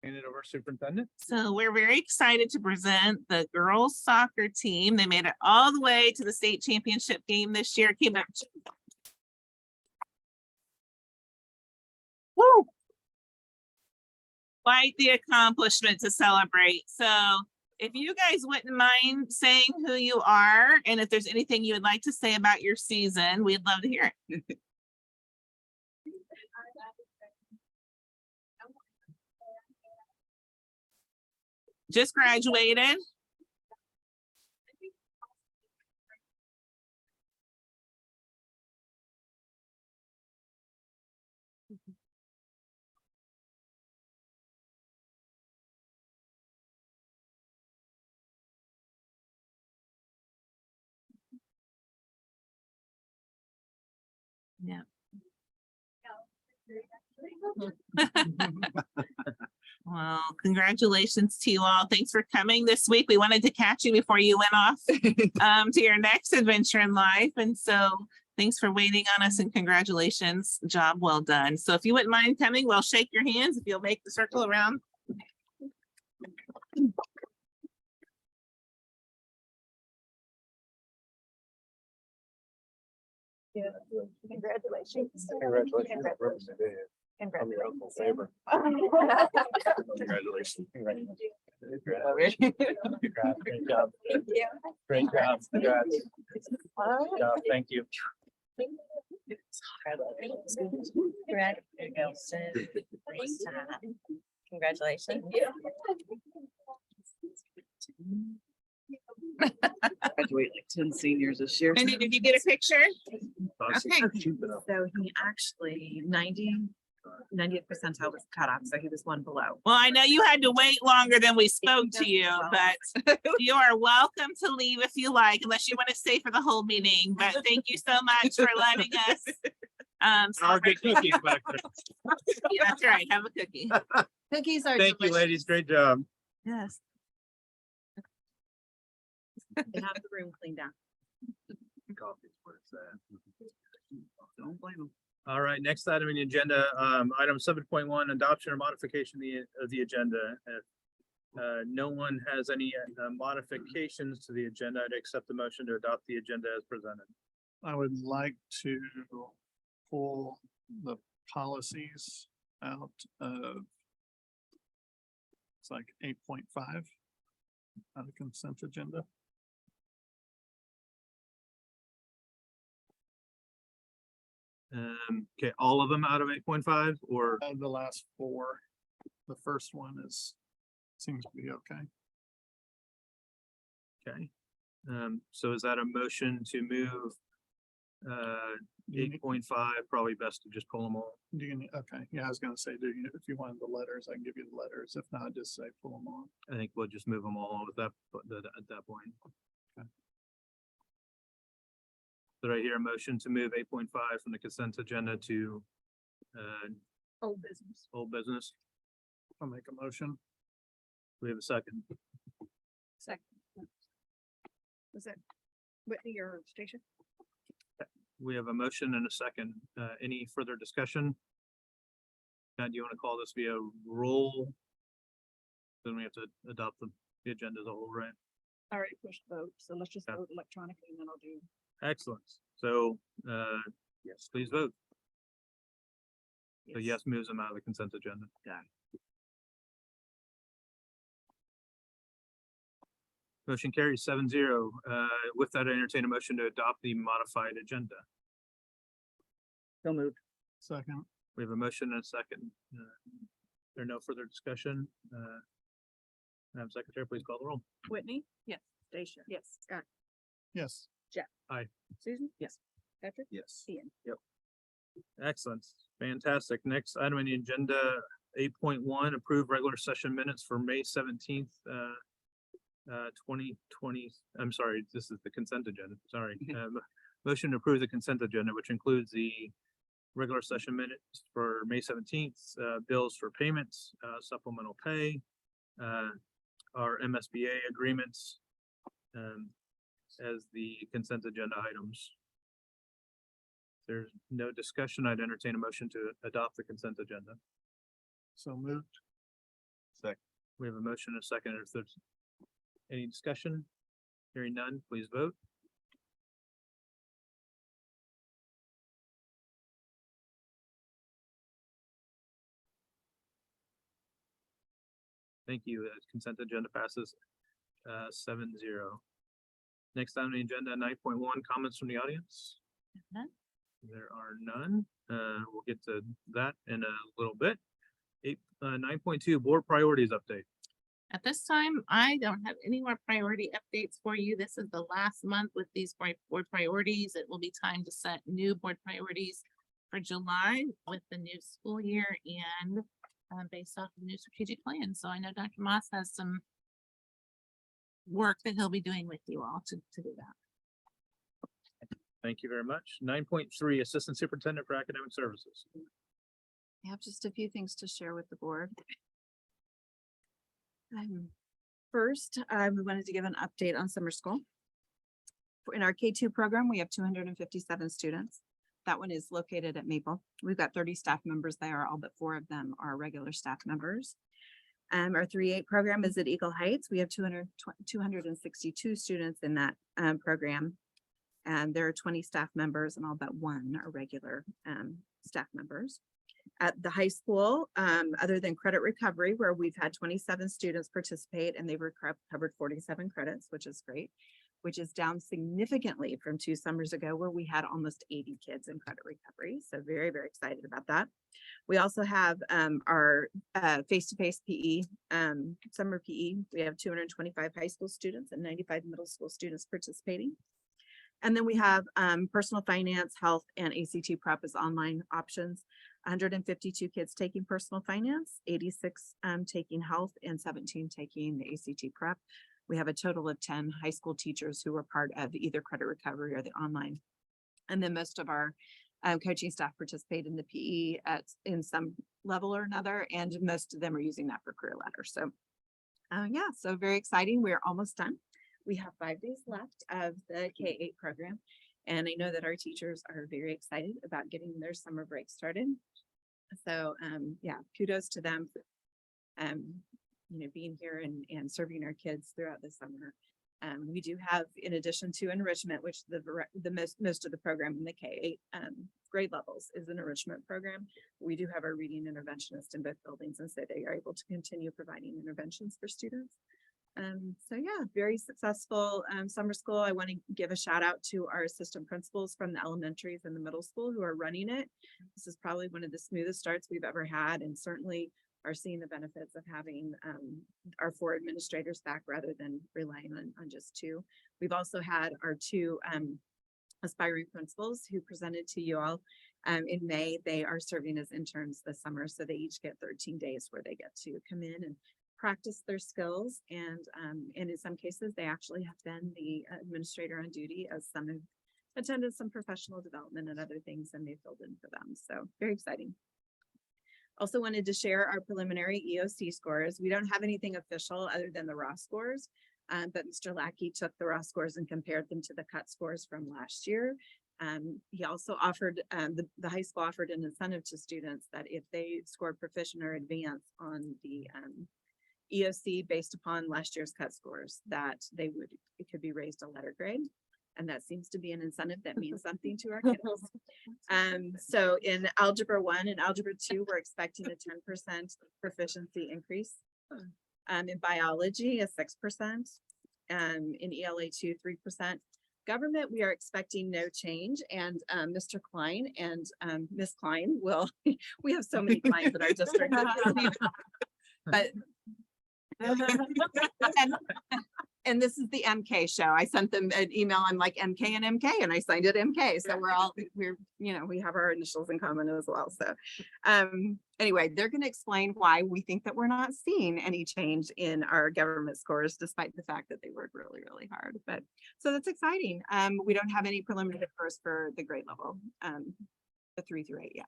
hand it over to Superintendent. So we're very excited to present the girls soccer team. They made it all the way to the state championship game this year. Came back. Woo! Quite the accomplishment to celebrate. So if you guys wouldn't mind saying who you are and if there's anything you would like to say about your season, we'd love to hear it. Just graduated. Yeah. Well, congratulations to you all. Thanks for coming this week. We wanted to catch you before you went off to your next adventure in life. And so thanks for waiting on us and congratulations. Job well done. So if you wouldn't mind coming, we'll shake your hands if you'll make the circle around. Yeah. Congratulations. Congratulations. Congratulations. Congratulations. Great job. Thank you. Great job. Congrats. Good job. Thank you. Congratulations. Graduate like 10 seniors this year. Mindy, did you get a picture? Okay. So he actually 90th percentile was cut off, so he was one below. Well, I know you had to wait longer than we spoke to you, but you are welcome to leave if you like, unless you want to stay for the whole meeting. But thank you so much for letting us. Our good cookies back there. Yeah, that's right. Have a cookie. Cookies are Thank you, ladies. Great job. Yes. They have the room cleaned out. Coffee's where it's at. Don't blame them. All right, next item on the agenda, item 7.1, adoption or modification of the agenda. If no one has any modifications to the agenda, I'd accept the motion to adopt the agenda as presented. I would like to pull the policies out of, it's like 8.5 out of consent agenda. Okay, all of them out of 8.5 or Out of the last four, the first one seems to be okay. okay. So is that a motion to move 8.5? Probably best to just pull them all. Do you, okay, yeah, I was gonna say, if you wanted the letters, I can give you the letters. If not, just say pull them all. I think we'll just move them all at that point. Okay. Did I hear a motion to move 8.5 from the consent agenda to Old business. old business? I'll make a motion. We have a second. Second. Was that Whitney or Station? We have a motion and a second. Any further discussion? Now, do you want to call this via roll? Then we have to adopt the agenda as a whole, right? I already pushed vote, so let's just Yeah. vote electronically and then I'll do. Excellent. So, yes, please vote. So yes moves them out of the consent agenda. Yeah. Motion carries 7-0. With that, I entertain a motion to adopt the modified agenda. So moved. Second, We have a motion and a second. There no further discussion. Madam Secretary, please call the roll. Whitney? Yes. Station? Yes. Scott? yes. Susan? Yes. Patrick? Yes. Ian? Excellent. Fantastic. Next item on the agenda, 8.1, approve regular session minutes for May 17th, 2020. I'm sorry, this is the consent agenda. Sorry. Motion to approve the consent agenda, which includes the regular session minutes for May 17th, bills for payments, supplemental pay, our MSBA agreements, as the consent agenda items. If there's no discussion, I'd entertain a motion to adopt the consent agenda. So moved. Second. We have a motion and a second. If there's any discussion, hearing none, please vote. Thank you. The consent agenda passes 7-0. Next on the agenda, 9.1, comments from the audience. None. There are none. We'll get to that in a little bit. 9.2, board priorities update. At this time, I don't have any more priority updates for you. This is the last month with these board priorities. It will be time to set new board priorities for July with the new school year and based off the new strategic plan. So I know Dr. Moss has some work that he'll be doing with you all to do that. Thank you very much. 9.3, assistant superintendent for academic services. I have just a few things to share with the board. First, we wanted to give an update on summer school. In our K2 program, we have 257 students. That one is located at Maple. We've got 30 staff members there. All but 4 of them are regular staff members. Our 3-8 program is at Eagle Heights. We have 262 students in that program. And there are 20 staff members and all but 1 are regular staff members. At the high school, other than credit recovery, where we've had 27 students participate and they've recovered 47 credits, which is great, which is down significantly from 2 summers ago where we had almost 80 kids in credit recovery. So very, very excited about that. We also have our face-to-face PE, summer PE. We have 225 high school students and 95 middle school students participating. And then we have personal finance, health, and ACT prep as online options. 152 kids taking personal finance, 86 taking health, and 17 taking the ACT prep. We have a total of 10 high school teachers who are part of either credit recovery or the online. And then most of our coaching staff participate in the PE in some level or another, and most of them are using that for career ladder. So yeah, so very exciting. We're almost done. We have 5 days left of the K-8 program. And I know that our teachers are very excited about getting their summer break started. So yeah, kudos to them for being here and serving our kids throughout the summer. We do have, in addition to enrichment, which most of the program in the K-8 grade levels is an enrichment program. We do have our reading interventionist in both buildings, and so they are able to continue providing interventions for students. So yeah, very successful summer school. I want to give a shout out to our assistant principals from the elementaries and the middle school who are running it. This is probably one of the smoothest starts we've ever had, and certainly are seeing the benefits of having our 4 administrators back rather than relying on just 2. We've also had our 2 aspiring principals who presented to you all in May. They are serving as interns this summer, so they each get 13 days where they get to come in and practice their skills, and in some cases they actually have been the administrator on duty, as some have attended some professional development and other things, and they filled in for them. So very exciting. Also wanted to share our preliminary EOC scores. We don't have anything official other than the raw scores, but Mr. Lackey took the raw scores and compared them to the cut scores from last year. He also offered, the high school offered an incentive to students that if they scored proficient or advanced on the EOC based upon last year's cut scores, that it could be raised a letter grade. And that seems to be an incentive that means something to our kids. So in Algebra 1 and Algebra 2, we're expecting a 10% proficiency increase. In biology, a 6%. In ELA 2, 3%. Government, we are expecting no change. And Mr. Klein and Miss Klein will, we have so many Kleins in our district. But and this is the MK show. I sent them an email. I'm like MK and MK, and I signed it MK. So we have our initials in common as well. So anyway, they're going to explain why we think that we're not seeing any change in our government scores, despite the fact that they work really, really hard. But so that's exciting. We don't have any preliminary scores for the grade level, the 3 through 8 yet.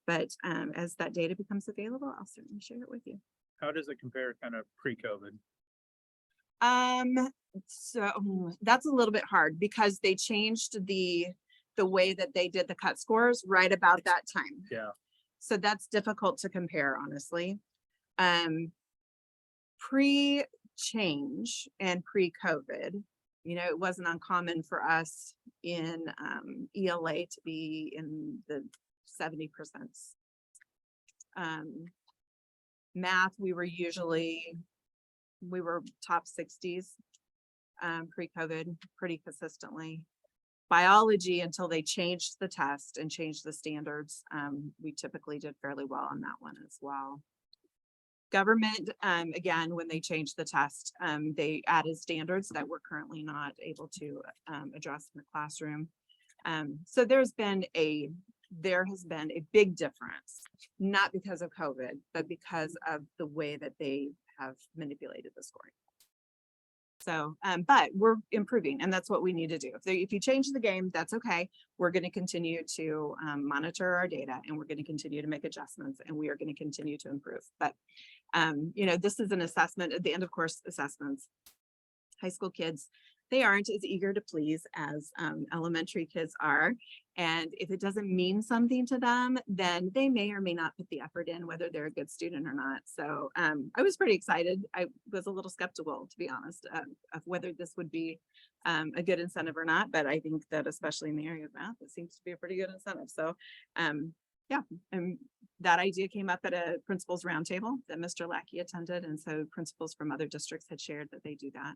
But as that data becomes available, I'll certainly share it with you. How does it compare kind of pre-COVID? So that's a little bit hard because they changed the way that they did the cut scores right about that time. Yeah. So that's difficult to compare, honestly. pre-change and pre-COVID, you know, it wasn't uncommon for us in ELA to be in the 70%. Math, we were top 60s pre-COVID pretty consistently. Biology, until they changed the test and changed the standards, we typically did fairly well on that one as well. Government, again, when they changed the test, they added standards that we're currently not able to address in the classroom. So there has been a big difference, not because of COVID, but because of the way that they have manipulated the scoring. So, but we're improving, and that's what we need to do. If you change the game, that's okay. We're going to continue to monitor our data, and we're going to continue to make adjustments, and we are going to continue to improve. But, you know, this is an assessment at the end of course assessments. High school kids, they aren't as eager to please as elementary kids are. And if it doesn't mean something to them, then they may or may not put the effort in, whether they're a good student or not. So I was pretty excited. I was a little skeptical, to be honest, of whether this would be a good incentive or not. But I think that especially in the area of math, it seems to be a pretty good incentive. So yeah, and that idea came up at a principal's roundtable that Mr. Lackey attended. And so principals from other districts had shared that they do that.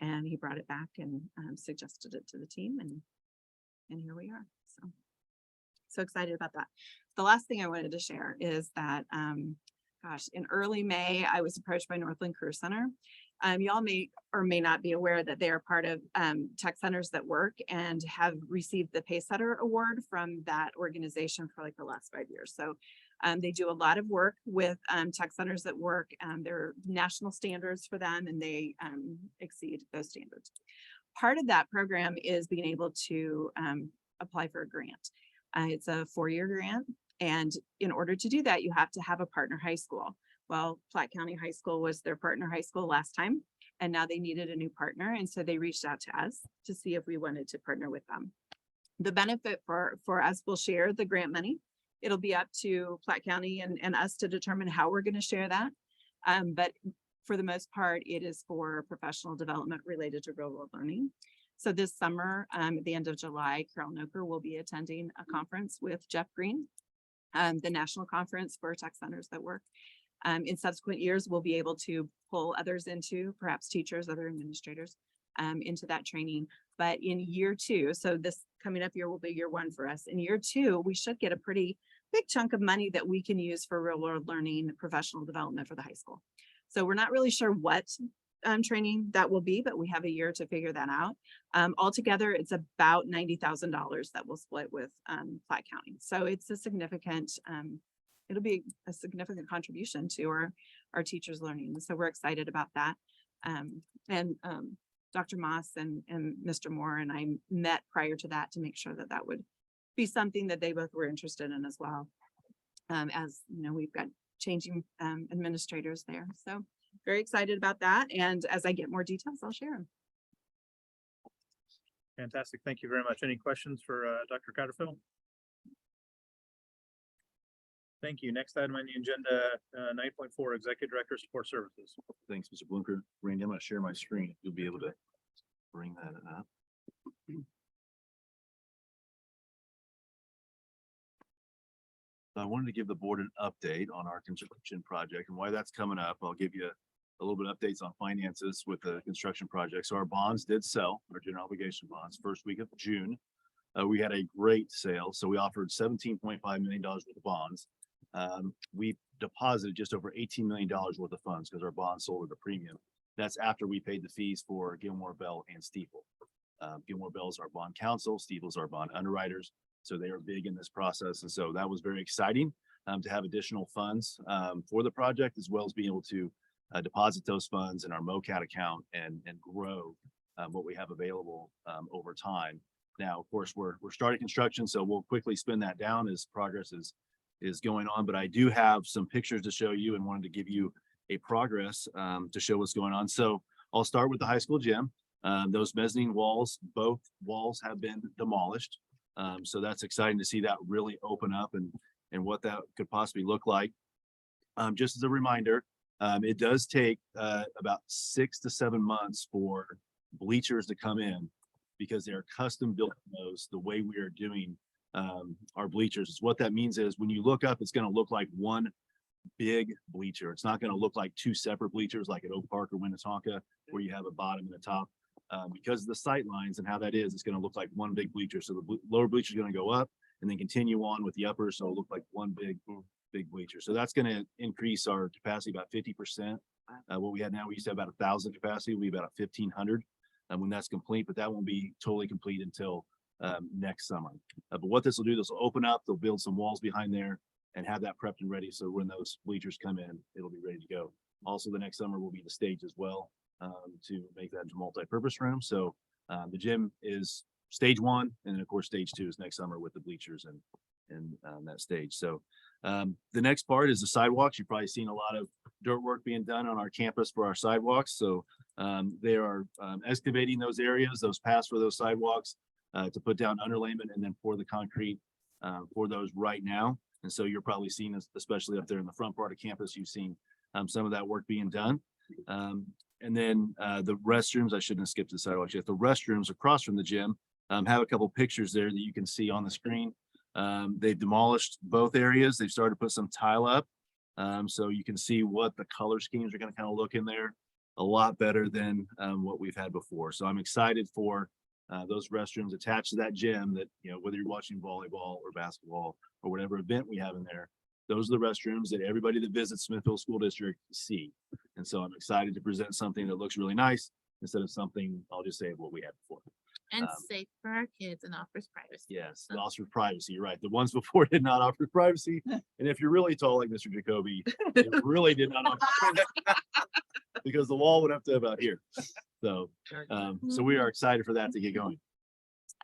And he brought it back and suggested it to the team, and here we are. So excited about that. The last thing I wanted to share is that, gosh, in early May, I was approached by Northland Career Center. Y'all may or may not be aware that they are part of Tech Centers That Work and have received the Pacesetter Award from that organization for like the last 5 years. So they do a lot of work with Tech Centers That Work. There are national standards for them, and they exceed those standards. Part of that program is being able to apply for a grant. It's a 4-year grant. And in order to do that, you have to have a partner high school. Well, Platte County High School was their partner high school last time, and now they needed a new partner. And so they reached out to us to see if we wanted to partner with them. The benefit for us, we'll share the grant money. It'll be up to Platte County and us to determine how we're going to share that. But for the most part, it is for professional development related to real world learning. So this summer, at the end of July, Carol Noker will be attending a conference with Jeff Green, the national conference for Tech Centers That Work. In subsequent years, we'll be able to pull others into, perhaps teachers, other administrators, into that training. But in year 2, so this coming up year will be year 1 for us. In year 2, we should get a pretty big chunk of money that we can use for real world learning, professional development for the high school. So we're not really sure what training that will be, but we have a year to figure that out. Altogether, it's about $90,000 that we'll split with Platte County. So it's a significant, it'll be a significant contribution to our teachers' learning. So we're excited about that. Dr. Moss and Mr. Moore and I met prior to that to make sure that that would be something that they both were interested in as well. As you know, we've got changing administrators there. So very excited about that. And as I get more details, I'll share them. Fantastic. Thank you very much. Any questions for Dr. Catterfield? Thank you. Next item on the agenda, 9.4, Executive Director Support Services. Thanks, Mr. Blinker. Randy, I'm going to share my screen. You'll be able to bring that up. I wanted to give the board an update on our construction project and why that's coming up. I'll give you a little bit of updates on finances with the construction project. So our bonds did sell, our general obligation bonds, first week of June. We had a great sale. So we offered $17.5 million worth of bonds. We deposited just over $18 million worth of funds because our bonds sold at a premium. That's after we paid the fees for Gilmore Bell and Stiefel. Gilmore Bell's our bond counsel, Stiefel's our bond underwriters. So they are big in this process. And so that was very exciting to have additional funds for the project, as well as being able to deposit those funds in our MOCAT account and grow what we have available over time. Now, of course, we're starting construction, so we'll quickly spin that down as progress is going on. But I do have some pictures to show you and wanted to give you a progress to show what's going on. So I'll start with the high school gym. Those mezzanine walls, both walls have been demolished. So that's exciting to see that really open up and what that could possibly look like. Just as a reminder, It does take about 6 to 7 months for bleachers to come in because they're custom built those the way we are doing our bleachers. What that means is when you look up, it's going to look like one big bleacher. It's not going to look like two separate bleachers like at Oak Park or Minnetonka where you have a bottom and a top. Because of the sight lines and how that is, it's going to look like one big bleacher. So the lower bleacher is going to go up and then continue on with the upper. So it'll look like one big bleacher. So that's going to increase our capacity about 50%. What we had now, we used to have about 1,000 capacity. We'll be about 1,500 when that's complete, but that won't be totally complete until next summer. But what this will do, this will open up, they'll build some walls behind there and have that prepped and ready. So when those bleachers come in, it'll be ready to go. Also, the next summer will be the stage as well to make that into multi-purpose room. So the gym is stage 1, and then of course, stage 2 is next summer with the bleachers and that stage. So the next part is the sidewalks. You've probably seen a lot of dirt work being done on our campus for our sidewalks. So they are excavating those areas, those paths for those sidewalks to put down underlayment and then pour the concrete for those right now. And so you're probably seeing, especially up there in the front part of campus, you've seen some of that work being done. And then the restrooms, I shouldn't have skipped the sidewalks yet. The restrooms across from the gym have a couple pictures there that you can see on the screen. They've demolished both areas. They've started to put some tile up. So you can see what the color schemes are going to kind of look in there a lot better than what we've had before. So I'm excited for those restrooms attached to that gym that, you know, whether you're watching volleyball or basketball or whatever event we have in there, those are the restrooms that everybody that visits Smithville School District see. And so I'm excited to present something that looks really nice instead of something, I'll just say what we had before. And safe for our kids and offers privacy. Yes, it offers privacy. You're right. The ones before did not offer privacy. And if you're really tall like Mr. Jacoby, it really did not offer because the wall went up to about here. So, so we are excited for that to get going.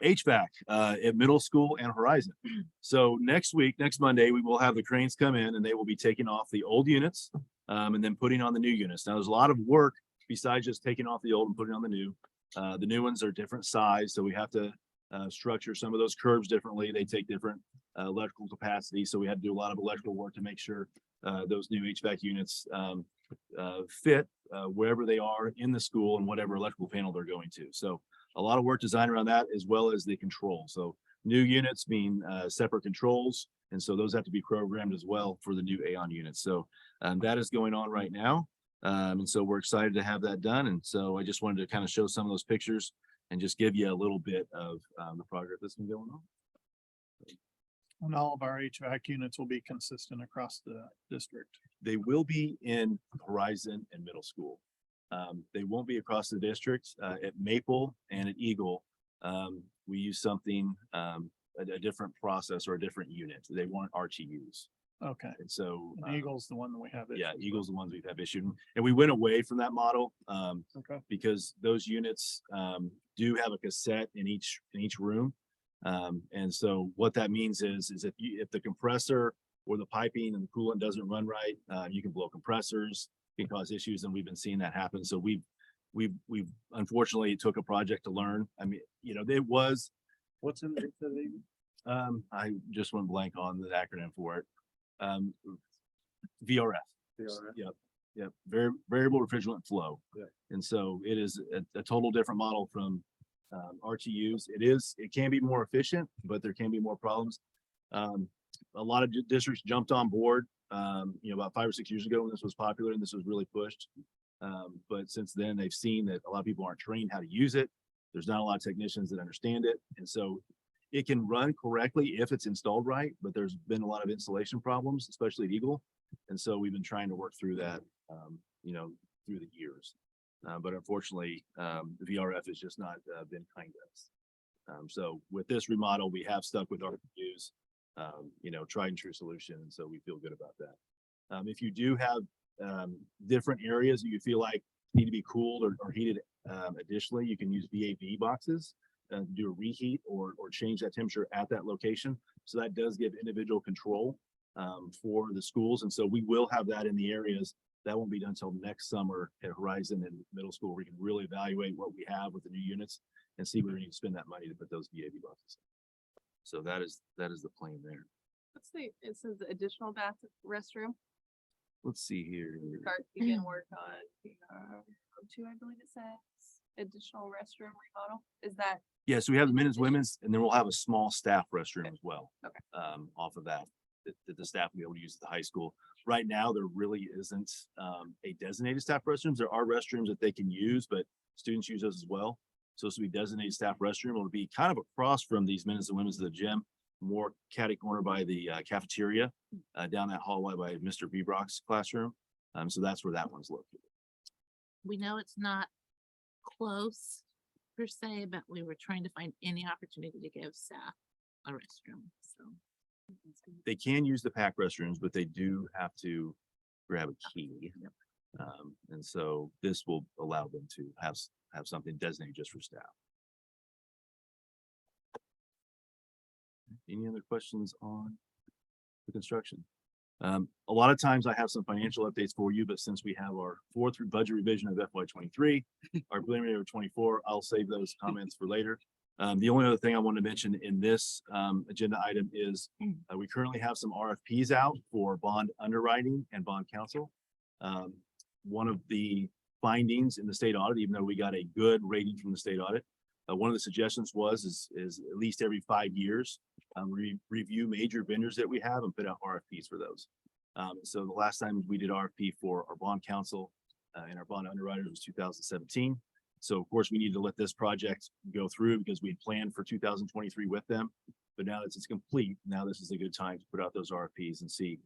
HVAC at middle school and Horizon. So next week, next Monday, we will have the cranes come in and they will be taking off the old units and then putting on the new units. Now there's a lot of work besides just taking off the old and putting on the new. The new ones are different size, so we have to structure some of those curves differently. They take different electrical capacity, so we had to do a lot of electrical work to make sure those new HVAC units fit wherever they are in the school and whatever electrical panel they're going to. So a lot of work designed around that as well as the control. So new units mean separate controls, and so those have to be programmed as well for the new AON units. So that is going on right now. And so we're excited to have that done. And so I just wanted to kind of show some of those pictures and just give you a little bit of the progress that's been going on. And all of our HVAC units will be consistent across the district. They will be in Horizon and middle school. They won't be across the district. At Maple and at Eagle, we use something, a different process or a different unit. They weren't RTUs. Okay. And so And Eagle's the one that we have. yeah, issues with. Eagle's the ones we've have issued. And we went away from that model Okay. because those units do have a cassette in each room. And so what that means is if the compressor or the piping and the coolant doesn't run right, you can blow compressors, can cause issues, and we've been seeing that happen. So we've unfortunately took a project to learn. I mean, you know, it was what's in there? I just went blank on the acronym for it. VRF. Yep. Variable refrigerant flow. Yeah. And so it is a total different model from RTUs. It can be more efficient, but there can be more problems. A lot of districts jumped on board, about 5 or 6 years ago when this was popular and this was really pushed. But since then they've seen that a lot of people aren't trained how to use it. There's not a lot of technicians that understand it. And so it can run correctly if it's installed right, but there's been a lot of installation problems, especially at Eagle. And so we've been trying to work through that, through the years. But unfortunately, the VRF has just not been kind to us. So with this remodel, we have stuck with RTUs, tried and true solution. And so we feel good about that. If you do have different areas that you feel like need to be cooled or heated additionally, you can use VAV boxes and do a reheat or change that temperature at that location. So that does give individual control for the schools. And so we will have that in the areas. That won't be done until next summer at Horizon and middle school. We can really evaluate what we have with the new units and see where we need to spend that money to put those VAV boxes. So that is the plan there. What's it says the additional bath restroom? let's see here. Start begin work on two, I believe it says, additional restroom remodel. Is that, Yeah, so we have the men's, women's, and then we'll have a small staff restroom as well. Okay. Off of that, that the staff will be able to use at the high school. Right now, there really isn't a designated staff restrooms. There are restrooms that they can use, but students use those as well. So this will be designated staff restroom. It'll be kind of across from these men's and women's of the gym, more catty corner by the cafeteria, down that hallway by Mr. Brock's classroom. So that's where that one's located. We know it's not close per se, but we were trying to find any opportunity to give staff a restroom, so. They can use the pack restrooms, but they do have to grab a key. Yep. And so this will allow them to have something designated just for staff. Any other questions on the construction? A lot of times I have some financial updates for you, but since we have our fourth budget revision of FY 23, our preliminary of 24, I'll save those comments for later. The only other thing I want to mention in this agenda item is we currently have some RFPs out for bond underwriting and bond counsel. One of the findings in the state audit, even though we got a good rating from the state audit, one of the suggestions is at least every 5 years, review major vendors that we have and put out RFPs for those. So the last time we did RFP for our bond counsel and our bond underwriters was 2017. So of course we need to let this project go through because we had planned for 2023 with them. But now that it's complete, now this is a good time to put out those RFPs and see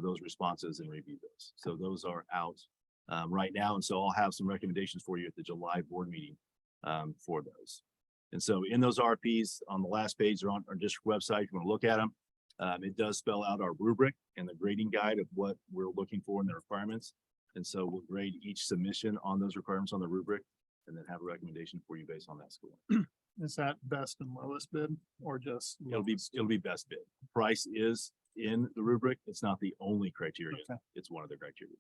those responses and review those. So those are out right now. And so I'll have some recommendations for you at the July board meeting for those. And so in those RFPs on the last page, they're on our district website. If you want to look at them, it does spell out our rubric and the grading guide of what we're looking for in the requirements. And so we'll grade each submission on those requirements on the rubric and then have a recommendation for you based on that score. Is that best and lowest bid or just? It'll lowest? be best bid. Price is in the rubric. It's not the only criteria. Okay. It's one of the criteria.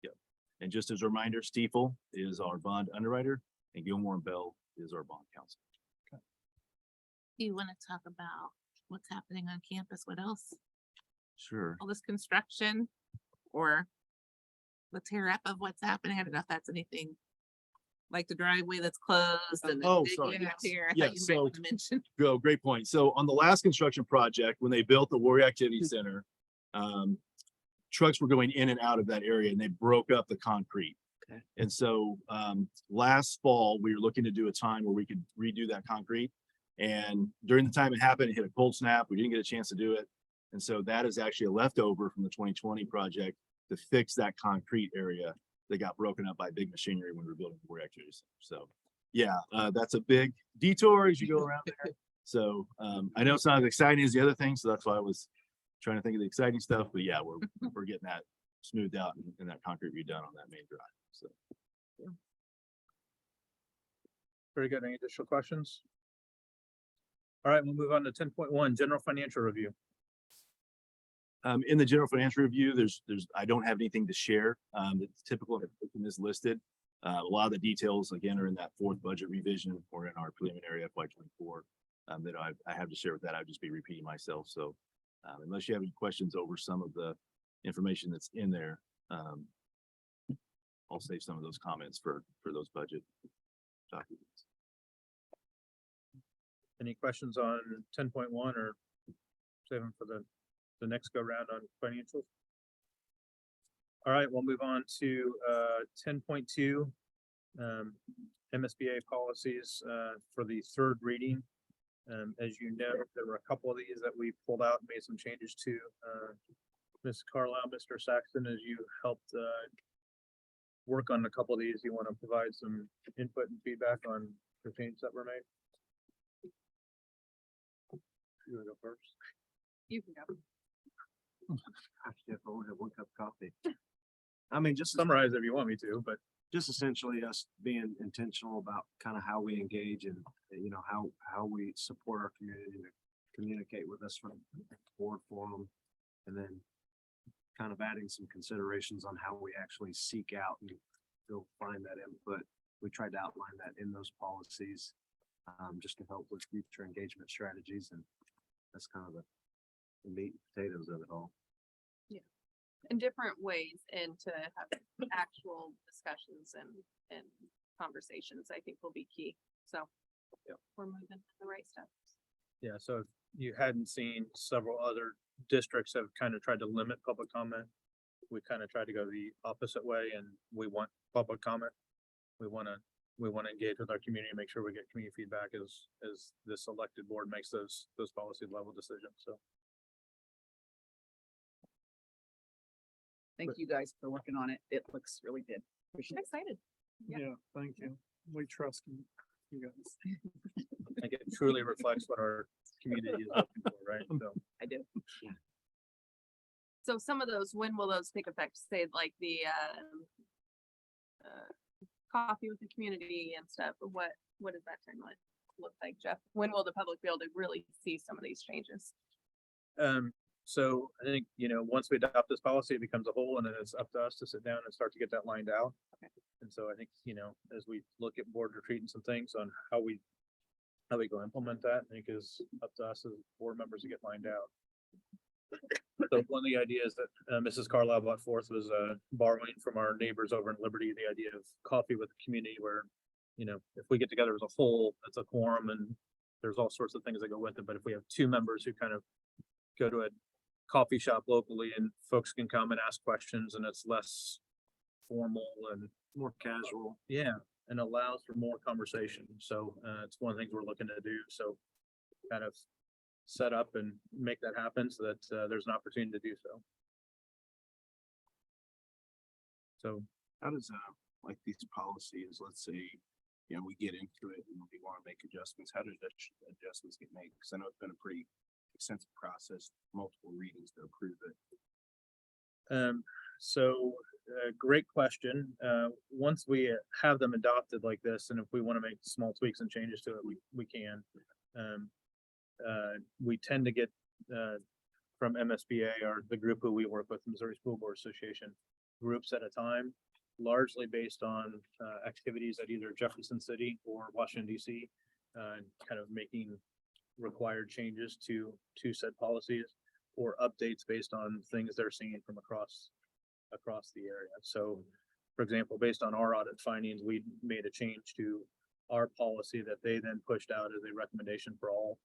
Yep. And just as a reminder, Stiefel is our bond underwriter and Gilmore and Bell is our bond counsel. Do you want to talk about what's happening on campus? What else? Sure. All this construction or the tear up of what's happening? I don't know if that's anything like the driveway that's closed and. Oh, the big sorry. gap here. I Yeah, thought you might so- want to mention. Go, great point. So on the last construction project, when they built the Warrior Activity Center, trucks were going in and out of that area and they broke up the concrete. Okay. And so last fall, we were looking to do a time where we could redo that concrete. And during the time it happened, it hit a cold snap. We didn't get a chance to do it. And so that is actually a leftover from the 2020 project to fix that concrete area that got broken up by big machinery when we were building the Warrior Activity Center. So yeah, that's a big detour as you go around there. So I know it's not as exciting as the other things, so that's why I was trying to think of the exciting stuff. But yeah, we're getting that smoothed out and that concrete redone on that main drive. So Very good. Any additional questions? All right, we'll move on to 10.1, general financial review. in the general financial review, I don't have anything to share. It's typical is listed. A lot of the details again are in that fourth budget revision or in our preliminary FY 24 that I have to share with that. I'd just be repeating myself. So unless you have any questions over some of the information that's in there, I'll save some of those comments for those budget documents. Any questions on 10.1 or save them for the next go round on financials? All right, we'll move on to 10.2, MSBA policies for the third reading. As you know, there were a couple of these that we pulled out and made some changes to. Ms. Carlisle, Mr. Saxton, as you helped work on a couple of these, you want to provide some input and feedback on the changes that were made? You want to go first? You can go. Gosh, Jeff, I only have 1 cup of coffee. I mean, just Summarize if you want me to, but just essentially us being intentional about kind of how we engage and, you know, how we support our community to communicate with us from board forum. And then kind of adding some considerations on how we actually seek out and go find that input. We tried to outline that in those policies, just to help with future engagement strategies. And that's kind of the meat and potatoes of it all. in different ways and to have actual discussions and conversations, I think will be key. So Yep. we're moving in the right steps. Yeah, so if you hadn't seen, several other districts have kind of tried to limit public comment. We kind of tried to go the opposite way, and we want public comment. We want to engage with our community and make sure we get community feedback as this elected board makes those policy level decisions. So Thank you guys for working on it. It looks really good. I'm Appreciate it. excited. Yeah. Yeah, thank you. We trust you guys. I think it truly reflects what our community is looking for, right? So I do. So some of those, when will those take effect? Say like the coffee with the community and stuff. What does that timeline look like, Jeff? When will the public be able to really see some of these changes? So I think, once we adopt this policy, it becomes a whole, and then it's up to us to sit down and start to get that lined out. Okay. And so I think, as we look at board retreat and some things on how we go implement that, I think is up to us as board members to get lined out. So one of the ideas that Mrs. Carlisle brought forth was borrowing from our neighbors over in Liberty, the idea of coffee with the community where, if we get together as a whole, that's a quorum, and there's all sorts of things that go with it. But if we have two members who kind of go to a coffee shop locally and folks can come and ask questions, and it's less formal and More casual. yeah, and allows for more conversation. So it's one of the things we're looking to do. So kind of set up and make that happen so that there's an opportunity to do so. So How does, like these policies, let's say, we get into it and we want to make adjustments, how does that adjustments get made? Because I know it's been a pretty extensive process, multiple readings to approve it. Great question. Once we have them adopted like this, and if we want to make small tweaks and changes to it, we can. We tend to get from MSBA, or the group who we work with, Missouri School Board Association, groups at a time, largely based on activities at either Jefferson City or Washington DC, kind of making required changes to said policies or updates based on things they're seeing from across the area. So, for example, based on our audit findings, we made a change to our policy that they then pushed out as a recommendation for all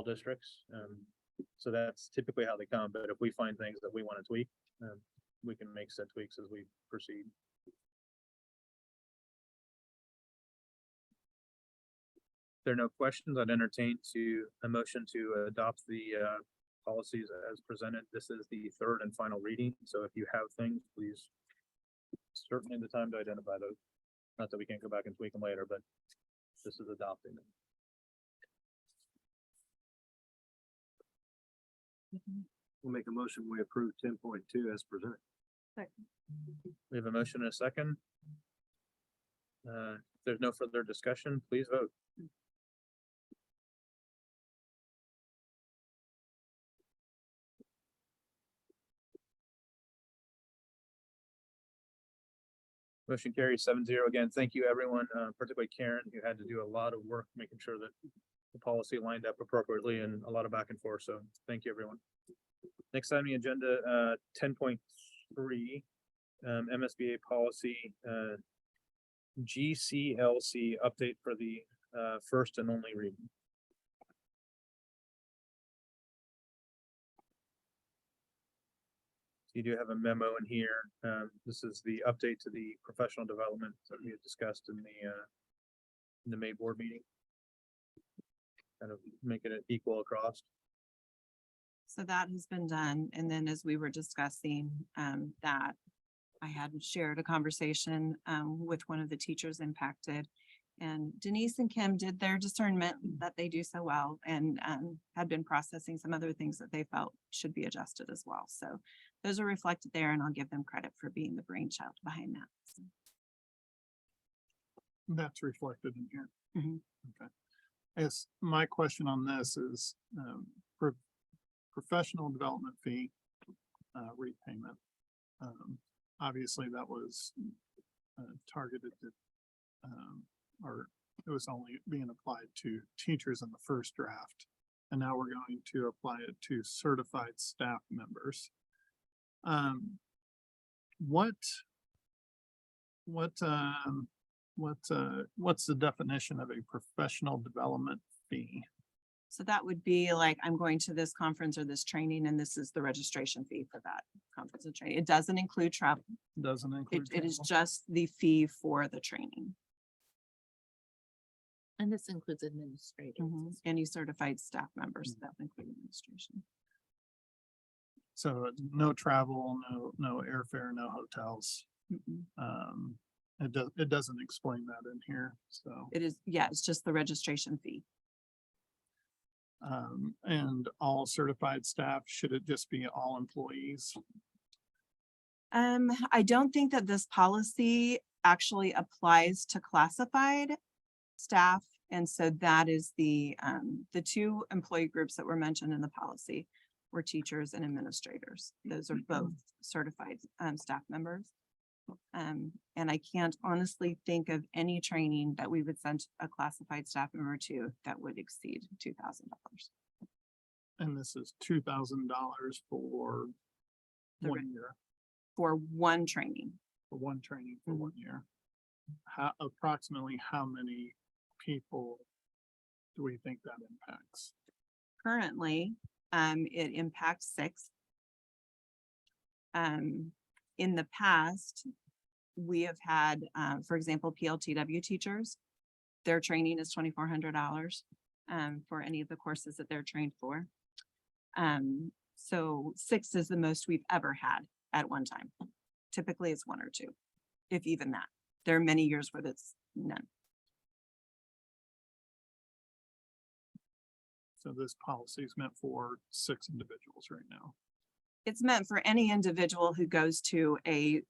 districts. So that's typically how they come. But if we find things that we want to tweak, we can make said tweaks as we proceed. If there are no questions, I'd entertain a motion to adopt the policies as presented. This is the third and final reading. So if you have things, please certainly the time to identify those. Not that we can't go back and tweak them later, but this is adopting them. We'll make a motion. We approve 10.2 as presented. We have a motion and a second. If there's no further discussion, please vote. Motion carries 7-0. Again, thank you, everyone, particularly Karen, who had to do a lot of work making sure that the policy lined up appropriately and a lot of back and forth. So thank you, everyone. Next on the agenda, 10.3, MSBA policy, GCLC update for the first and only reading. You do have a memo in here. This is the update to the professional development that we had discussed in the May board meeting. Kind of making it equal across. So that has been done. And then as we were discussing, that I had shared a conversation with one of the teachers impacted. And Denise and Kim did their discernment that they do so well, and had been processing some other things that they felt should be adjusted as well. So those are reflected there, and I'll give them credit for being the brainchild behind that. So, That's reflected in here. Mhm. Okay. Yes, my question on this is, professional development fee, repayment. Obviously that was, targeted to, or it was only being applied to teachers in the first draft. And now we're going to apply it to certified staff members. What, what's the definition of a professional development fee? So that would be like, I'm going to this conference or this training, and this is the registration fee for that conference and training. It doesn't include travel. Doesn't include. It is travel? just the fee for the training. And this includes administrators. Any certified staff members that include administration. So no travel, no airfare, no hotels. Mm-mm. It doesn't explain that in here, so. It is, yeah, it's just the registration fee. And all certified staff, should it just be all employees? I don't think that this policy actually applies to classified staff. And so that is the two employee groups that were mentioned in the policy were teachers and administrators. Those are both certified staff members. And I can't honestly think of any training that we would send a classified staff member to that would exceed $2,000. And this is $2,000 for The 1 year, For one training. for one training for Mhm. 1 year. Approximately how many people do we think that impacts? Currently, it impacts 6. In the past, we have had, for example, PLTW teachers. Their training is $2,400 for any of the courses that they're trained for. So 6 is the most we've ever had at one time. Typically, it's 1 or 2, if even that. There are many years where that's none. So this policy is meant for 6 individuals right now. It's meant for any individual who goes to a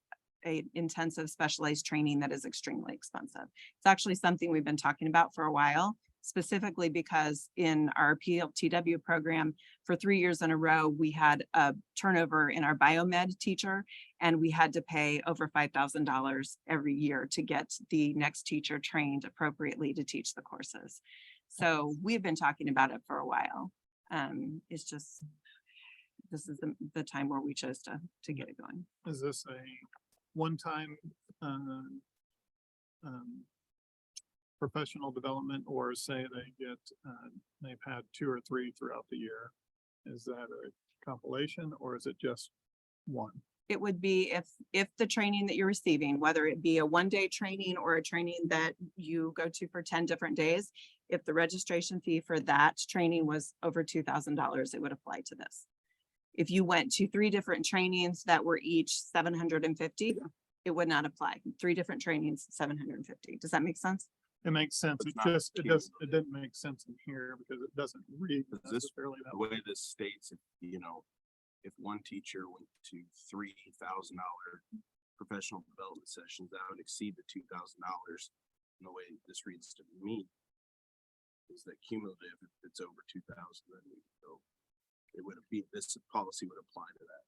intensive specialized training that is extremely expensive. It's actually something we've been talking about for a while, specifically because in our PLTW program for 3 years in a row, we had a turnover in our biomed teacher, and we had to pay over $5,000 every year to get the next teacher trained appropriately to teach the courses. So we've been talking about it for a while. It's just, this is the time where we chose to get it going. Is this a one-time professional development, or say they get, they've had 2 or 3 throughout the year? Is that a compilation, or is it just one? It would be if the training that you're receiving, whether it be a 1-day training or a training that you go to for 10 different days, if the registration fee for that training was over $2,000, it would apply to this. If you went to 3 different trainings that were each $750, it would not apply. 3 different trainings, $750. Does that make sense? It makes sense. It's It not just, cumulative. it didn't make sense in here because it doesn't read Is this necessarily that The way. way this states, if one teacher went to $3,000 professional development sessions, that would exceed the $2,000. And the way this reads to me is that cumulative, if it's over 2,000, then we go. It would be, this policy would apply to that.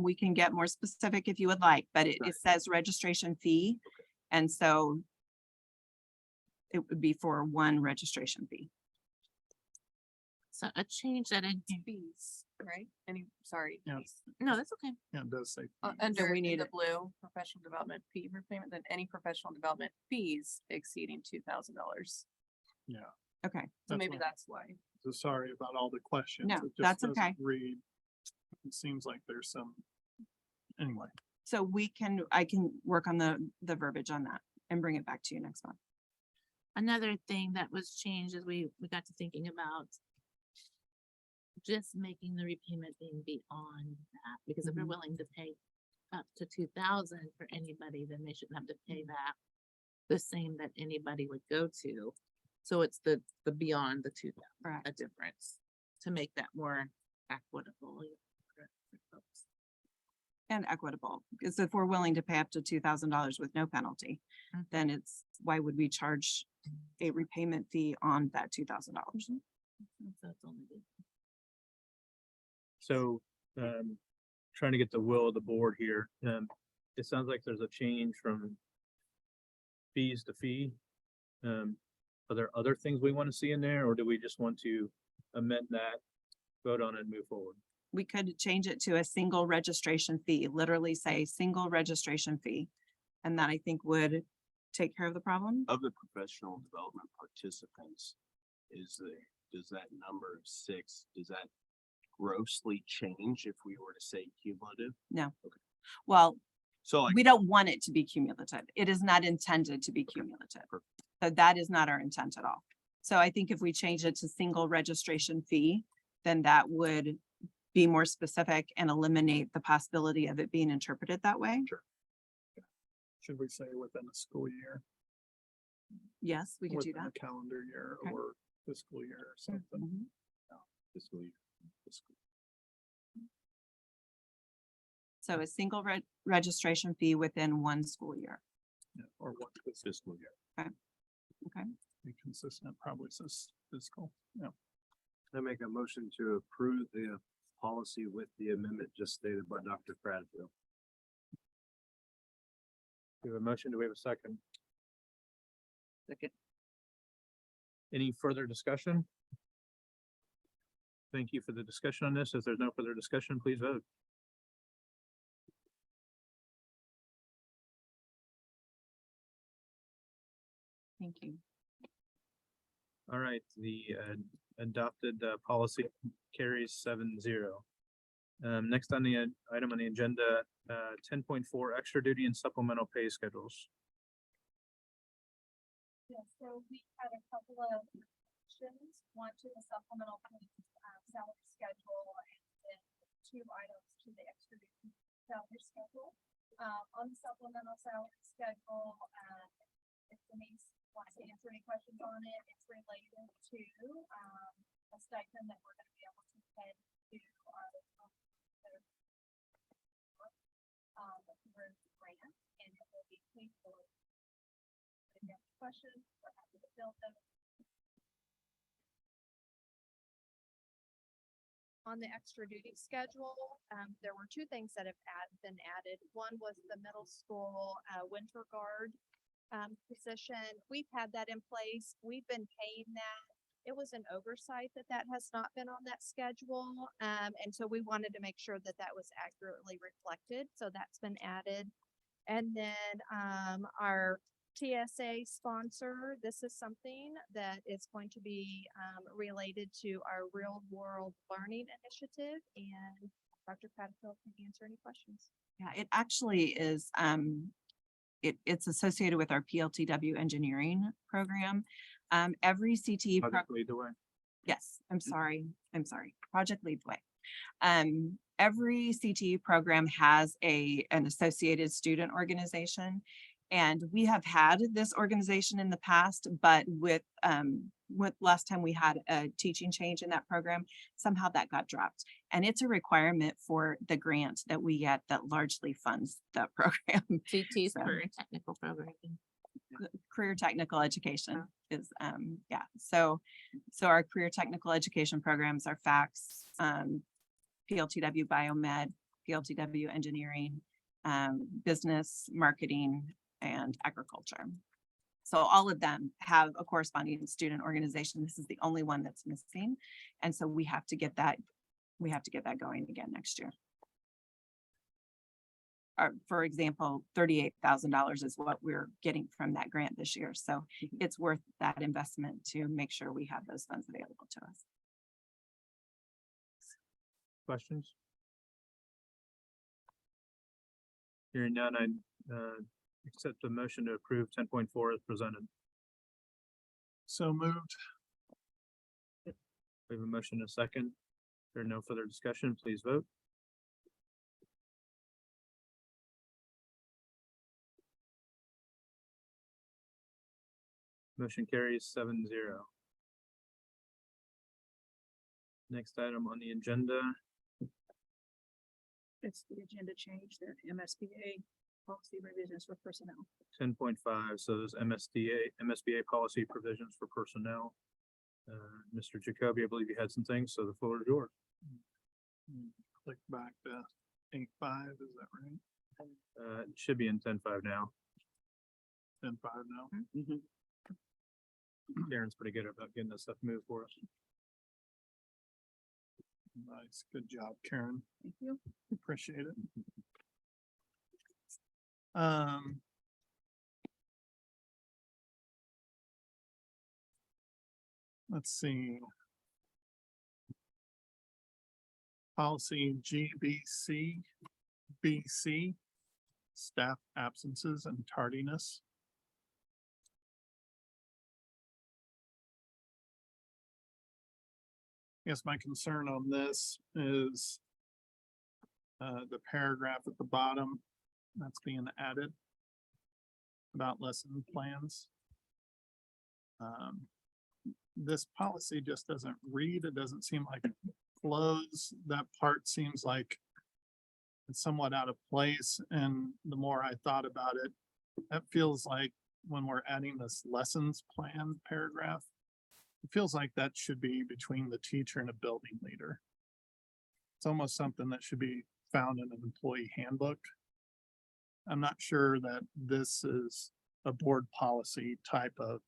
We can get more specific if you would like, but it Right. says registration fee. And so it would be for one registration fee. So a change that in, Fees, right? Sorry. Yeah. fees. no, that's okay. Yeah, it does say. fees. Under we in need the it. blue, professional development fee for payment, then any professional development fees exceeding $2,000. Yeah. Okay. So That's maybe what- that's why. So sorry about all the questions. No, It just that's doesn't okay. Read. It seems like there's some, anyway. So I can work on the verbiage on that and bring it back to you next month. Another thing that was changed is we got to thinking about just making the repayment being beyond that, because if we're Mhm. willing to pay up to 2,000 for anybody, then they shouldn't have to pay that the same that anybody would go to. So it's the beyond the 2,000, a Correct. difference to make that more equitable. for folks. And equitable, because if we're willing to pay up to $2,000 with no penalty, Mhm. then it's, why would we charge a repayment fee on that $2,000? So it's only good. So, trying to get the will of the board here. It sounds like there's a change from fees to fee. Are there other things we want to see in there, or do we just want to amend that, vote on it, and move forward? We could change it to a single registration fee, literally say single registration fee. And that I think would take care of the problem. Of the professional development participants, does that number of 6, does that grossly change if we were to say cumulative? Well, So like, we don't want it to be cumulative. It is not intended to be cumulative. So that is not our intent at all. So I think if we change it to single registration fee, then that would be more specific and eliminate the possibility of it being interpreted that way. Should we say within a school year? Yes, we could do Within that. a calendar year Okay. or fiscal year or something? Mhm. Fiscal year. So a single registration fee within one school year. Yeah, or what this Fiscal year. be consistent, probably says fiscal, yeah. I make a motion to approve the policy with the amendment just stated by Dr. Pratfield. We have a motion. Do we have a second? Second. Any further discussion? Thank you for the discussion on this. If there's no further discussion, please vote. Thank you. All right, the adopted policy carries 7-0. Next on the item on the agenda, 10.4 extra duty and supplemental pay schedules. Yeah, so we had a couple of questions, one to the supplemental salary schedule and then 2 items to the extra duty salary schedule. On the supplemental salary schedule, if Denise wants to answer any questions on it, it's related to a stipend that we're gonna be able to pay to our grant, and it will be paid for. If you have any questions, we're happy to fill them. On the extra duty schedule, there were 2 things that have been added. One was the middle school winter guard position. We've had that in place. We've been paying that. It was an oversight that has not been on that schedule. And so we wanted to make sure that was accurately reflected. So that's been added. And then our TSA sponsor, this is something that is going to be related to our real world learning initiative, and Dr. Pratfield can answer any questions. Yeah, it actually is, it's associated with our PLTW engineering program. Every CTE program. Project Lead the Way. Yes, I'm sorry. Project Lead the Way. Every CTE program has an associated student organization. And we have had this organization in the past, but with last time we had a teaching change in that program, somehow that got dropped. And it's a for the grant that we get that largely funds that program. CT's So- career technical programming. Career technical education is, yeah. So our career technical education programs are FACS, PLTW Biomed, PLTW Engineering, Business, Marketing, and Agriculture. So all of them have a corresponding student organization. This is the only one that's missing. And so we have to get that going again next year. For example, $38,000 is what we're getting from that grant this year. So it's worth that investment to make sure we have those funds available to us. Questions? Hearing none, I accept the motion to approve 10.4 as presented. So moved. We have a motion and a second. If there are no further discussion, please vote. Motion carries 7-0. Next item on the agenda, It's the agenda change, the MSBA policy revisions for personnel. 10.5, so there's MSBA policy provisions for personnel. Mr. Jacoby, I believe you had some things, so the floor is yours. Click back to 8.5, is that right? It should be in 10.5 now. 10.5 now? Darren's pretty good about getting this stuff moved for us. Nice, good job, Karen. Thank you. Appreciate it. Um. Let's see. Policy BC, staff absences and tardiness. Yes, my concern on this is the paragraph at the bottom that's being added about lesson plans. This policy just doesn't read, it doesn't seem like it flows. That part seems like it's somewhat out of place, and the more I thought about it, that feels like when we're adding this lessons plan paragraph, it feels like that should be between the teacher and a building leader. It's almost something that should be found in an employee handbook. I'm not sure that this is a board policy type of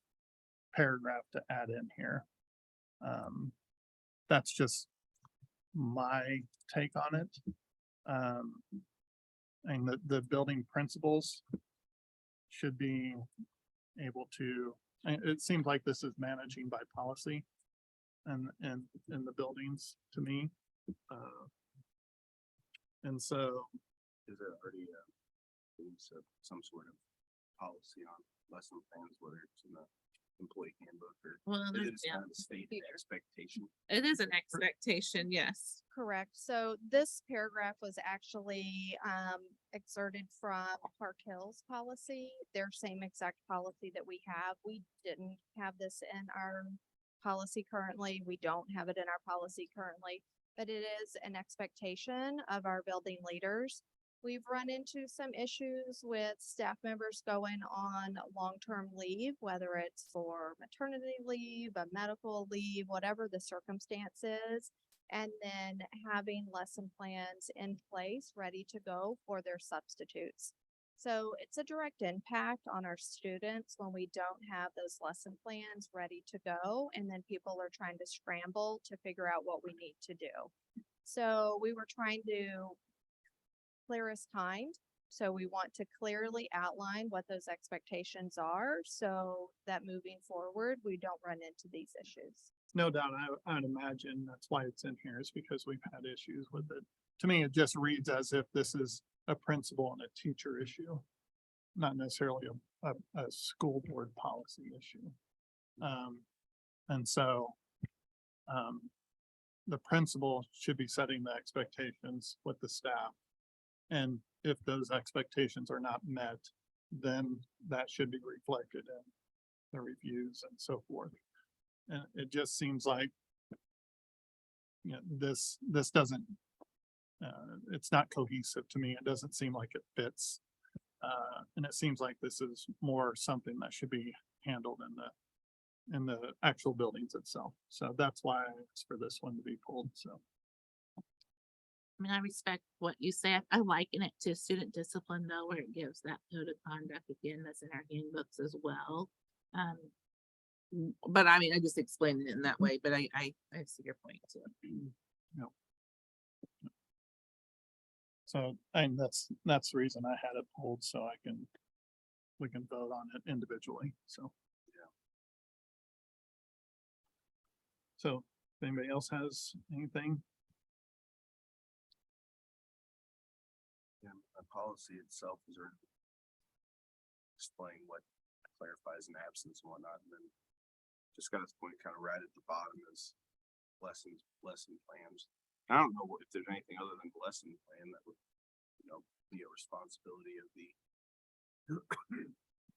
paragraph to add in here. That's just my take on it. And the building principals should be able to, and it seems like this is managing by policy and in the buildings to me. And so Is there already some sort of policy on lesson plans, whether it's in the employee handbook or Well, is there's, it kind of a stated expectation? it is an expectation, yes. Correct. So this paragraph was actually exerted from Park Hills policy, their same exact policy that we have. We didn't have this in our policy currently. We don't have it in our policy currently, but it is an expectation of our building leaders. We've run into some issues with staff members going on long-term leave, whether it's for maternity leave, a medical leave, whatever the circumstance is, and then having lesson plans in place, ready to go for their substitutes. So it's a direct impact on our students when we don't have those lesson plans ready to go, and then people are trying to scramble to figure out what we need to do. So we were trying to clear as kind. So we want to clearly outline what those expectations are so that moving forward, we don't run into these issues. no doubt, I'd imagine that's why it's in here, is because we've had issues with it. To me, it just reads as if this is a principal and a teacher issue, not necessarily a school board policy issue. And so the principal should be setting the expectations with the staff. And if those expectations are not met, then that should be reflected in the reviews and so forth. And it just seems like, you know, this doesn't, it's not cohesive to me. It doesn't seem like it fits. And it seems like this is more something that should be handled in the actual buildings itself. So that's why I asked for this one to be pulled, so. I mean, I respect what you say. I liken it to student discipline though, where it gives that code of conduct again, that's in our handbooks as well. But I mean, I just explained it in that way, but I see your point too. So, and that's the reason I had it pulled, so we can vote on it individually, so. Yeah. So, if anybody else has anything? Yeah, the policy itself is explain what clarifies an absence and whatnot, and then just got its point kind of right at the bottom is lesson plans. I don't know if there's anything other than the lesson plan that would, be a responsibility of the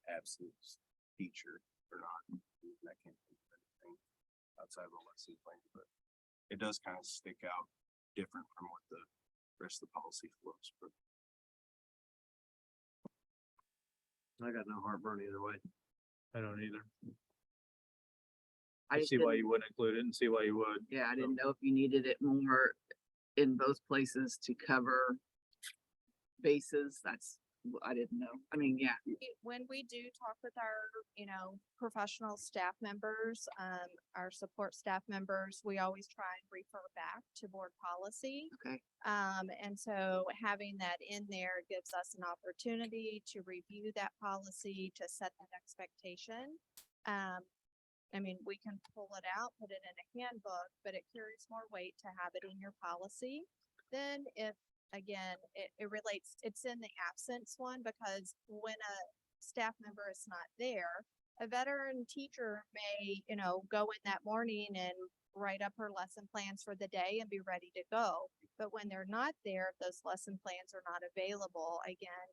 absence teacher or not. I can't think of anything outside of a lesson plan, but it does kind of stick out different from what the rest of the policy flows. But I got no heartburn either way. I don't either. I I just see why didn't- you wouldn't include it and see why you would. Yeah, I didn't know if you needed it more in both places to cover bases. That's I didn't know. I mean, yeah. When we do talk with our, professional staff members, our support staff members, we always try and refer back to board policy. Okay. And so having that in there gives us an opportunity to review that policy, to set that expectation. I mean, we can pull it out, put it in a handbook, but it carries more weight to have it in your policy than if, again, it relates, it's in the absence one, because when a staff member is not there, a veteran teacher may, go in that morning and write up her lesson plans for the day and be ready to go. But when they're not there, if those lesson plans are not available, again,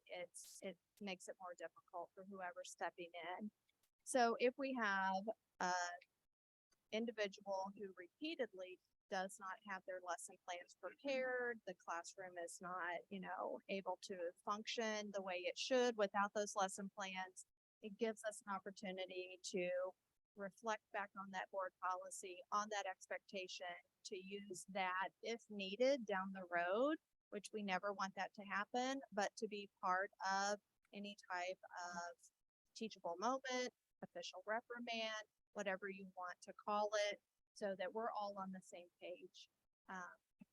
it makes it more difficult for whoever's stepping in. So if we have a individual who repeatedly does not have their lesson plans prepared, the classroom is not, able to function the way it should without those lesson plans, it gives us an opportunity to reflect back on that board policy, on that expectation, to use that if needed down the road, which we never want that to happen, but to be part of any type of teachable moment, official reprimand, whatever you want to call it, so that we're all on the same page.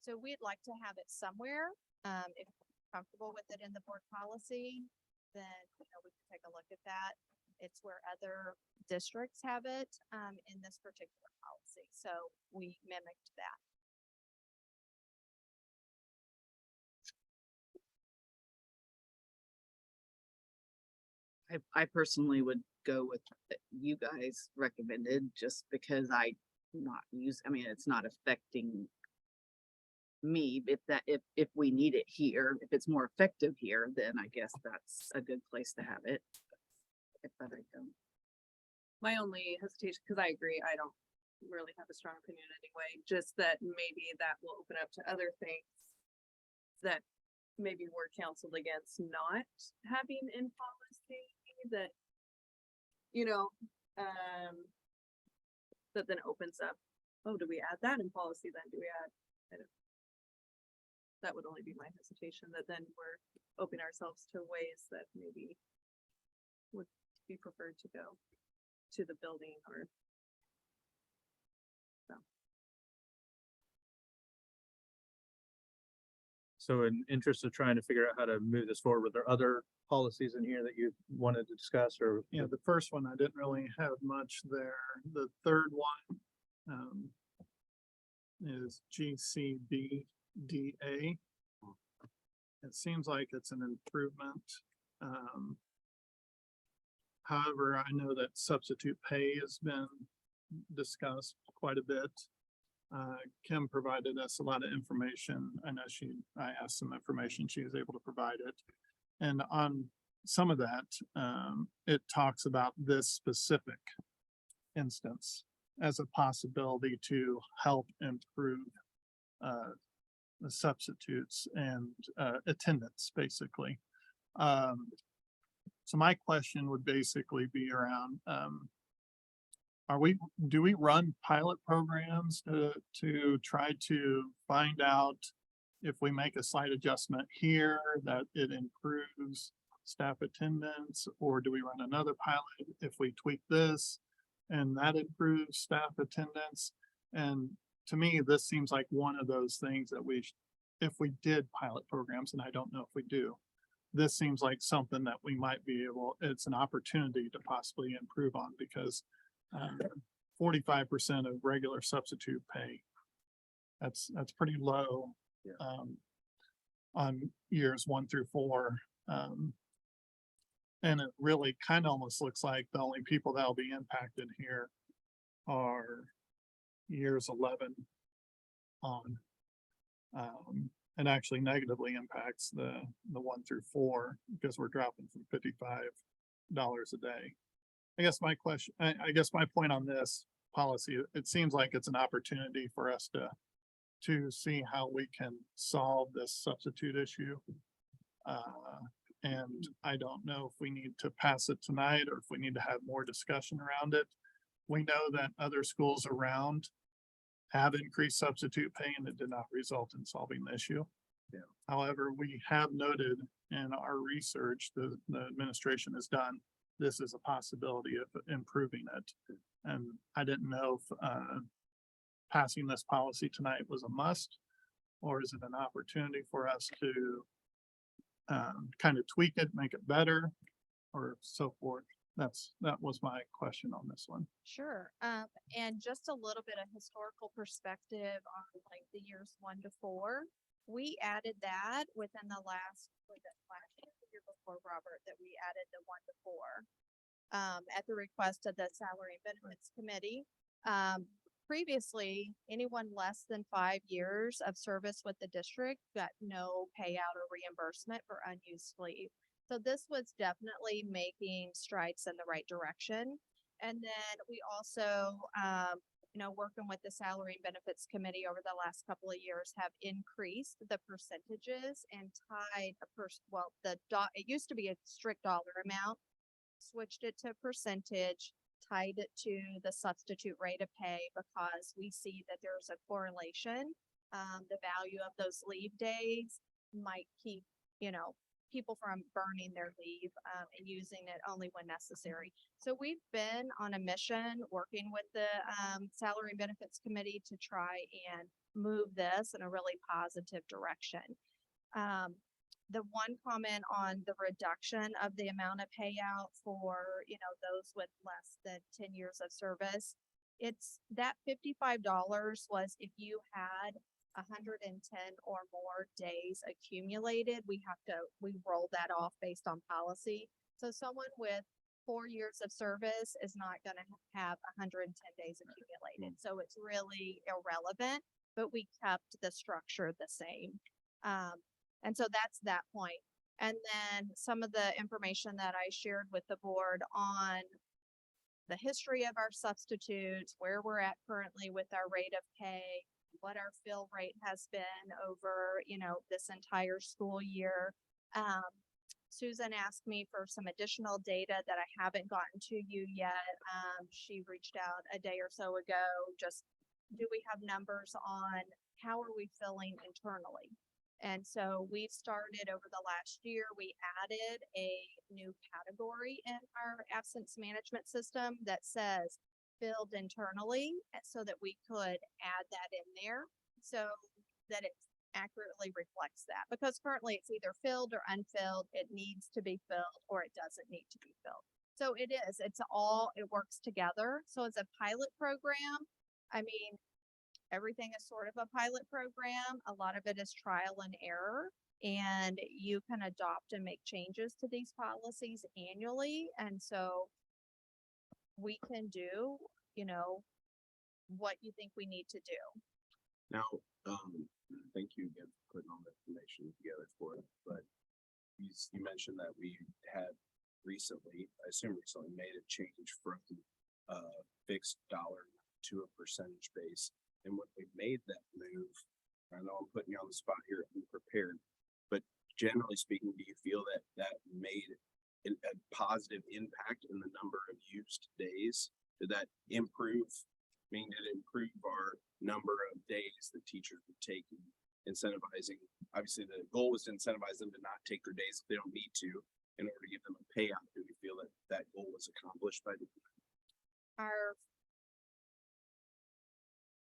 So we'd like to have it somewhere. If you're comfortable with it in the board policy, then we can take a look at that. It's where other districts have it in this particular policy. So we mimicked that. I personally would go with you guys recommended, just because I mean, it's not affecting me. If we need it here, if it's more effective here, then I guess that's a good place to have it. But I don't. My only hesitation, because I agree, I don't really have a strong opinion anyway, just that maybe that will open up to other things that maybe we're counseled against not having in policy, that, that then opens up, oh, do we add that in policy then? Do we add, that would only be my hesitation, that then we're opening ourselves to ways that maybe would be preferred to go to the building or So in interest of trying to figure out how to move this forward, were there other policies in here that you wanted to discuss, or? Yeah, the first one, I didn't really have much there. The third one, is GCBDA. It seems like it's an improvement. However, I know that substitute pay has been discussed quite a bit. Kim provided us a lot of information. I know I asked some information, she was able to provide it. And on some of that, it talks about this specific instance as a possibility to help improve the substitutes and attendance, basically. So my question would basically be around, do we run pilot programs to try to find out if we make a slight adjustment here that it improves staff attendance, or do we run another pilot if we tweak this and that improves staff attendance? And to me, this seems like one of those things that if we did pilot programs, and I don't know if we do, this seems like something that we might be it's an opportunity to possibly improve on, because 45% of regular substitute pay, that's pretty low. Yeah. On years 1 through 4. And it really kind of almost looks like the only people that will be impacted here are years 11 on. And actually negatively impacts the 1 through 4, because we're dropping from $55 a day. I guess my point on this policy, it seems like it's an opportunity for us to see how we can solve this substitute issue. And I don't know if we need to pass it tonight or if we need to have more discussion around it. We know that other schools around have increased substitute pay, and it did not result in solving the issue. Yeah. However, we have noted in our research the administration has done, this is a possibility of improving it. And I didn't know if, passing this policy tonight was a must, or is it an opportunity for us to kind of tweak it, make it better, or so forth? That was my question on this one. Sure. And just a little bit of historical perspective on like the years 1 to 4. We added that within the last year, the year before, Robert, that we added the 1 to 4 at the request of the Salary and Benefits Committee. Previously, anyone less than 5 years of service with the district got no payout or reimbursement for unused leave. So this was definitely making strides in the right direction. And then we also, working with the Salary and Benefits Committee over the last couple of years, have increased the percentages and tied it used to be a strict dollar amount, switched it to percentage, tied it to the substitute rate of pay, because we see that there's a correlation. The value of those leave days might keep, people from burning their leave and using it only when necessary. So we've been on a mission working with the Salary and Benefits Committee to try and move this in a really positive direction. The one comment on the reduction of the amount of payout for, those with less than 10 years of service, it's that $55 was if you had 110 or more days accumulated. We roll that off based on policy. So someone with 4 years of service is not going to have 110 days accumulated. So it's really irrelevant, but we kept the structure the same. And so that's that point. And then some of the information that I shared with the board on the history of our substitutes, where we're at currently with our rate of pay, what our fill rate has been over, this entire school year. Susan asked me for some additional data that I haven't gotten to you yet. She reached out a day or so ago. Just, do we have numbers on how are we filling internally? And so we've started over the last year, we added a new category in our absence management system that says filled internally, so that we could add that in there so that it accurately reflects that. Because currently it's either filled or unfilled. It needs to be filled or it doesn't need to be filled. So it works together. So it's a pilot program. I mean, everything is sort of a pilot program. A lot of it is trial and error, and you can adopt and make changes to these policies annually. And so we can do, what you think we need to do. Now, thank you again for putting all the information together for it, but you mentioned that we had recently, I assume recently, made a change from fixed dollar to a percentage base. And when we made that move, I know I'm putting you on the spot here, I'm prepared, but generally speaking, do you feel that that made a positive impact in the number of used days? Did that improve? Did it improve our number of days that teachers would take in incentivizing? Obviously, the goal was to incentivize them to not take their days if they don't need to in order to give them a payout. Do we feel that that goal was accomplished by the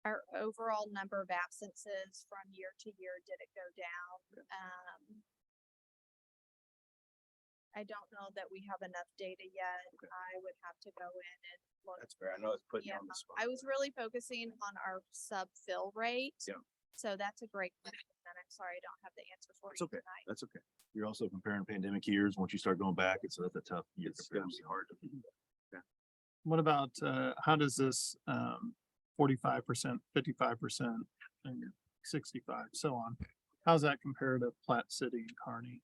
Our overall number of absences from year to year, did it go down? I don't know that we have enough data yet. Okay. I would have to go in and look. That's fair. I know it's putting you Yeah, on the spot. I was really focusing on our sub-fill rate. Yeah. So that's a great question, and I'm sorry I don't have the answer for That's you okay. tonight. That's okay. You're also comparing pandemic years. Once you start going back, that's a tough year. It's gonna be hard to. What about, how does this, 45%, 55%, and 65, so on? How's that compare to Platte City and Kearney?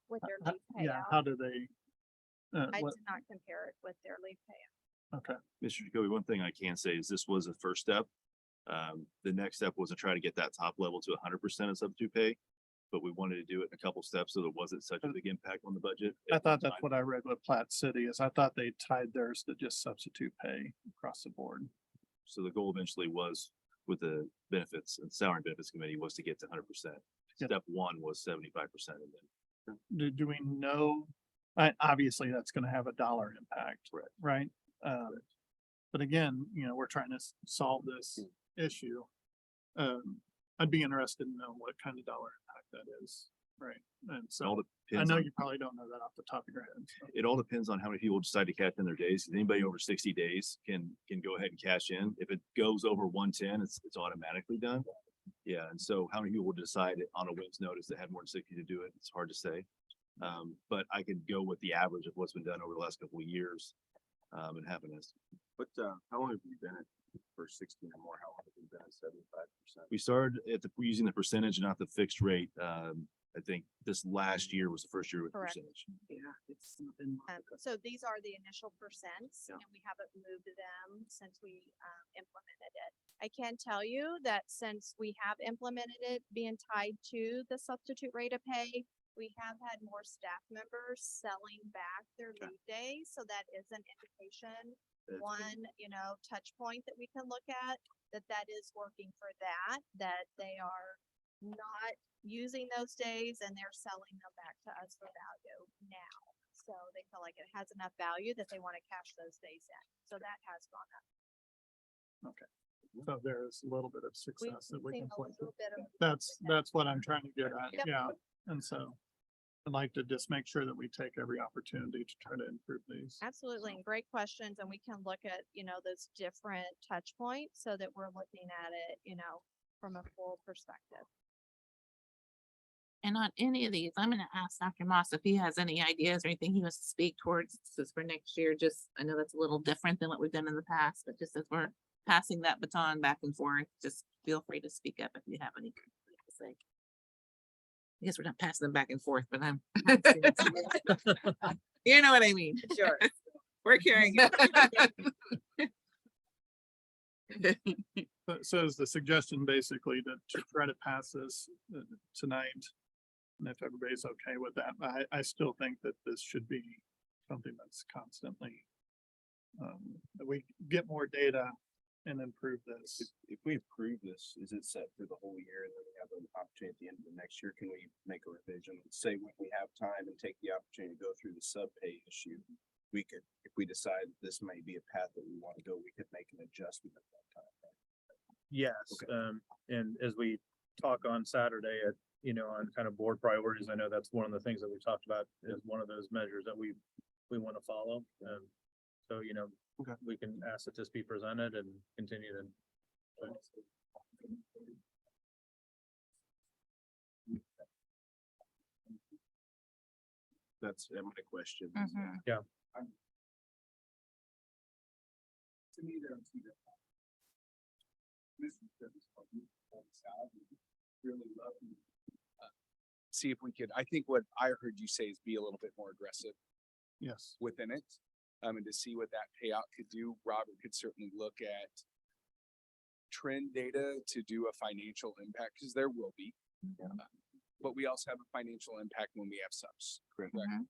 With their Ho- leave Yeah, payout, how do they? I What, did not compare it with their leave payout. okay, Mr. Jacoby, one thing I can say is this was a first step. The next step was to try to get that top level to 100% of substitute pay, but we wanted to do it in a couple steps so there wasn't such a big impact on the budget. I at thought one that's time. what I read with Platte City, is I thought they tied theirs to just substitute pay across the board. So the goal eventually was with the benefits and salary and benefits committee was to get to 100%. Yeah. Step one was 75%. And then Do we know, obviously that's gonna have a dollar impact, Correct. right? But again, we're trying to solve this issue. I'd be interested to know what kind of dollar impact that is, right? And it all so I depends know on- you probably don't know that off the top of your head. So. it all depends on how many people decide to cash in their days. 'Cause anybody over 60 days can go ahead and cash in. If it goes over 110, it's automatically done. Yeah, and so how many people would decide on a whim's notice that had more than 60 to do it? It's hard to say. But I could go with the average of what's been done over the last couple of years, and have an estimate. But, how long have you been at for 16 or more? How long have you been at 75%? We started using the percentage, not the fixed rate. I think this last year was the first year with the Correct. percentage. Yeah, it's not been. So these are the initial percents Yeah. and we haven't moved them since we implemented it. I can tell you that since we have implemented it being tied to the substitute rate of pay, we have had more staff members selling back their leave days. So that is an indication, That's one, touch point that we can look at, that is working for that they are not using those days and they're selling them back to us for value now. So they feel like it has enough value that they want to cash those days in. So that has gone up. So there's a little bit of We've success that we seen can a point to. little bit of. That's what I'm trying to get at. Yep. Yeah. And so I'd like to just make sure that we take every opportunity to try to improve these. Absolutely, and great questions, and we can look at, those different touch points so that we're looking at it, from a full perspective. And on any of these, I'm gonna ask Dr. Moss if he has any ideas or anything he wants to speak towards this for next year. Just, I know that's a little different than what we've done in the past, but just as we're passing that baton back and forth, just feel free to speak up if you have anything to say. I guess we're not passing them back and forth, but I'm. You know what I mean? Sure. We're carrying it. So is the suggestion basically to try to pass this tonight? And if everybody's okay with that, I still think that this should be something that's constantly, that we get more data and improve this. If we approve this, is it set for the whole year and then we have an opportunity at the end of the next year? Can we make a revision? Say when we have time and take the opportunity to go through the sub pay issue, we could, if we decide this may be a path that we want to go, we could make an adjustment at that time. Right? Yes, Okay. and as we talk on Saturday on kind of board priorities, I know that's one of the things that we talked about is one of those measures that we want to follow. So, Okay. we can ask that this be presented and continue to. That's my question. Mhm. To me, there are two different. Really love. See if we could, I think what I heard you say is be a little bit more aggressive Yes. within it. And to see what that payout could do, Robert could certainly look at trend data to do a financial impact, because there will be. But we also have a financial impact when we have subs. Correct. Mhm.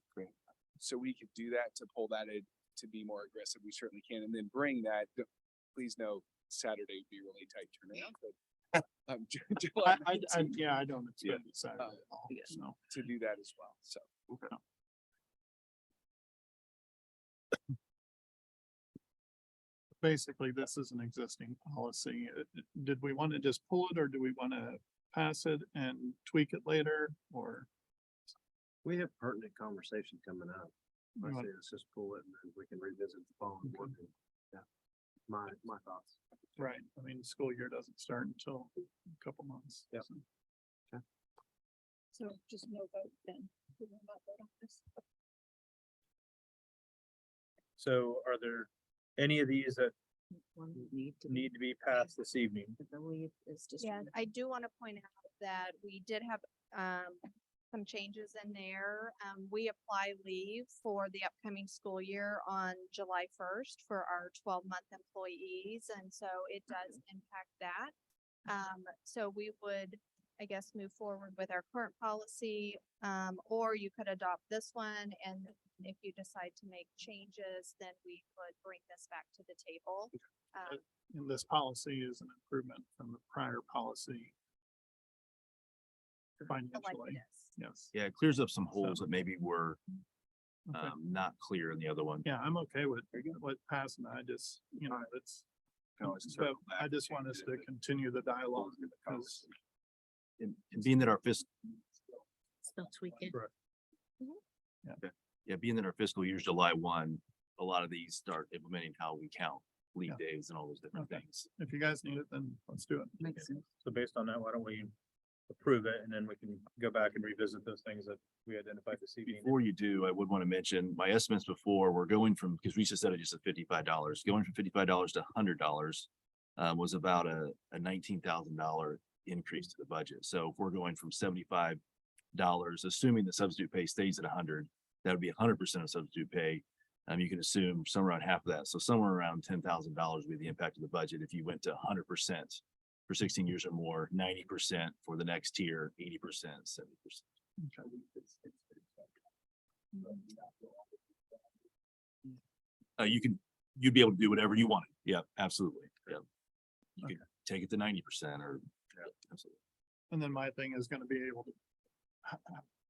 So we could do that to pull that in to be more aggressive. We certainly can, and then bring that. Please know Saturday would be really tight turnaround, but July I 19th yeah, I don't expect it Saturday at all. yeah. So. to do that as well. So. Basically, this is an existing policy. Did we want to just pull it or do we want to pass it and tweak it later or? We have pertinent conversation coming up. I You want- say let's just pull it and then we can revisit the following board meeting. Yeah. My thoughts. Right, I mean, school year doesn't start until a couple months. Yep. so. So just no vote then. We will not vote on this. So are there any of these that Need to need to be passed this evening? believe is just. Yeah, I do want to point out that we did have some changes in there. We apply leave for the upcoming school year on July 1st for our 12-month employees, and so it does impact that. So we would I guess, move forward with our current policy, or you could adopt this one, and if you decide to make changes, then we would bring this back to the table. And this policy is an improvement from the prior policy. Like Financially, it is. yes. Yeah, it clears up some holes that maybe were Okay. not clear in the other one. Yeah, I'm okay with what passing. I just, it's, but I just want us to continue the dialogue because And being that our fiscal, Still tweaking. yeah, being that our fiscal year is July 1, a lot of these start implementing how we count leave days and all those different Okay. things. if you guys need it, then let's do it. Makes sense. So based on that, why don't we approve it and then we can go back and revisit those things that we identified this evening. Before you do, I would want to mention my estimates before, we're going from, because we just said it just at $55, going from $55 to $100 was about a $19,000 increase to the budget. So if we're going from $75, assuming the substitute pay stays at 100, that would be 100% of substitute pay. You can assume somewhere around half of that. So somewhere around $10,000 would be the impact of the budget if you went to 100% for 16 years or more, 90% for the next tier, 80%, 70%. You'd be able to do whatever you wanted. Yeah, absolutely. Yeah. You could take it to 90% or, yeah, absolutely. And then my thing is gonna be able to,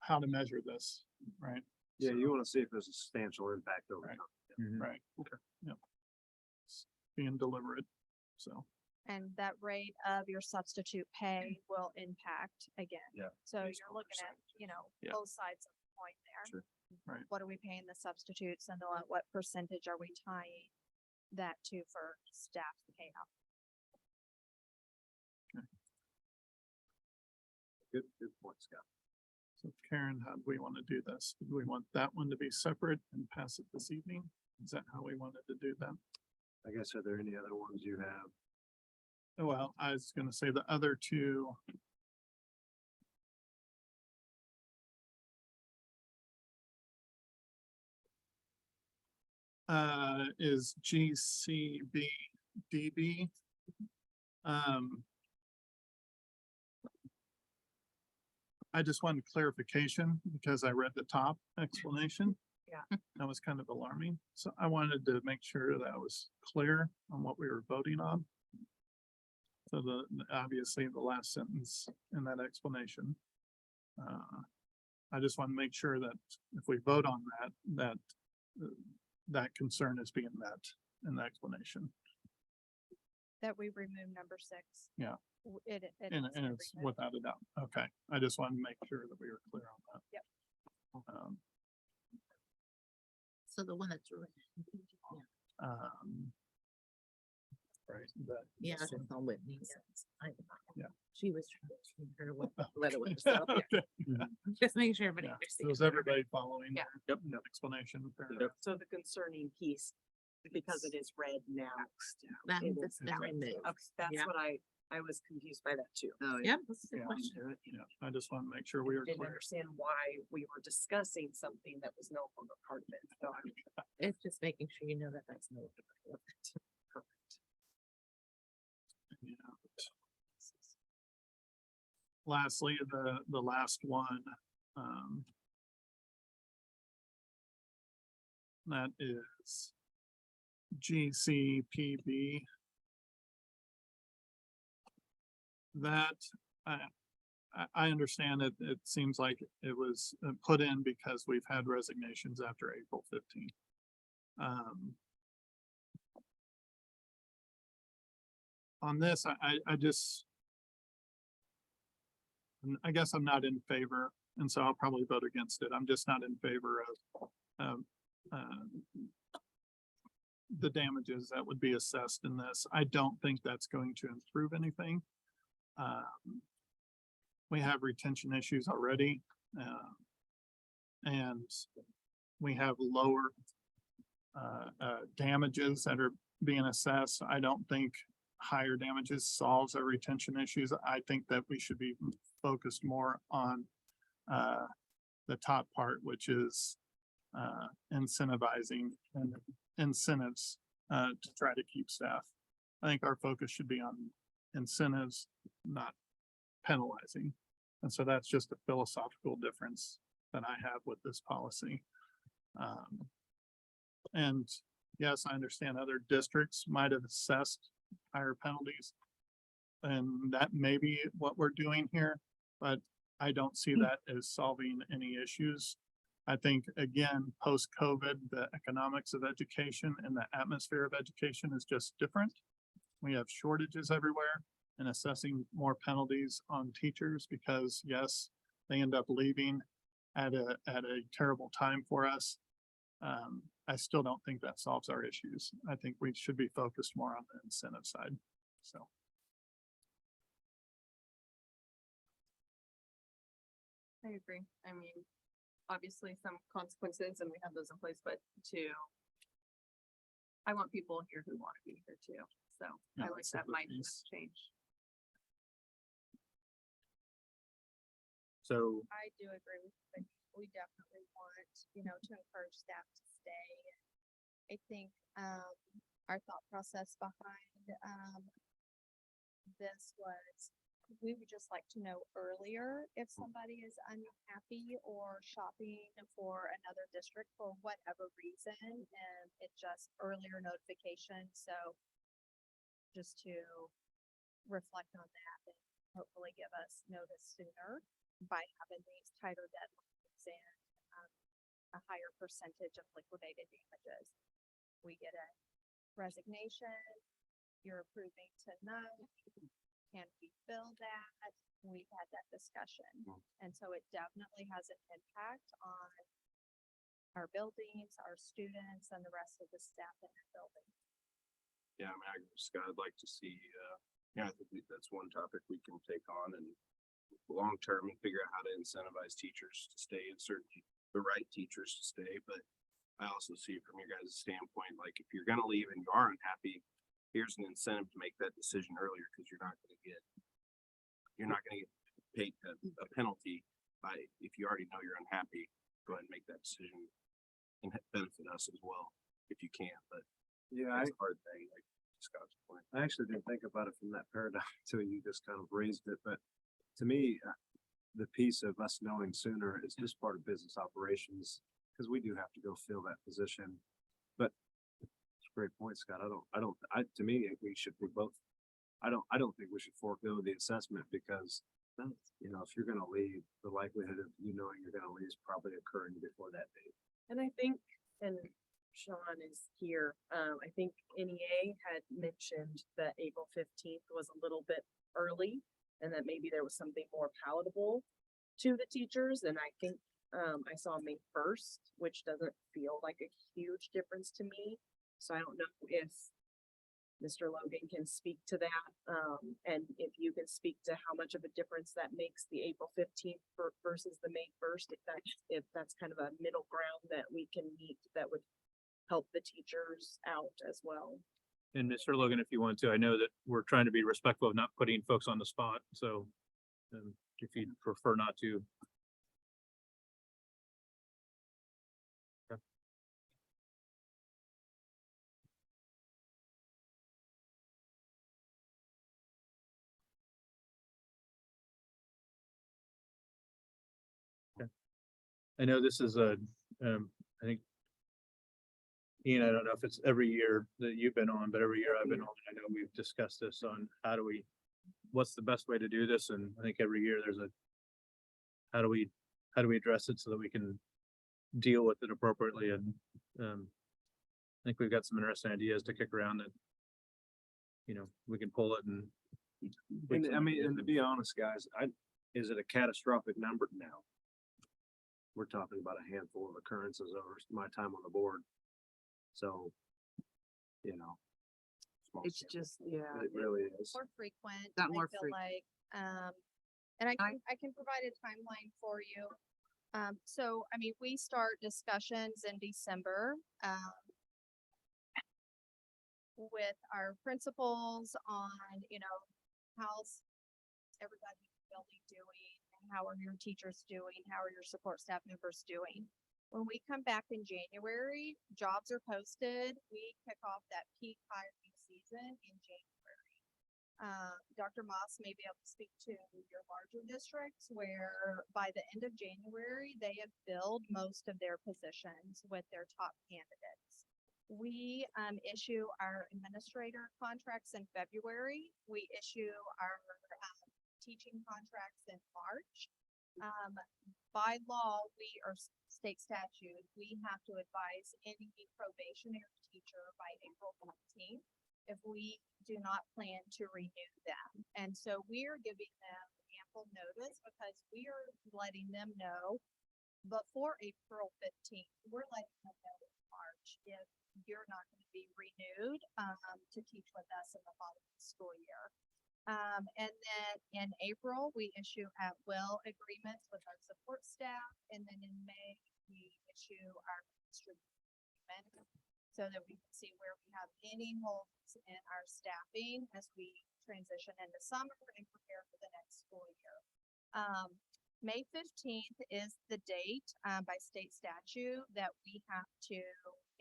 how to measure this, right? Yeah, you want to see if there's a substantial impact over Right. time. Right. Okay. Yep. Being deliberate, so. And that rate of your substitute pay will impact again. Yeah. So Based you're on looking at, Yeah. both sides of the point there. Sure. Right. What are we paying the substitutes and what percentage are we tying that to for staff payout? Good point, Scott. So Karen, how do we want to do this? Do we want that one to be separate and pass it this evening? Is that how we wanted to do that? I guess, are there any other ones you have? Well, I was gonna say the other two. Is GCBDB. I just wanted clarification because I read the top explanation. Yeah. That was kind of alarming. So I wanted to make sure that was clear on what we were voting on. So obviously the last sentence in that explanation. I just want to make sure that if we vote on that concern is being met in the explanation. That we remove number 6. Yeah. It And needs to be it's removed. without a doubt. Okay, I just wanted to make sure that we were clear on that. Yep. So the one that's. Right. that- Yeah, that's all Whitney. Yeah. She was trying to change her what letter was. So, yeah. Okay, Just making sure everybody yeah. understands. Was everybody following? Yeah. Yep. That explanation? Fair Yep. enough. So the concerning piece, because it is red now. That means it it's is- now removed. Okay, that's Yeah. what I was confused by that too. Oh, yeah. That's a good Yeah. question. Yeah, I just want to make sure we were Didn't clear. understand why we were discussing something that was no longer part of it. So It's just making sure you know that that's no. Yeah. Lastly, the last one, that is GCPB. That, I understand it, it seems like it was put in because we've had resignations after April 15th. On this, I just, I guess I'm not in favor, and so I'll probably vote against it. I'm just not in favor of the damages that would be assessed in this. I don't think that's going to improve anything. We have retention issues already, and we have lower damages that are being assessed. I don't think higher damages solves our retention issues. I think that we should be focused more on the top part, which is incentivizing and incentives to try to keep staff. I think our focus should be on incentives, not penalizing. And so that's just a philosophical difference that I have with this policy. And yes, I understand other districts might have assessed higher penalties. And that may be what we're doing here, but I don't see that as solving any issues. I think, again, post-COVID, the economics of education and the atmosphere of education is just different. We have shortages everywhere, and assessing more penalties on teachers because, yes, they end up leaving at a terrible time for us. I still don't think that solves our issues. I think we should be focused more on the incentive side, so. I agree. I mean, obviously some consequences and we have those in place, but I want people here who want to be here too. So Yeah, I like that's a that good mindset piece. change. So I do agree with you. We definitely want, to encourage staff to stay. I think, our thought process behind, this was, we would just like to know earlier if somebody is unhappy or shopping for another district for whatever reason, and it just earlier notification, so just to reflect on that and hopefully give us notice sooner by having these tighter deadlines and a higher percentage of liquidated damages. We get a resignation, you're approving tonight, can we fill that? We've had that discussion. And so it definitely has an impact on our buildings, our students, and the rest of the staff in the building. Yeah, I mean, I agree with Scott. I'd like to see, I think that's one topic we can take on and long-term and figure out how to incentivize teachers to stay and the right teachers to stay. But I also see from your guys' standpoint, like if you're going to leave and you are unhappy, here's an incentive to make that decision earlier because you're not going to get paid a penalty by, if you already know you're unhappy, go ahead and make that decision and benefit us as well if you can. But Yeah, it's a hard thing, like Scott's point. I actually didn't think about it from that paradigm until you just kind of raised it, but to me, the piece of us knowing sooner is just part of business operations, because we do have to go fill that position. But it's a great point, Scott. To me, we should do both. I don't think we should forego the assessment because, if you're gonna leave, the likelihood of knowing you're gonna leave is probably occurring before that date. And I think, and Sean is here, I think NEA had mentioned that April 15th was a little bit early and that maybe there was something more palatable to the teachers. And I think, I saw May 1st, which doesn't feel like a huge difference to me. So I don't know if Mr. Logan can speak to that. And if you can speak to how much of a difference that makes the April 15th versus the May 1st, if that's kind of a middle ground that we can meet that would help the teachers out as well. And Mr. Logan, if you want to, I know that we're trying to be respectful of not putting folks on the spot, so if you'd prefer not to. Okay. Okay. I know this is I think Ian, I don't know if it's every year that you've been on, but every year I've been on, I know we've discussed this on what's the best way to do this? And I think every year there's how do we address it so that we can deal with it appropriately? And I think we've got some interesting ideas to kick around that, we can pull it and. And I mean, and to be honest, guys, is it a catastrophic number? No. We're talking about a handful of occurrences over my time on the board. So, small It's sample. just, yeah. It really is. More frequent, That I more feel frequent. like, and I can provide a timeline for you. So, I mean, we start discussions in December, with our principals on, how's everybody in the building doing? And how are your teachers doing? How are your support staff members doing? When we come back in January, jobs are posted. We kick off that peak hiring season in January. Dr. Moss may be able to speak to your larger districts where by the end of January, they have filled most of their positions with their top candidates. We issue our administrator contracts in February. We issue our teaching contracts in March. By law, we are state statute, we have to advise any probationary teacher by April 15th if we do not plan to renew them. And so we are giving them ample notice because we are letting them know before April 15th, we're letting them know in March if you're not going to be renewed to teach with us in the following school year. And then in April, we issue at-will agreements with our support staff. And then in May, we issue our agreement so that we can see where we have any holes in our staffing as we transition into summer and prepare for the next school year. May 15th is the date by state statute that we have to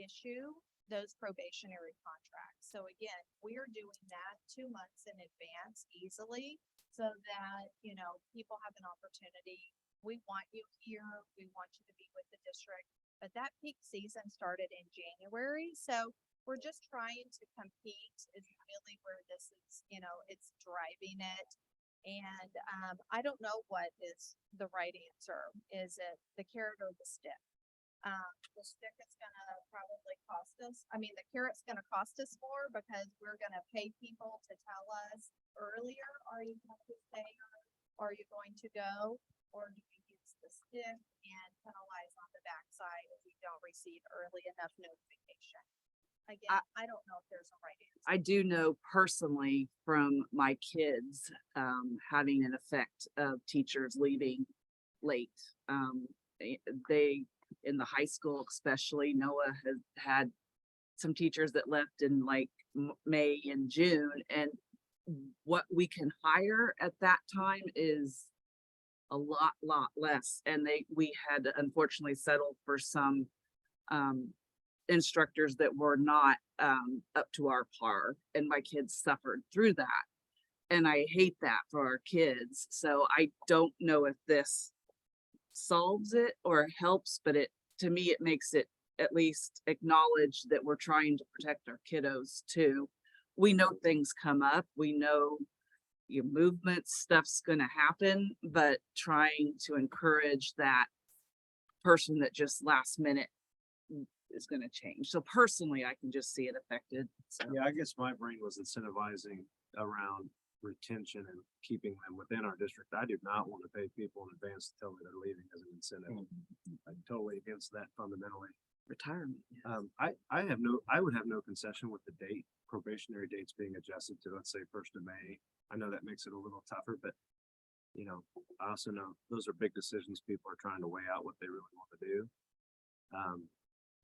issue those probationary contracts. So again, we are doing that 2 months in advance easily so that, you know, people have an opportunity. We want you here. We want you to be with the district, but that peak season started in January. So we're just trying to compete is really where this is, you know, it's driving it. And I don't know what is the right answer. Is it the carrot or the stick? The stick is gonna probably cost us. I mean, the carrot's gonna cost us more because we're gonna pay people to tell us earlier, are you going to stay or are you going to go? Or do we use the stick and penalize on the backside if we don't receive early enough notification? Again, I don't know if there's a right answer. I do know personally from my kids, having an effect of teachers leaving late. They, in the high school especially, Noah has had some teachers that left in like May and June, and what we can hire at that time is a lot less. And we had unfortunately settled for some, instructors that were not up to our par, and my kids suffered through that. And I hate that for our kids. So I don't know if this solves it or helps, but to me, it makes it at least acknowledge that we're trying to protect our kiddos too. We know things come up. We know your movement stuff's gonna happen, but trying to encourage that person that just last minute is gonna change. So personally, I can just see it affected. So Yeah, I guess my brain was incentivizing around retention and keeping them within our district. I do not want to pay people in advance to tell me they're leaving as an incentive. I'm totally against that fundamentally. retirement. yes. I would have no concession with the date, probationary dates being adjusted to, let's say, 1st of May. I know that makes it a little tougher, but you know, I also know those are big decisions. People are trying to weigh out what they really want to do.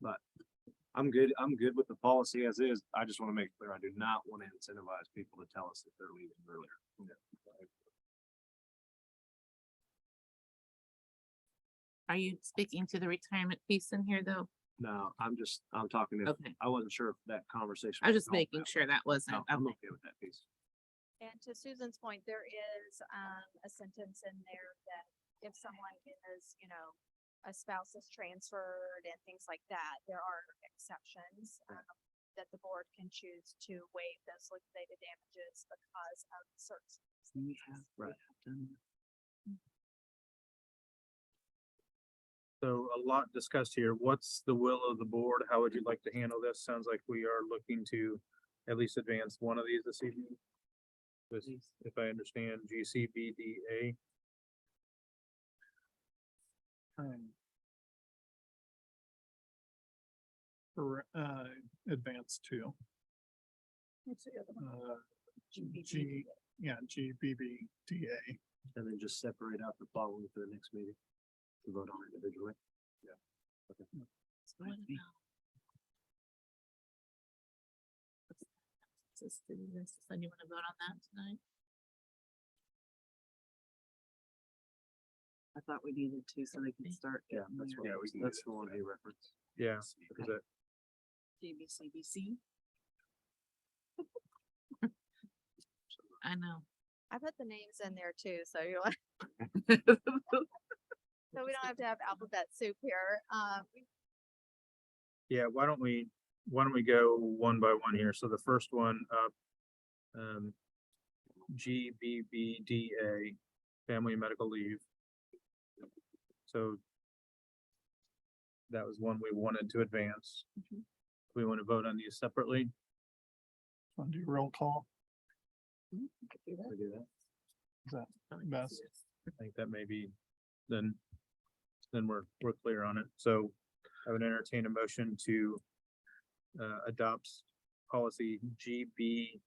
But I'm good with the policy as is. I just want to make it clear, I do not want to incentivize people to tell us that they're leaving earlier. Are you speaking to the retirement piece in here though? No, I'm talking, Okay, I wasn't sure if that conversation. I was was just going making that sure way. that wasn't. No, I'm Okay. okay with that piece. And to Susan's point, there is a sentence in there that if someone is, you know, a spouse is transferred and things like that, there are exceptions that the board can choose to waive those liquidated damages because of certain We circumstances. have- Right. done that. So a lot discussed here. What's the will of the board? How would you like to handle this? Sounds like we are looking to at least advance one of these this evening. This, if I understand, GCBDA. For, advance two. GBBDA. And then just separate out the following for the next meeting to vote on individually. So what about- What's this, so you want to vote on that tonight? I thought we needed to so they can start. Yeah, getting that's their what, Yeah, we can that's the one he referenced. Yeah, because that, GBCBC. I know. I put the names in there too, so you're like, so we don't have to have alphabet soup here. Yeah, why don't we go one by one here? So the first one up, GBBDA, family and medical leave. So that was one we wanted to advance. We want to vote on these separately. Want to do roll call? We do that. Is that best? I think that may be, then we're clear on it. So I would entertain a motion to adopt policy GBBDA,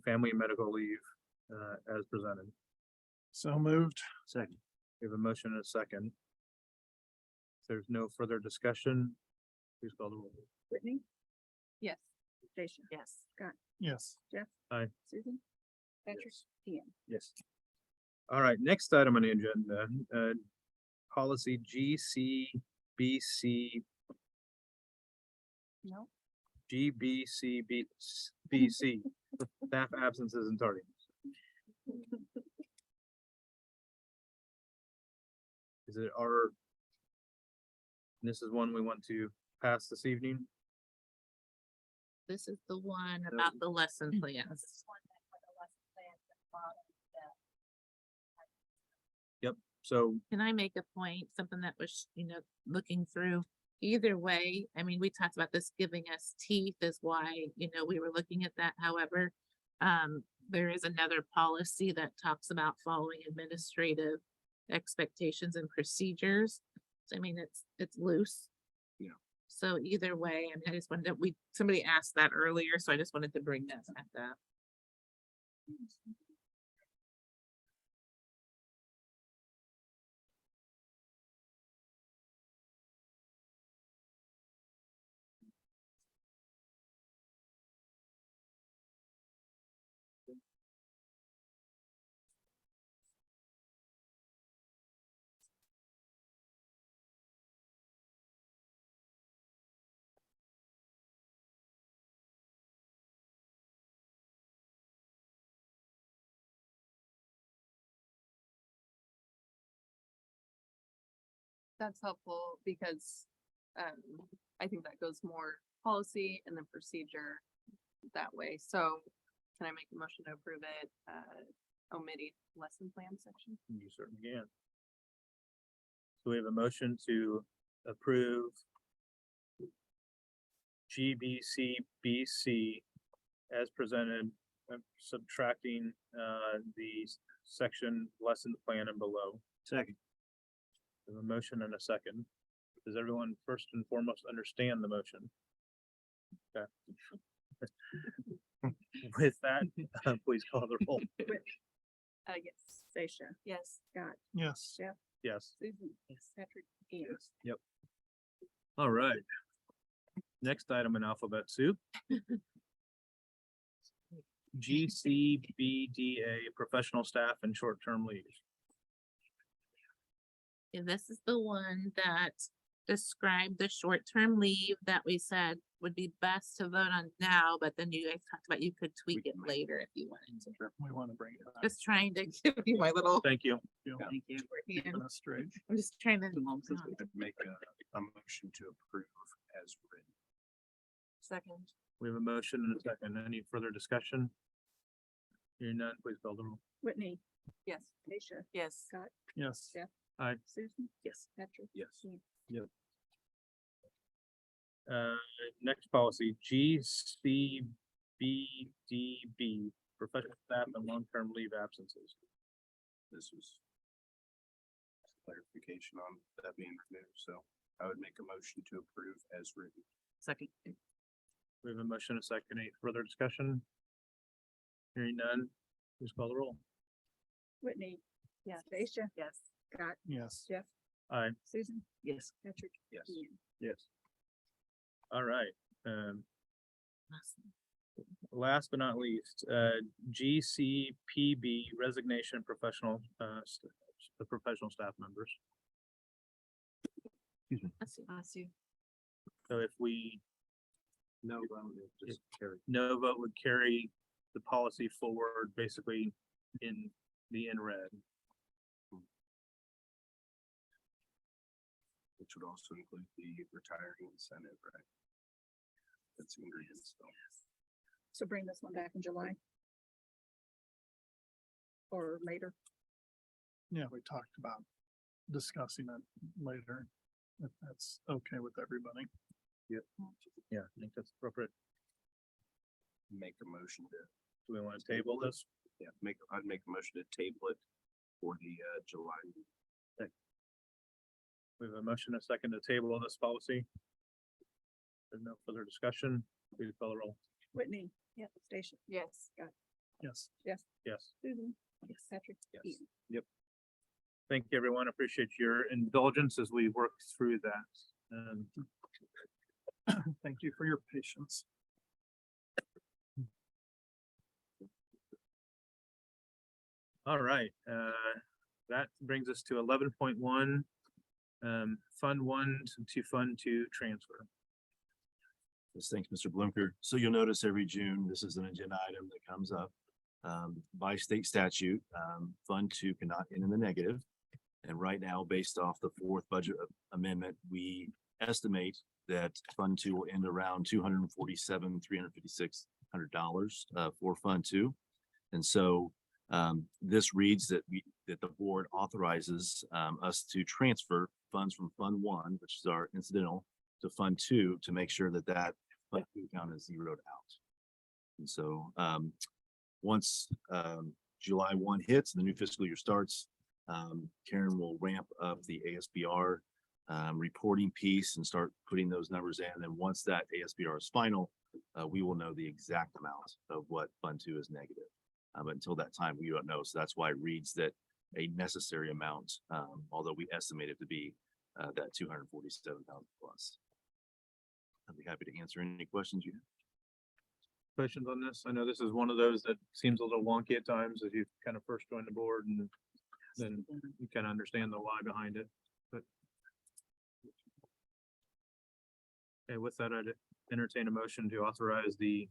family and medical leave, as presented. So moved. Second. We have a motion and a second. If there's no further discussion, please call the roll. Whitney, Yes. Stacia, Yes. Scott, Yes. Jeff. Aye. Susan, Patrick, Ian. Yes. All right, next item on the agenda, policy GCBC, No. GBCBC, staff absences and tardiness. Is it our? This is one we want to pass this evening. This is the one about the lesson plans. This is one that for the lesson plans at the bottom that So Can I make a point, something that was, looking through? Either way, I mean, we talked about this giving us teeth is why, we were looking at that. However, there is another policy that talks about following administrative expectations and procedures. So, I mean, it's loose. Yeah. So either way, I mean, I just wanted to, somebody asked that earlier, so I just wanted to bring that back up. That's helpful because, I think that goes more policy and then procedure that way. So can I make a motion to approve it, omitting lesson plan section? you certainly can. So we have a motion to approve GBCBC as presented, subtracting the section lesson plan and below. Second. We have a motion and a second. Does everyone first and foremost understand the motion? Okay. With that, please call the roll. Yes. Stacia, Yes. Scott, Yes. Jeff, Yes. Susan, Patrick, Ian. All right. Next item in alphabet soup. GCBDA, professional staff and short-term leave. And this is the one that described the short-term leave that we said would be best to vote on now, but then you guys talked about you could tweak it later if you wanted to. We want to bring it back. Just trying to give you my little. Thank you. Thank you. Keeping us straight. I'm just trying to. I'd make a motion to approve as written. Second. We have a motion and a second. Any further discussion? Hearing none, please call the roll. Whitney, Yes. Stacia, Yes. Scott, Yes. Jeff. Aye. Susan, Yes. Patrick. Yes. Ian. Next policy, GCBDB, professional staff and long-term leave absences. This was clarification on that being removed, so I would make a motion to approve as written. Second. We have a motion and a second. Any further discussion? Hearing none, please call the roll. Whitney, Yes. Stacia, Yes. Scott, Yes. Jeff, Aye. Susan, Yes. Patrick, Yes. Ian. Yes. All right, last but not least, GCPB resignation professional, the professional staff members. Let's see. So if we, No, just carry. no vote would carry the policy forward, basically in red. Which would also include the retiring incentive, right? That's ingredients, so. So bring this one back in July. Or later. Yeah, we talked about discussing it later, if that's okay with everybody. Yeah, I think that's appropriate. Make a motion to, Do we want to table this? yeah, I'd make a motion to table it for the, July. We have a motion, a second to table this policy. There's no further discussion. Please call the roll. Whitney. Yeah. Station. Yes. Yes. Yes. Susan. Yes. Patrick. Yes. Yep. Thank you, everyone. Appreciate your indulgence as we work through that. Thank you for your patience. All right, that brings us to 11.1. Fund 1 to Fund 2 transfer. Yes, thanks, Mr. Blumker. So you'll notice every June, this is an agenda item that comes up. By state statute, Fund 2 cannot end in the negative. And right now, based off the fourth budget amendment, we estimate that Fund 2 will end around $247,356 for Fund 2. And so this reads that the board authorizes us to transfer funds from Fund 1, which is our incidental, to Fund 2 to make sure that Fund 2 account is zeroed out. And so once July 1 hits and the new fiscal year starts, Karen will ramp up the ASBR reporting piece and start putting those numbers in. And once that ASBR is final, we will know the exact amount of what Fund 2 is negative. But until that time, we don't know. So that's why it reads that a necessary amount, although we estimate it to be that 247,000 plus. I'd be happy to answer any questions you have. Questions on this? I know this is one of those that seems a little wonky at times as you kind of first join the board, and then you kind of understand the why behind it, but. Okay, with that, I'd entertain a motion to authorize the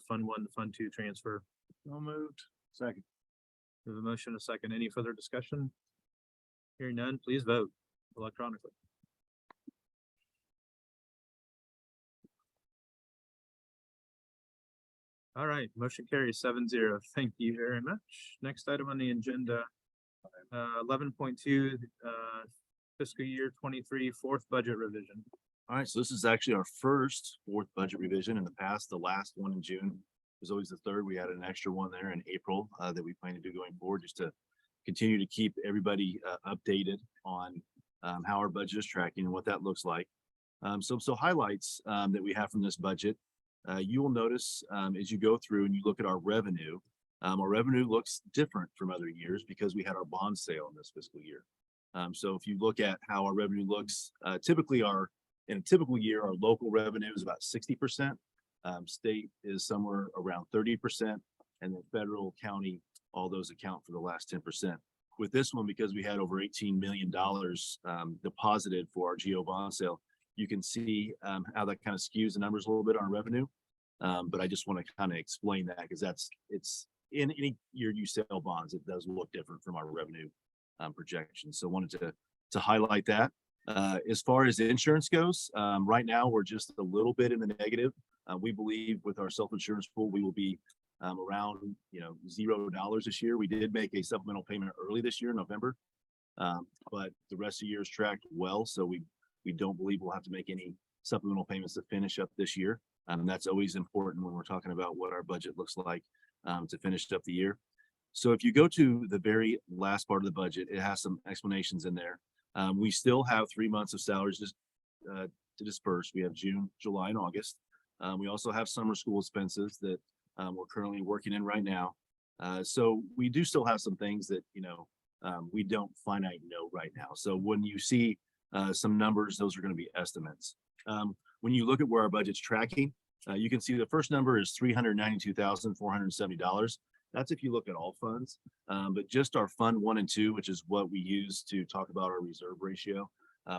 Fund 1 to Fund 2 transfer. So moved. Second. We have a motion, a second. Any further discussion? Hearing none, please vote electronically. All right, motion carries 7-0. Thank you very much. Next item on the agenda, 11.2, fiscal year 23 fourth budget revision. All right, so this is actually our first fourth budget revision. In the past, the last one in June was always the third. We had an extra one there in April that we plan to do going forward, just to continue to keep everybody updated on how our budget is tracking and what that looks like. So highlights that we have from this budget. You will notice as you go through and you look at our revenue looks different from other years because we had our bond sale in this fiscal year. So if you look at how our revenue looks, typically in a typical year, our local revenue is about 60%. State is somewhere around 30%, and then federal, county, all those account for the last 10%. With this one, because we had over $18 million deposited for our GO bond sale, you can see how that kind of skews the numbers a little bit on revenue. But I just want to kind of explain that because it's in any year you sell bonds, it does look different from our revenue projections. So wanted to highlight that. As far as the insurance goes, right now we're just a little bit in the negative. We believe with our self-insurance pool, we will be around $0 this year. We did make a supplemental payment early this year in November, but the rest of the year is tracked well. So we don't believe we'll have to make any supplemental payments to finish up this year. That's always important when we're talking about what our budget looks like to finish up the year. So if you go to the very last part of the budget, it has some explanations in there. We still have 3 months of salaries to disperse. We have June, July, and August. We also have summer school expenses that we're currently working in right now. So we do still have some things that, we don't finite know right now. So when you see some numbers, those are going to be estimates. When you look at where our budget's tracking, you can see the first number is $392,470. That's if you look at all funds, but just our Fund 1 and 2, which is what we use to talk about our reserve ratio,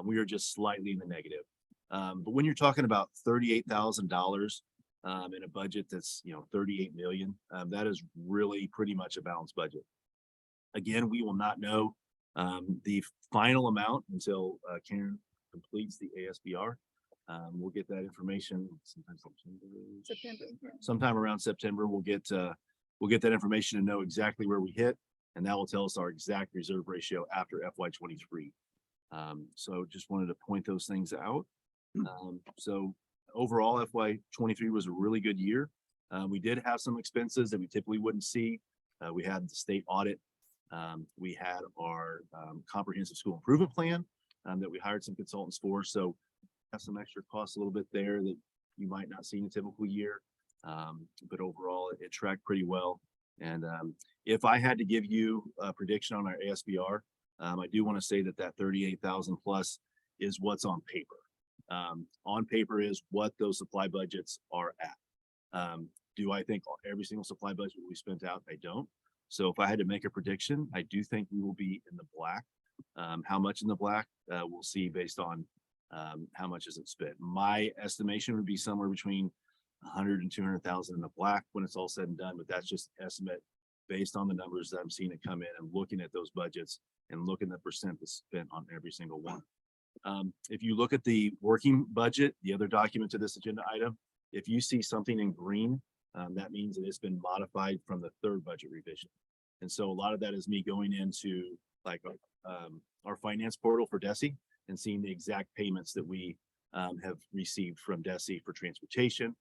we are just slightly in the negative. But when you're talking about $38,000 in a budget that's, 38 million. That is really pretty much a balanced budget. Again, we will not know the final amount until Karen completes the ASBR. We'll get that information sometime around September. We'll get that information and know exactly where we hit, and that will tell us our exact reserve ratio after FY23. So just wanted to point those things out. So overall, FY23 was a really good year. We did have some expenses that we typically wouldn't see. We had the state audit. We had our comprehensive school improvement plan that we hired some consultants for. So have some extra costs a little bit there that you might not see in a typical year. But overall, it tracked pretty well. And if I had to give you a prediction on our ASBR, I do want to say that 38,000 plus is what's on paper. On paper is what those supply budgets are at. Do I think every single supply budget will be spent out? I don't. So if I had to make a prediction, I do think we will be in the black. How much in the black, we'll see based on how much is it spent. My estimation would be somewhere between 100 and 200,000 in the black when it's all said and done, but that's just an estimate based on the numbers that I'm seeing it come in and looking at those budgets and looking at the percent that's spent on every single one. If you look at the working budget, the other document to this agenda item, if you see something in green, that means that it's been modified from the third budget revision. And so a lot of that is me going into like our finance portal for DESE and seeing the exact payments that we have received from DESE for transportation,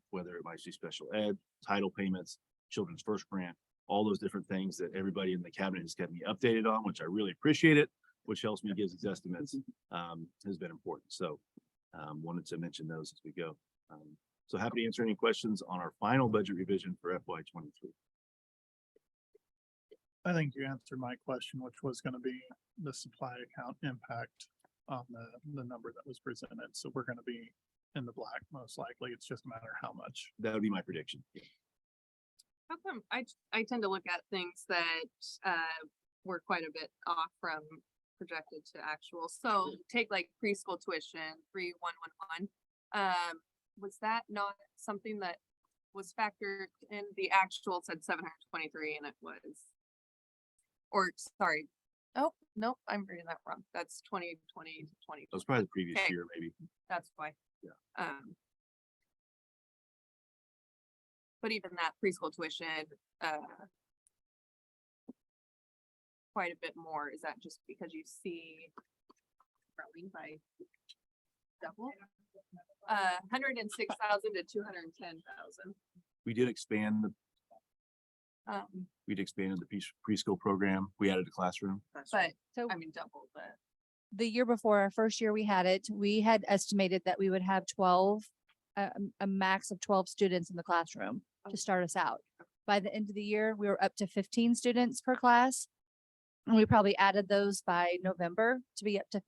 whether it might be special ed, title payments, children's first grant, all those different things that everybody in the cabinet has kept me updated on, which I really appreciate it, which helps me give these estimates, has been important. So wanted to mention those as we go. So happy to answer any questions on our final budget revision for FY23. I think you answered my question, which was going to be the supply account impact on the number that was presented. So we're going to be in the black, most likely. It's just a matter of how much. That would be my prediction. How come I tend to look at things that were quite a bit off from projected to actual. So take like preschool tuition 3,111. Was that not something that was factored in? The actual said 723 and it was, or sorry. Oh, nope, I'm reading that wrong. That's 2020 to 20. That was probably the previous Okay. year, maybe. That's why. Yeah. But even that preschool tuition, quite a bit more. Is that just because you see growing by double? 106,000 to 210,000. We did expand we'd expanded the preschool program. We added a classroom. But So I mean, double the year before, our first year we had it, we had estimated that we would have 12, a max of 12 students in the classroom to start us out. By the end of the year, we were up to 15 students per class. And we probably added those by November to be up to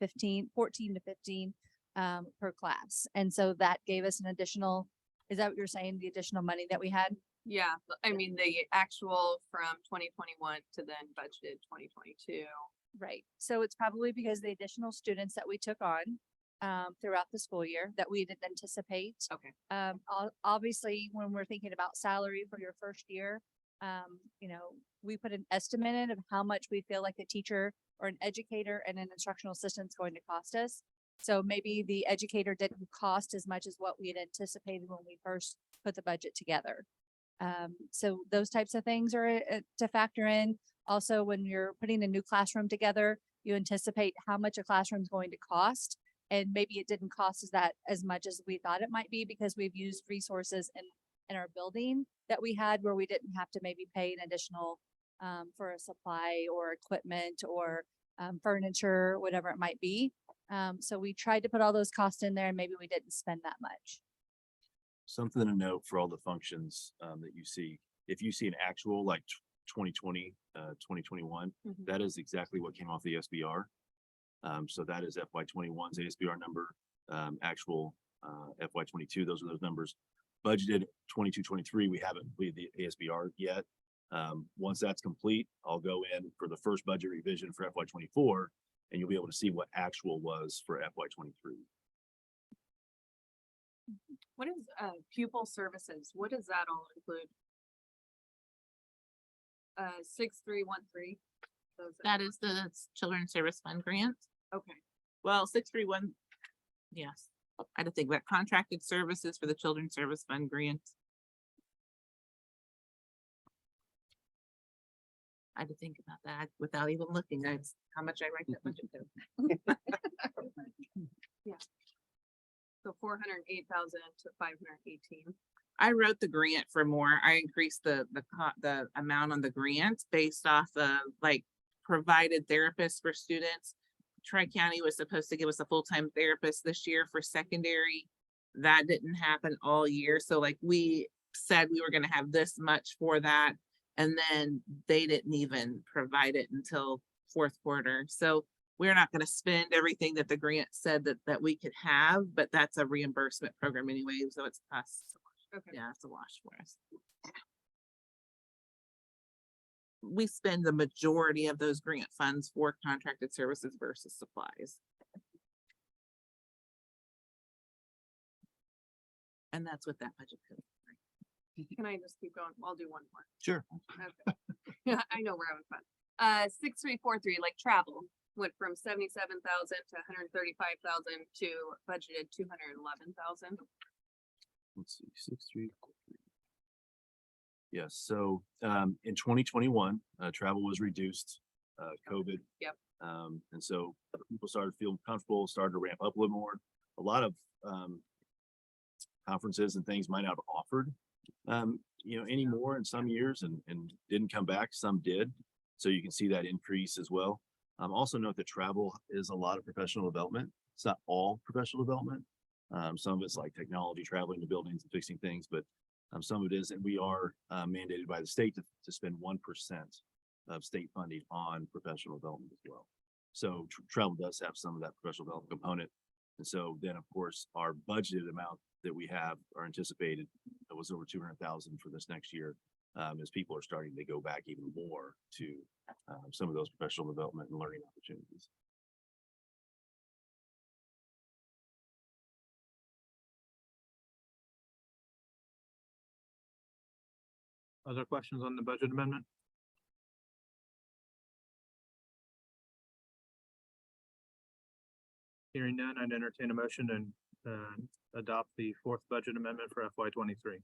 14 to 15 per class. And so that gave us an additional, is that what you're saying? The additional money that we had? yeah, I mean, the actual from 2021 to then budgeted 2022. Right. So it's probably because the additional students that we took on throughout the school year that we didn't anticipate. Okay. Obviously, when we're thinking about salary for your first year, we put an estimate in of how much we feel like a teacher or an educator and an instructional assistant is going to cost us. So maybe the educator didn't cost as much as what we had anticipated when we first put the budget together. So those types of things are to factor in. Also, when you're putting a new classroom together, you anticipate how much a classroom is going to cost. And maybe it didn't cost us that as much as we thought it might be because we've used resources in our building that we had where we didn't have to maybe pay an additional for a supply or equipment or furniture, whatever it might be. So we tried to put all those costs in there and maybe we didn't spend that much. Something to note for all the functions that you see. If you see an actual like 2020, 2021, that is exactly what came off the SBR. So that is FY21's ASBR number, actual FY22, those are those numbers. Budgeted 22-23, we haven't completed the ASBR yet. Once that's complete, I'll go in for the first budget revision for FY24, and you'll be able to see what actual was for FY23. What is, pupil services? What does that all include? 6313. That is the Children's Service Fund grant. Okay, Well, 631, yes. I had to think about contracted services for the Children's Service Fund grant. I had to think about that without even looking at how much I write that budget to. so 408,000 to 518. I wrote the grant for more. I increased the amount on the grant based off of like provided therapists for students. Tri-County was supposed to give us a full-time therapist this year for secondary. That didn't happen all year. So like we said we were gonna have this much for that. And then they didn't even provide it until fourth quarter. So we're not gonna spend everything that the grant said that we could have, but that's a reimbursement program anyway. So it's us. Okay. Yeah, it's a wash for us. We spend the majority of those grant funds for contracted services versus supplies. And that's what that budget could. Can I just keep going? I'll do one more. Sure. Okay. I know we're having fun. 6343, like travel, went from 77,000 to 135,000 to budgeted 211,000. Let's see, 6343. Yes, so in 2021, travel was reduced, COVID. Yep. And so people started feeling comfortable, started to ramp up a little more. A lot of conferences and things might not have offered, anymore in some years and didn't come back. Some did. So you can see that increase as well. Also note that travel is a lot of professional development. It's not all professional development. Some of it's like technology, traveling to buildings and fixing things, but some of it is, and we are mandated by the state to spend 1% of state funding on professional development as well. So travel does have some of that professional development component. And so then, of course, our budgeted amount that we have are anticipated that was over 200,000 for this next year, as people are starting to go back even more to some of those professional development and learning opportunities. Other questions on the budget amendment? Hearing none, I'd entertain a motion and adopt the fourth budget amendment for FY23.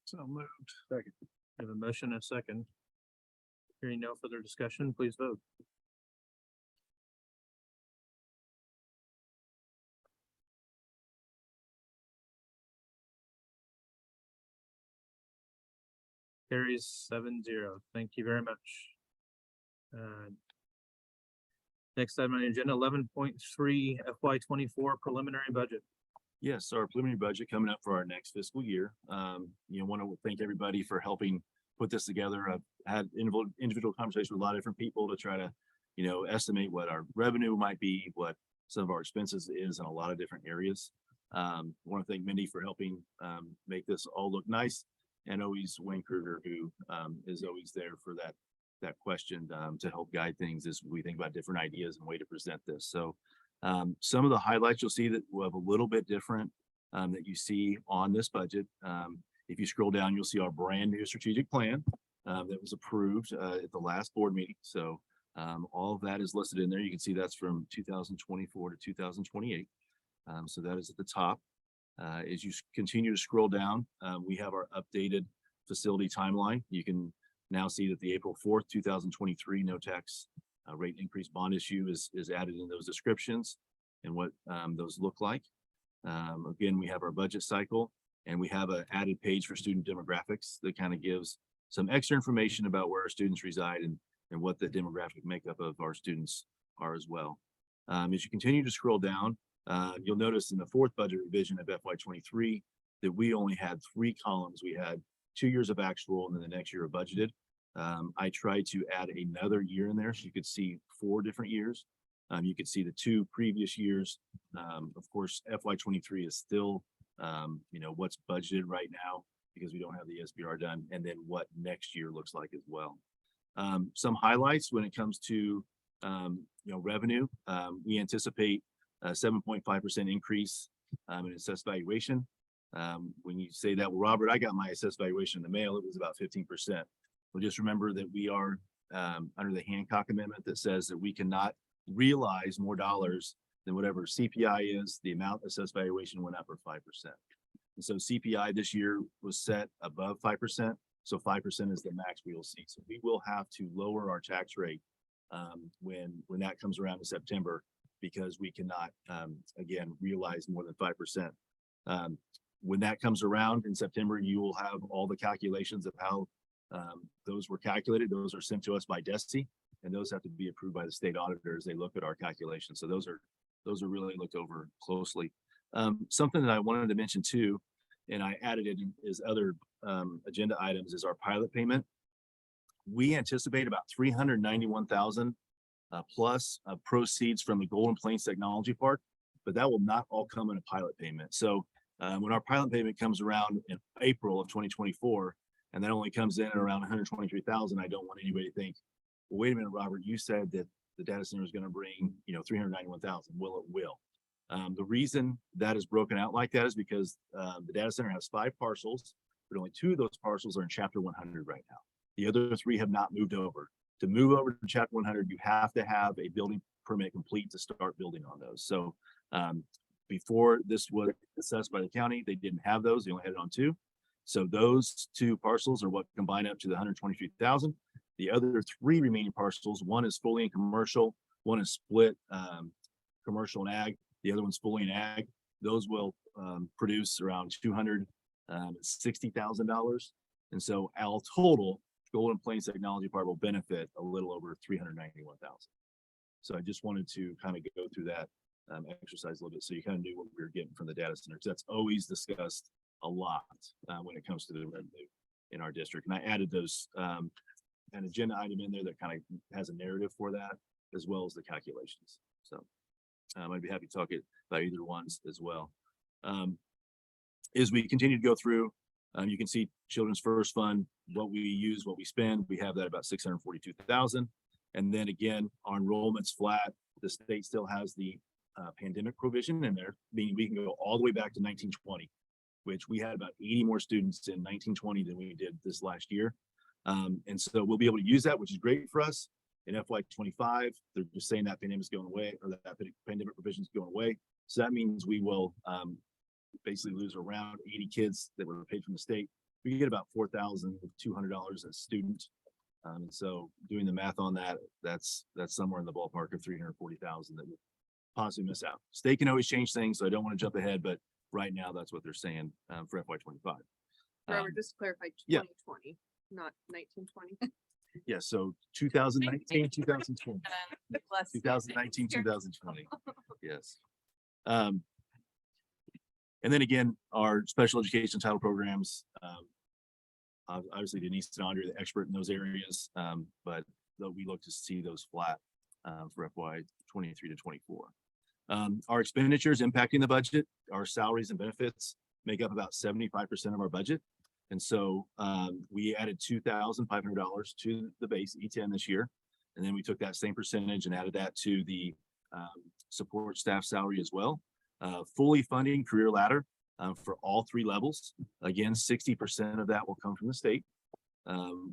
So moved. Second. We have a motion and a second. Hearing no further discussion, please vote. Carries 7-0. Thank you very much. Next item on the agenda, 11.3 FY24 preliminary budget. Yes, our preliminary budget coming up for our next fiscal year. Want to thank everybody for helping put this together. I've had individual conversations with a lot of different people to try to, estimate what our revenue might be, what some of our expenses is in a lot of different areas. I want to thank Mindy for helping make this all look nice, and always Wayne Kruger, who is always there for that question to help guide things as we think about different ideas and way to present this. So some of the highlights you'll see that will have a little bit different that you see on this budget. If you scroll down, you'll see our brand new strategic plan that was approved at the last board meeting. So all of that is listed in there. You can see that's from 2024 to 2028. So that is at the top. As you continue to scroll down, we have our updated facility timeline. You can now see that the April 4th, 2023 no tax rate increase bond issue is added in those descriptions and what those look like. Again, we have our budget cycle, and we have an added page for student demographics that kind of gives some extra information about where our students reside and what the demographic makeup of our students are as well. As you continue to scroll down, you'll notice in the fourth budget revision of FY23 that we only had 3 columns. We had 2 years of actual and then the next year of budgeted. I tried to add another year in there so you could see 4 different years. You could see the 2 previous years. Of course, FY23 is still, what's budgeted right now because we don't have the SBR done, and then what next year looks like as well. Some highlights when it comes to, revenue. We anticipate a 7.5% increase in assessed valuation. When you say that, well, Robert, I got my assessed valuation in the mail, it was about 15%. Well, just remember that we are under the Hancock Amendment that says that we cannot realize more dollars than whatever CPI is, the amount assessed valuation went up or 5%. And so CPI this year was set above 5%. So 5% is the max we will see. So we will have to lower our tax rate when that comes around in September, because we cannot, again, realize more than 5%. When that comes around in September, you will have all the calculations of how those were calculated. Those are sent to us by DESI, and those have to be approved by the state auditor as they look at our calculations. So those are really looked over closely. Something that I wanted to mention too, and I added it as other agenda items, is our pilot payment. We anticipate about 391,000 plus proceeds from the Golden Plains Technology Park, but that will not all come in a pilot payment. So when our pilot payment comes around in April of 2024, and that only comes in at around 123,000, I don't want anybody to think, well, wait a minute, Robert, you said that the data center is going to bring, 391,000. Well, it will. The reason that is broken out like that is because the data center has 5 parcels, but only 2 of those parcels are in Chapter 100 right now. The other 3 have not moved over. To move over to Chapter 100, you have to have a building permit complete to start building on those. So before this was assessed by the county, they didn't have those. They only had it on 2. So those 2 parcels are what combine up to the 123,000. The other 3 remaining parcels, one is fully in commercial, one is split commercial and ag. The other one's fully in ag. Those will produce around $260,000. And so all total, Golden Plains Technology Park will benefit a little over 391,000. So I just wanted to kind of go through that exercise a little bit, so you kind of knew what we were getting from the data center, because that's always discussed a lot when it comes to the revenue in our district. And I added those an agenda item in there that kind of has a narrative for that, as well as the calculations. So I'd be happy to talk about either ones as well. As we continue to go through, you can see Children's First Fund, what we use, what we spend. We have that about 642,000. And then again, our enrollment's flat. The state still has the pandemic provision in there, meaning we can go all the way back to 1920, which we had about 80 more students in 1920 than we did this last year. And so we'll be able to use that, which is great for us. In FY25, they're just saying that pandemic is going away, or that pandemic provision is going away. So that means we will basically lose around 80 kids that were paid from the state. We get about $4,200 a student. So doing the math on that, that's somewhere in the ballpark of 340,000 that would possibly miss out. State can always change things, so I don't want to jump ahead, but right now that's what they're saying for FY25. Robert, just to clarify, yeah. 2020, not 1920. Yeah, so 2019, 2020, Bless you. 2019, 2020. Yes. And then again, our special education title programs, obviously Denise and Andre are the expert in those areas, but though we look to see those flat for FY 23 to 24. Our expenditures impacting the budget, our salaries and benefits make up about 75% of our budget. And so we added $2,500 to the base E10 this year. And then we took that same percentage and added that to the support staff salary as well. Fully funding career ladder for all 3 levels. Again, 60% of that will come from the state.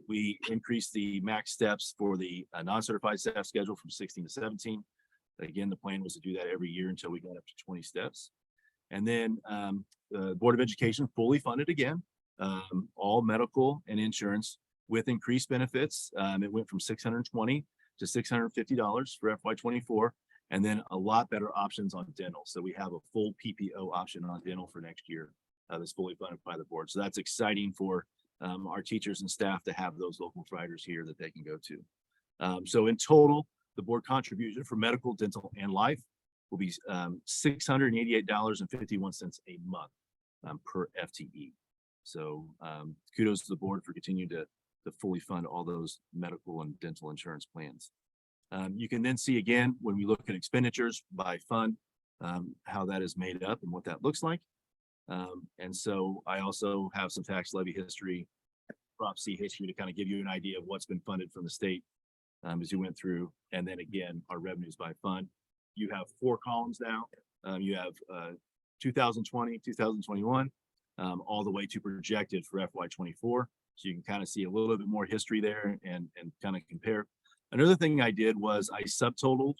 We increased the max steps for the non-certified staff schedule from 16 to 17. Again, the plan was to do that every year until we got up to 20 steps. And then the Board of Education fully funded again, all medical and insurance with increased benefits. It went from $620 to $650 for FY24, and then a lot better options on dental. So we have a full PPO option on dental for next year that's fully funded by the board. So that's exciting for our teachers and staff to have those local providers here that they can go to. So in total, the board contribution for medical, dental, and life will be $688.51 a month per FTE. So kudos to the board for continuing to fully fund all those medical and dental insurance plans. You can then see again, when we look at expenditures by fund, how that is made up and what that looks like. And so I also have some tax levy history, Prop C history to kind of give you an idea of what's been funded from the state as you went through. And then again, our revenues by fund. You have 4 columns now. You have 2020, 2021, all the way to projected for FY 24. So you can kind of see a little bit more history there and kind of compare. Another thing I did was I subtotaled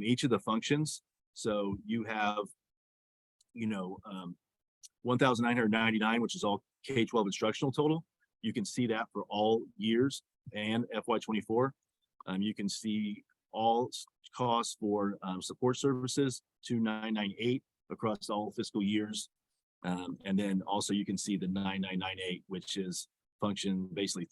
each of the functions. So you have, 1,999, which is all K-12 instructional total. You can see that for all years and FY 24. You can see all costs for support services, 2,998 across all fiscal years. And then also you can see the 9,998, which is function basically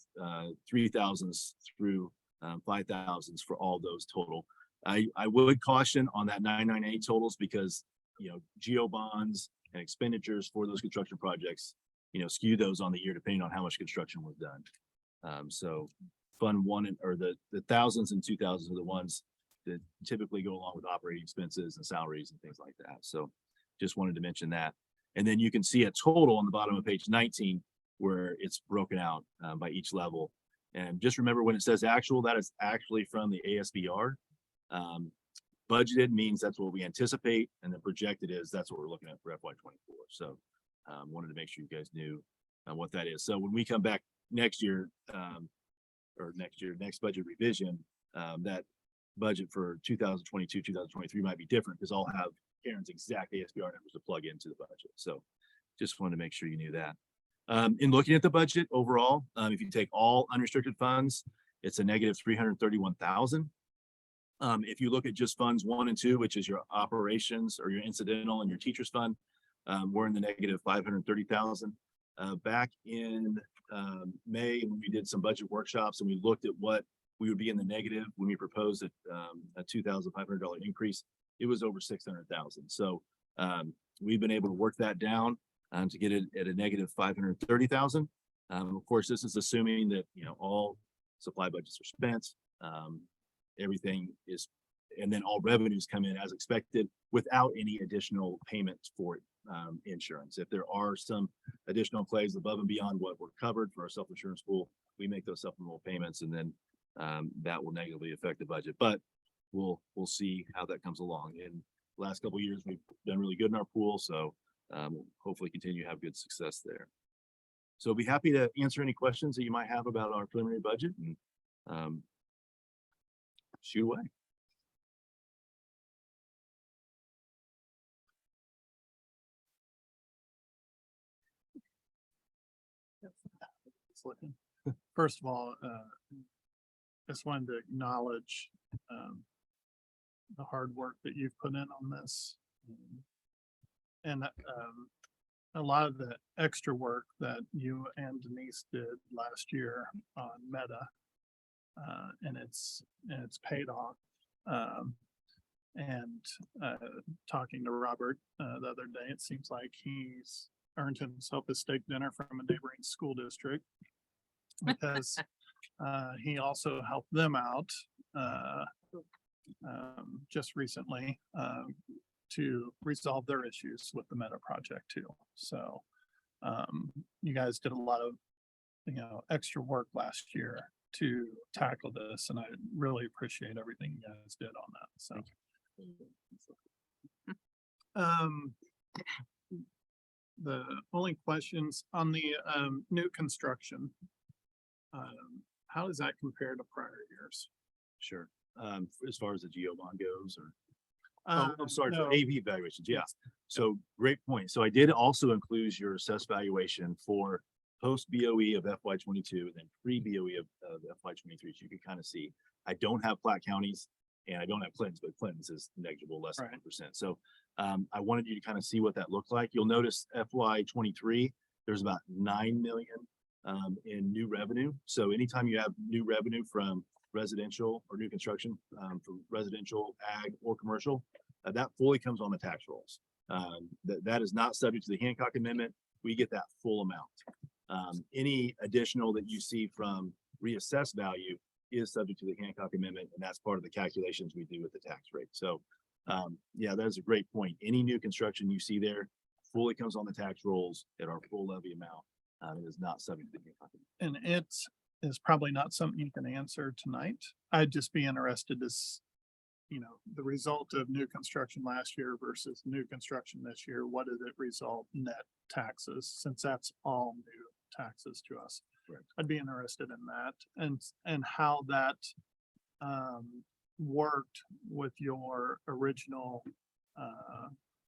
3,000s through 5,000s for all those total. I would caution on that 998 totals because, geo bonds and expenditures for those construction projects, skew those on the year depending on how much construction was done. So fund one or the thousands and 2,000s are the ones that typically go along with operating expenses and salaries and things like that. So just wanted to mention that. And then you can see a total on the bottom of page 19 where it's broken out by each level. And just remember when it says actual, that is actually from the ASBR. Budgeted means that's what we anticipate, and then projected is that's what we're looking at for FY 24. So wanted to make sure you guys knew what that is. So when we come back next year, next budget revision, that budget for 2022, 2023 might be different because I'll have Karen's exact ASBR numbers to plug into the budget. So just wanted to make sure you knew that. In looking at the budget overall, if you take all unrestricted funds, it's a negative 331,000. If you look at just funds 1 and 2, which is your operations or your incidental and your teachers fund, we're in the negative 530,000. Back in May, when we did some budget workshops and we looked at what we would be in the negative when we proposed a $2,500 increase, it was over 600,000. So we've been able to work that down to get it at a negative 530,000. Of course, this is assuming that all supply budgets are spent. Everything is, and then all revenues come in as expected without any additional payments for insurance. If there are some additional claims above and beyond what we're covered for our self-insurance pool, we make those supplemental payments, and then that will negatively affect the budget. But we'll see how that comes along. In the last couple of years, we've done really good in our pool, so we'll hopefully continue to have good success there. So I'll be happy to answer any questions that you might have about our preliminary budget, and shoot away. First of all, just wanted to acknowledge the hard work that you've put in on this. And a lot of the extra work that you and Denise did last year on Meta, and it's paid off. And talking to Robert the other day, it seems like he's earned himself a steak dinner from a neighboring school district because he also helped them out just recently to resolve their issues with the Meta project too. So you guys did a lot of extra work last year to tackle this, and I really appreciate everything you guys did on that. So the only questions on the new construction, how does that compare to prior years? Sure. As far as the geo bond goes, or I'm sorry, no. for AV evaluations. Yeah. So great point. So I did also include your assessed valuation for post BOE of FY 22 and then pre BOE of FY 23. So you can kind of see, I don't have Platte counties and I don't have Clinton's, but Clinton's is negligible, less than 1%. So I wanted you to kind of see what that looked like. You'll notice FY 23, there's about 9 million in new revenue. So anytime you have new revenue from residential or new construction from residential, ag, or commercial, that fully comes on the tax rolls. That is not subject to the Hancock Amendment. We get that full amount. Any additional that you see from reassessed value is subject to the Hancock Amendment, and that's part of the calculations we do with the tax rate. So yeah, that is a great point. Any new construction you see there fully comes on the tax rolls at our full levy amount. It is not subject to the Hancock Amendment. And it is probably not something you can answer tonight. I'd just be interested to the result of new construction last year versus new construction this year, what did it result net taxes, since that's all new taxes to us. Correct. I'd be interested in that and how that worked with your original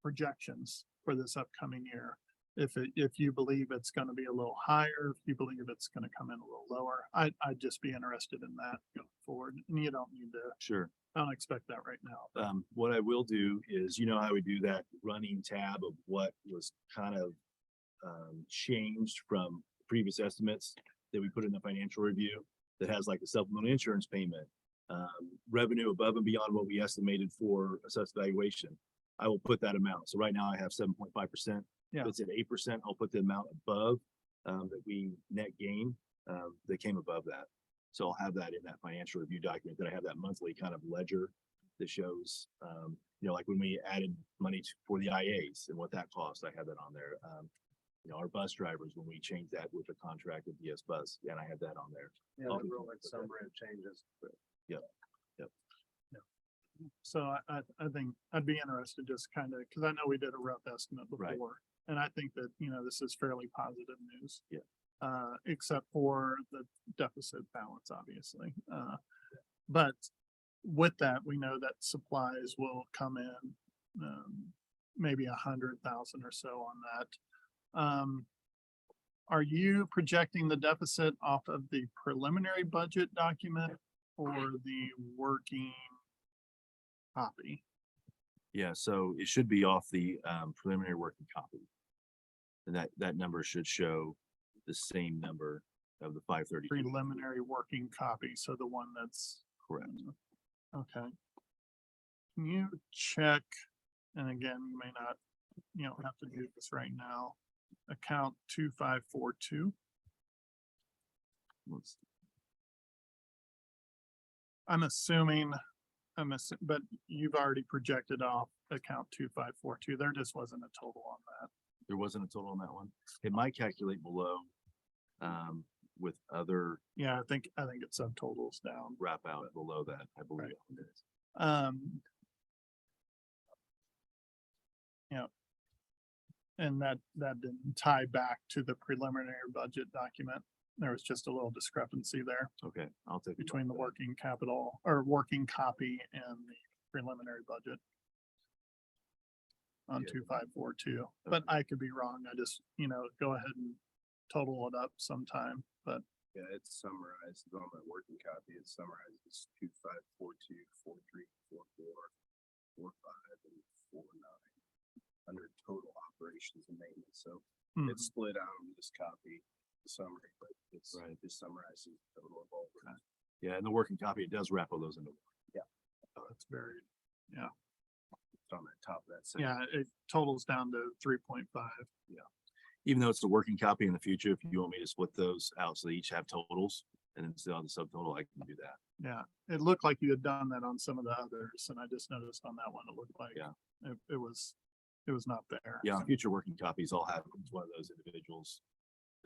projections for this upcoming year. If you believe it's gonna be a little higher, if you believe it's gonna come in a little lower, I'd just be interested in that going forward. And you don't need to, Sure. I don't expect that right now. What I will do is, you know how we do that running tab of what was kind of changed from previous estimates that we put in the financial review that has like the supplemental insurance payment, revenue above and beyond what we estimated for assessed valuation. I will put that amount. So right now I have 7.5%. Yeah. If it's at 8%, I'll put the amount above that we net gain that came above that. So I'll have that in that financial review document, that I have that monthly kind of ledger that shows, like when we added money for the IAs and what that cost, I have that on there. Our bus drivers, when we changed that with the contract with DS Bus, and I have that on there. Yeah, Oh, the real like summary of changes. So I think I'd be interested just kind of, because I know we did a rough estimate Right. before. And I think that, this is fairly positive news. Yeah. Except for the deficit balance, obviously. But with that, we know that supplies will come in, maybe 100,000 or so on that. Are you projecting the deficit off of the preliminary budget document or the working copy? Yeah, so it should be off the preliminary working copy. And that number should show the same number of the 532. Preliminary working copy, so the one that's. Correct. Okay. Can you check, and again, you may not, you don't have to do this right now, account 2542. I'm assuming, but you've already projected off account 2542. There just wasn't a total on that. There wasn't a total on that one. It might calculate below with other Yeah, I think it's subtotals down. wrap out below that, I believe. Right. It is. Yeah. And that didn't tie back to the preliminary budget document. There was just a little discrepancy there Okay, I'll take. a look between the at that. working capital or working copy and the preliminary budget on Yeah. 2542, but I could be wrong. I just, go ahead and total it up sometime, but Yeah, it's summarized on my working copy. It summarizes 2542, 43, 44, 45, and 49 under total operations and maintenance. So hmm, it's split out in this copy, the summary, but it's Right. it summarizes the total of all. of it. Yeah, and the working copy, it does wrap all those into. that's very, It's on the top of that. section. yeah, it totals down to 3.5. Even though it's a working copy in the future, if you want me to split those out so they each have totals and then still on the subtotal, I can do that. Yeah, it looked like you had done that on some of the others, and I just noticed on that one, it looked like Yeah. it was not there. Yeah, on future working copies, I'll have each one of those individuals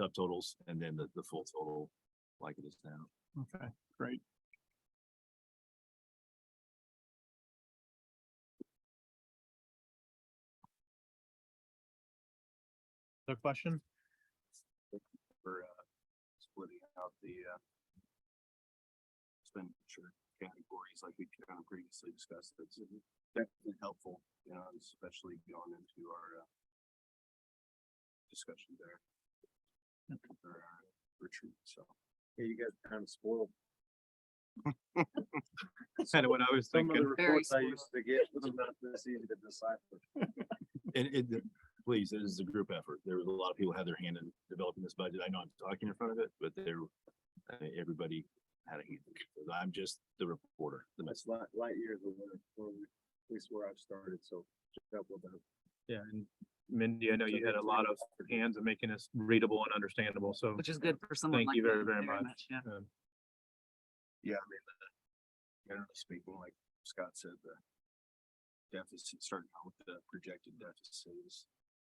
subtotals and then the full total like it is now. Okay, great. The question? For splitting out the expenditure categories like we kind of previously discussed. It's definitely helpful, especially going into our discussion there. For our retreat, so. Yeah, you guys kind of spoiled. Kind of what I was Some of thinking. the reports I used to get was not this easy to decipher. Please, it is a group effort. There was a lot of people had their hand in developing this budget. I know I'm talking in front of it, but everybody had a hand. in it. I'm just the reporter, the That's message. light years away from at least where I've started, so. check out what the- Yeah, and Mindy, I know you had a lot of hands in making this readable and understandable, so Which is good for someone thank like you me. very, very much. Yeah. Yeah, I mean, generally speaking, like Scott said, the deficit, starting out with the projected deficit is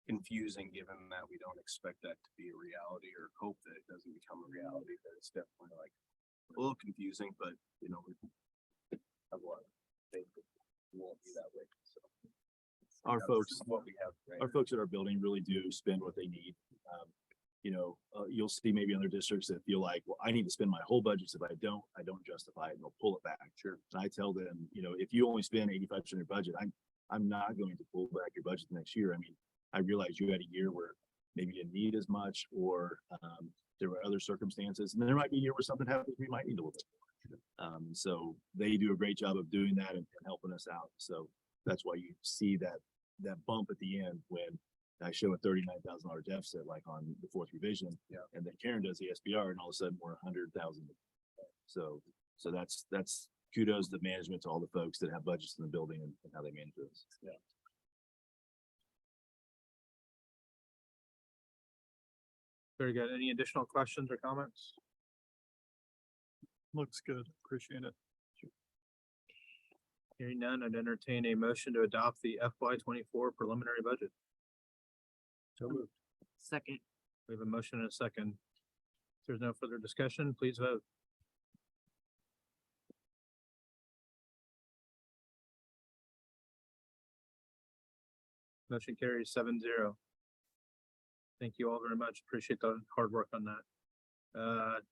confusing, given that we don't expect that to be a reality or hope that it doesn't become a reality, but it's definitely like a little confusing, but we have a lot of faith that it won't be that way. So Our that's folks, what we have right our folks at our building really do spend what they need. You'll see maybe other districts that feel like, well, I need to spend my whole budget. If I don't justify it, and they'll pull it back. Sure. And I tell them, if you only spend 85% of your budget, I'm not going to pull back your budget next year. I mean, I realize you had a year where maybe you didn't need as much, or there were other circumstances, and there might be a year where something happens, we might need a little bit more. So they do a great job of doing that and helping us out. So that's why you see that bump at the end when I show a $39,000 deficit, like on the fourth revision. Yeah. And then Karen does the SBR, and all of a sudden we're 100,000. So that's kudos to management, to all the folks that have budgets in the building and how they manage this. Yeah. Very good. Any additional questions or comments? Looks good. Appreciate it. Hearing none, I'd entertain a motion to adopt the FY 24 preliminary budget. So moved. Second. We have a motion and a second. If there's no further discussion, please vote. Motion carries 7-0. Thank you all very much. Appreciate the hard work on that.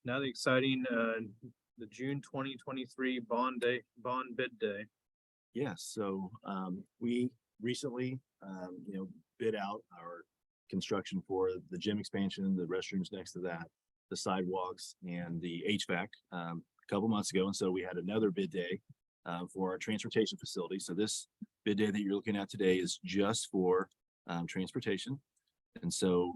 Now the exciting, the June 2023 bond bid day. Yes, so we recently, bid out our construction for the gym expansion, the restrooms next to that, the sidewalks, and the HVAC a couple months ago. And so we had another bid day for our transportation facility. So this bid day that you're looking at today is just for transportation. And so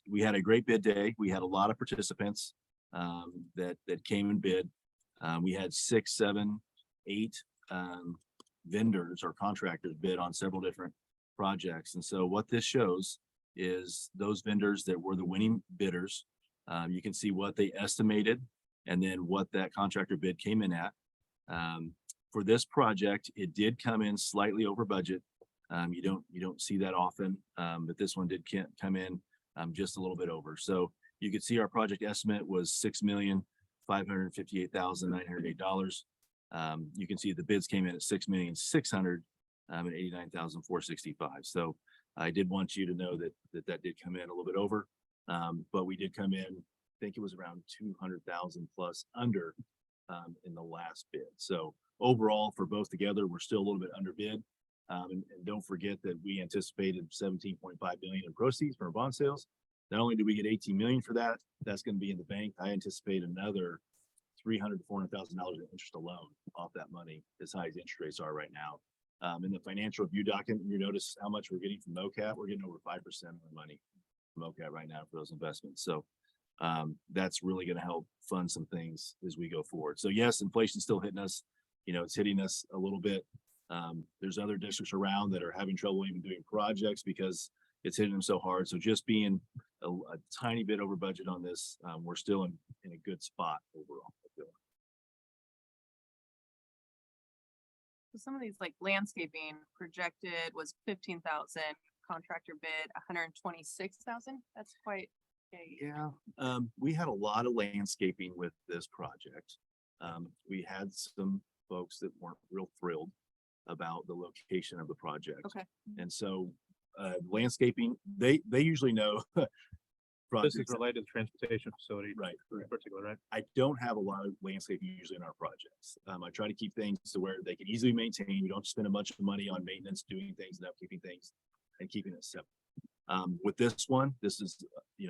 we had a great bid day. We had a lot of participants that came and bid. We had 6, 7, 8 vendors or contractors bid on several different projects. And so what this shows is those vendors that were the winning bidders. You can see what they estimated and then what that contractor bid came in at. For this project, it did come in slightly over budget. You don't see that often, but this one did come in just a little bit over. So you could see our project estimate was $6,558,908. You can see the bids came in at $6,689,465. So I did want you to know that did come in a little bit over, but we did come in, I think it was around 200,000 plus under in the last bid. So overall, for both together, we're still a little bit underbid. And don't forget that we anticipated 17.5 billion in proceeds from our bond sales. Not only do we get 18 million for that, that's going to be in the bank. I anticipate another $300,000 to $400,000 in interest alone off that money, as high as interest rates are right now. In the financial review document, you notice how much we're getting from MOCAP. We're getting over 5% of the money from MOCAP right now for those investments. So that's really going to help fund some things as we go forward. So yes, inflation's still hitting us. It's hitting us a little bit. There's other districts around that are having trouble even doing projects because it's hitting them so hard. So just being a tiny bit over budget on this, we're still in a good spot overall. I feel. So some of these like landscaping projected was 15,000, contractor bid 126,000. That's quite a. Yeah, we had a lot of landscaping with this project. We had some folks that weren't real thrilled about the location of the project. Okay. And so landscaping, they usually know. This is related to transportation facility. Right. In particular, right? I don't have a lot of landscaping usually in our projects. I try to keep things to where they can easily maintain. We don't spend a bunch of money on maintenance, doing things and upkeeping things and keeping it simple. With this one, this is,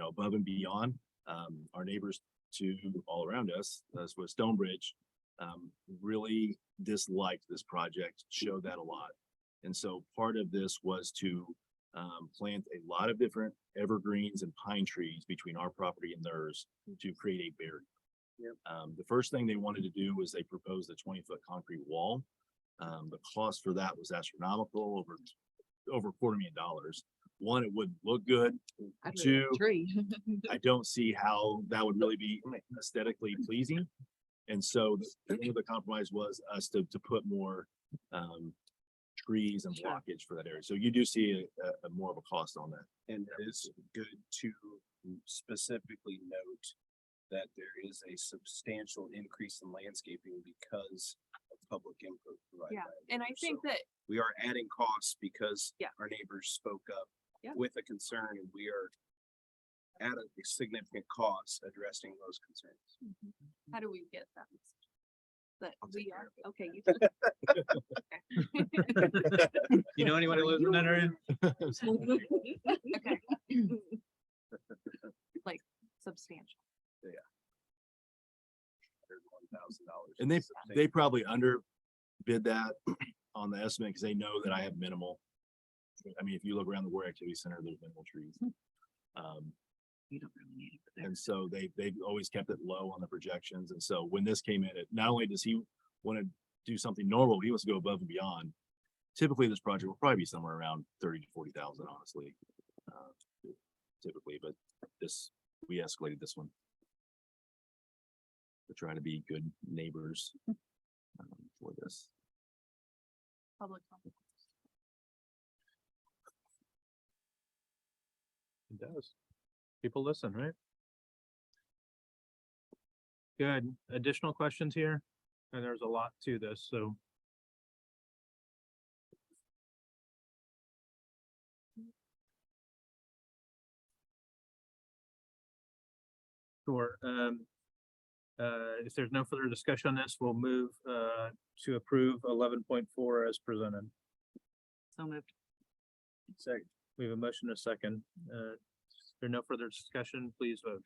above and beyond. Our neighbors to all around us, as with Stonebridge, really disliked this project, showed that a lot. And so part of this was to plant a lot of different evergreens and pine trees between our property and theirs to create a barrier. Yep. The first thing they wanted to do was they proposed a 20-foot concrete wall. The cost for that was astronomical, over $250,000. One, it wouldn't look good. Two, Tree. I don't see how that would really be aesthetically pleasing. And so the compromise was us to put more trees and blockage for that area. So you do see a more of a cost on that. And it is good to specifically note that there is a substantial increase in landscaping because of public input from Yeah, by a and I neighbor. think So that, we are adding costs because Yeah. our neighbors spoke up Yeah. with a concern, and we are at a significant cost addressing those concerns. how do we get that? message? That I'll take we care are, of it. okay. You know anyone who lives in that area? Okay. Like substantial. $1,000. And they probably underbid that on the estimate because they know that I have minimal. I mean, if you look around the War Activity Center, there's minimal trees. You don't really need it. And so they've always kept it low on the projections. And so when this came in, it not only does he want to do something normal, he wants to go above and beyond. Typically, this project will probably be somewhere around 30 to 40,000, honestly. Typically, but we escalated this one. To try to be good neighbors for this. Public comment. It does. People listen, right? Good. Additional questions here? And there's a lot to this, so. Sure. If there's no further discussion on this, we'll move to approve 11.4 as presented. So moved. Second. We have a motion and a second. If there's no further discussion, please vote.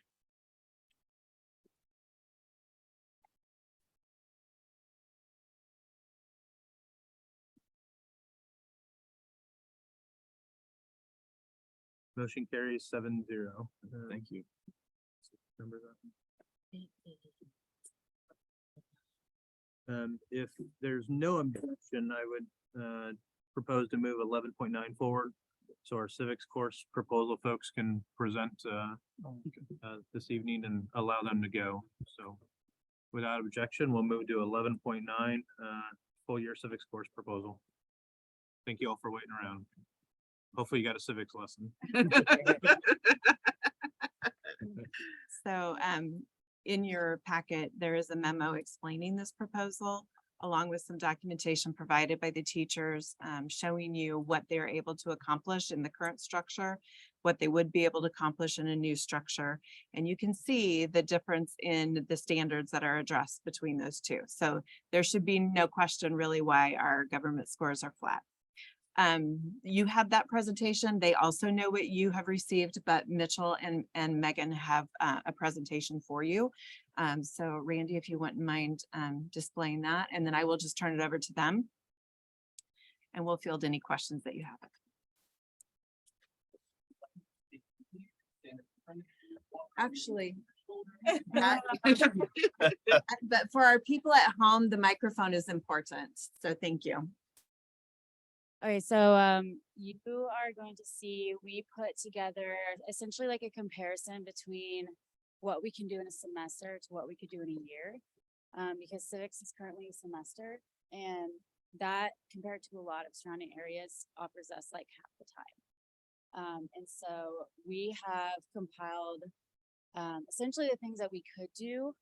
Motion carries 7-0. Thank you. Remember that. If there's no objection, I would propose to move 11.9 forward. So our civics course proposal folks can present this evening and allow them to go. So without objection, we'll move to 11.9 full year civics course proposal. Thank you all for waiting around. Hopefully you got a civics lesson. So in your packet, there is a memo explaining this proposal, along with some documentation provided by the teachers, showing you what they're able to accomplish in the current structure, what they would be able to accomplish in a new structure. And you can see the difference in the standards that are addressed between those two. So there should be no question really why our government scores are flat. You have that presentation. They also know what you have received, but Mitchell and Megan have a presentation for you. So Randy, if you wouldn't mind displaying that, and then I will just turn it over to them. And we'll field any questions that you have. Actually, but for our people at home, the microphone is important. So thank you. Okay, so you are going to see, we put together essentially like a comparison between what we can do in a semester to what we could do in a year. Because civics is currently a semester, and that compared to a lot of surrounding areas offers us like half the time. And so we have compiled essentially the things that we could do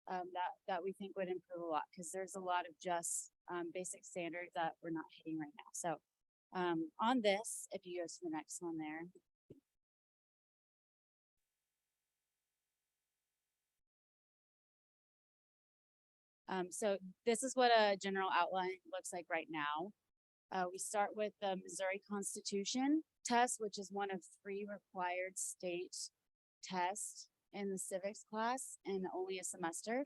that we think would improve a lot, because there's a lot of just basic standards that we're not hitting right now. So on this, if you go to the next one there. So this is what a general outline looks like right now. We start with the Missouri Constitution test, which is one of 3 required state tests in the civics class and only a semester.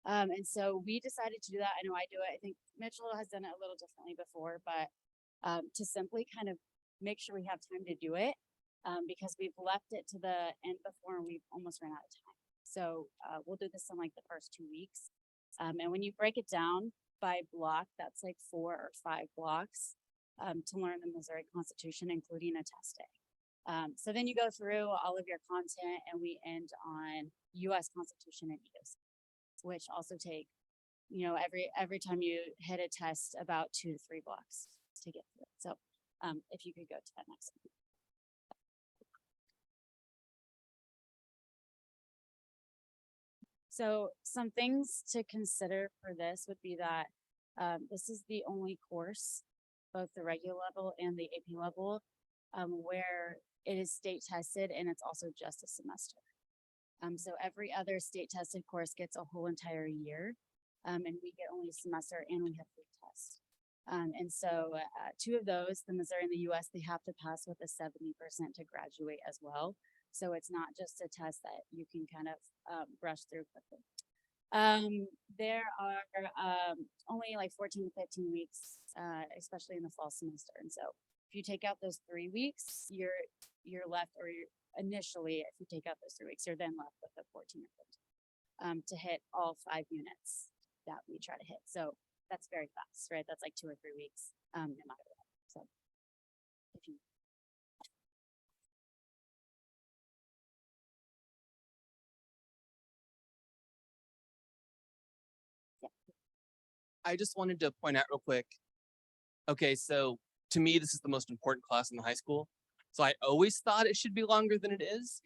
And so we decided to do that. I know I do it. I think Mitchell has done it a little differently before, but to simply kind of make sure we have time to do it, because we've left it to the end before and we've almost run out of time. So we'll do this in like the first 2 weeks. And when you break it down by block, that's like 4 or 5 blocks to learn the Missouri Constitution, including a test day. So then you go through all of your content and we end on US Constitution and EOC, which also take, you know, every time you hit a test about 2 to 3 blocks to get through it. So if you could go to that next one. So some things to consider for this would be that This is the only course, both the regular level and the AP level, where it is state tested and it's also just a semester. So every other state tested course gets a whole entire year, and we get only a semester and we have 3 tests. And so 2 of those, the Missouri and the US, they have to pass with a 70% to graduate as well. So it's not just a test that you can kind of brush through quickly. There are only like 14 to 15 weeks, especially in the fall semester. And so if you take out those 3 weeks, you're left, or initially, if you take out those 3 weeks, you're then left with the 14 or 15 to hit all 5 units that we try to hit. So that's very fast, right? That's like 2 or 3 weeks, no matter what. So if you I just wanted to point out real quick. Okay, so to me, this is the most important class in the high school. So I always thought it should be longer than it is.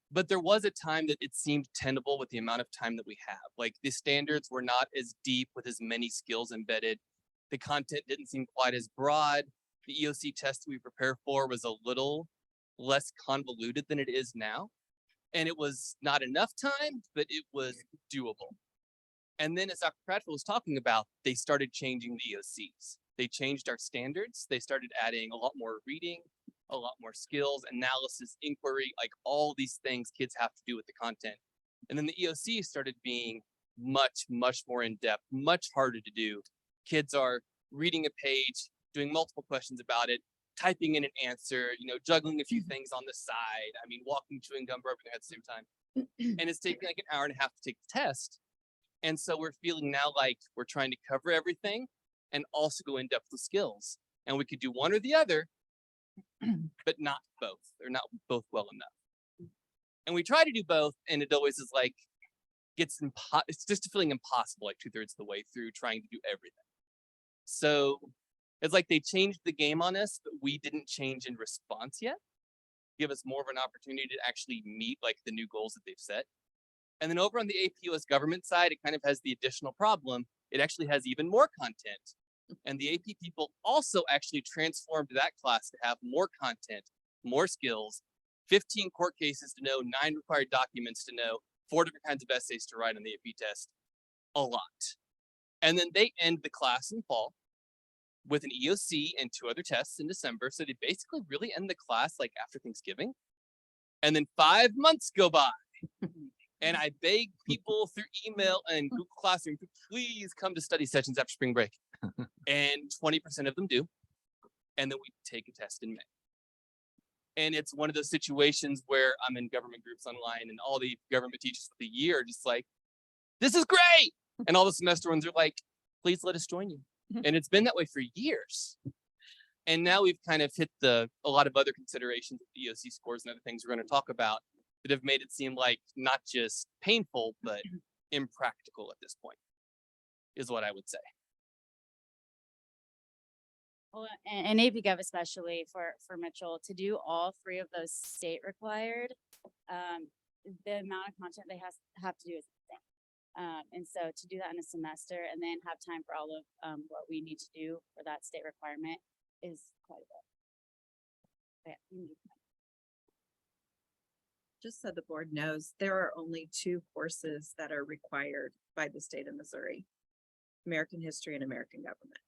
But there was a time that it seemed tenable with the amount of time that we have. Like the standards were not as deep with as many skills embedded. The content didn't seem quite as broad. The EOC test we prepare for was a little less convoluted than it is now. And it was not enough time, but it was doable. And then as Dr. Pratchett was talking about, they started changing the EOCs. They changed our standards. They started adding a lot more reading, a lot more skills, analysis, inquiry, like all these things kids have to do with the content. And then the EOC started being much, much more in-depth, much harder to do. Kids are reading a page, doing multiple questions about it, typing in an answer, juggling a few things on the side. I mean, walking, chewing gum, rubbing their head at the same time. And it's taking like an hour and a half to take the test. And so we're feeling now like we're trying to cover everything and also go in depth with skills. And we could do one or the other, but not both. They're not both well enough. And we try to do both, and it always is like, it's just feeling impossible like 2/3 of the way through trying to do everything. So it's like they changed the game on us, but we didn't change in response yet. Give us more of an opportunity to actually meet like the new goals that they've set. And then over on the AP US government side, it kind of has the additional problem. It actually has even more content. And the AP people also actually transformed that class to have more content, more skills, 15 court cases to know, 9 required documents to know, 4 different kinds of essays to write on the AP test, a lot. And then they end the class in fall with an EOC and 2 other tests in December. So they basically really end the class like after Thanksgiving. And then 5 months go by. And I beg people through email and Google Classroom to please come to study sessions after spring break. And 20% of them do. And then we take a test in May. And it's one of those situations where I'm in government groups online and all the government teachers for the year are just like, this is great. And all the semester ones are like, please let us join you. And it's been that way for years. And now we've kind of hit a lot of other considerations of the EOC scores and other things we're going to talk about that have made it seem like not just painful, but impractical at this point, is what I would say. Well, and AP Gov especially for Mitchell, to do all 3 of those state required, the amount of content they have to do is insane. And so to do that in a semester and then have time for all of what we need to do for that state requirement is quite a bit. But yeah, Just so the board knows, there are only 2 courses that are required by the state of Missouri: American history and American government.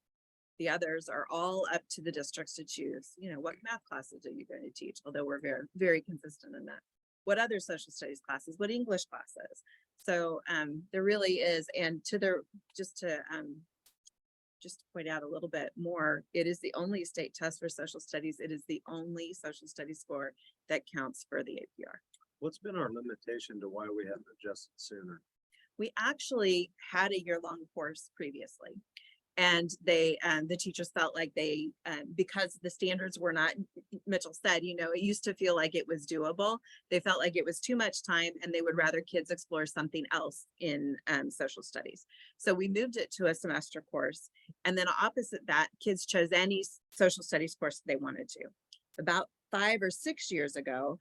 The others are all up to the districts to choose, what math classes are you going to teach? Although we're very, very consistent in that. What other social studies classes, what English classes? So there really is, and just to point out a little bit more, it is the only state test for social studies. It is the only social studies score that counts for the APR. What's been our limitation to why we haven't adjusted sooner? We actually had a year-long course previously. And the teachers felt like they, because the standards were not, Mitchell said, it used to feel like it was doable. They felt like it was too much time and they would rather kids explore something else in social studies. So we moved it to a semester course. And then opposite that, kids chose any social studies course they wanted to. About 5 or 6 years ago,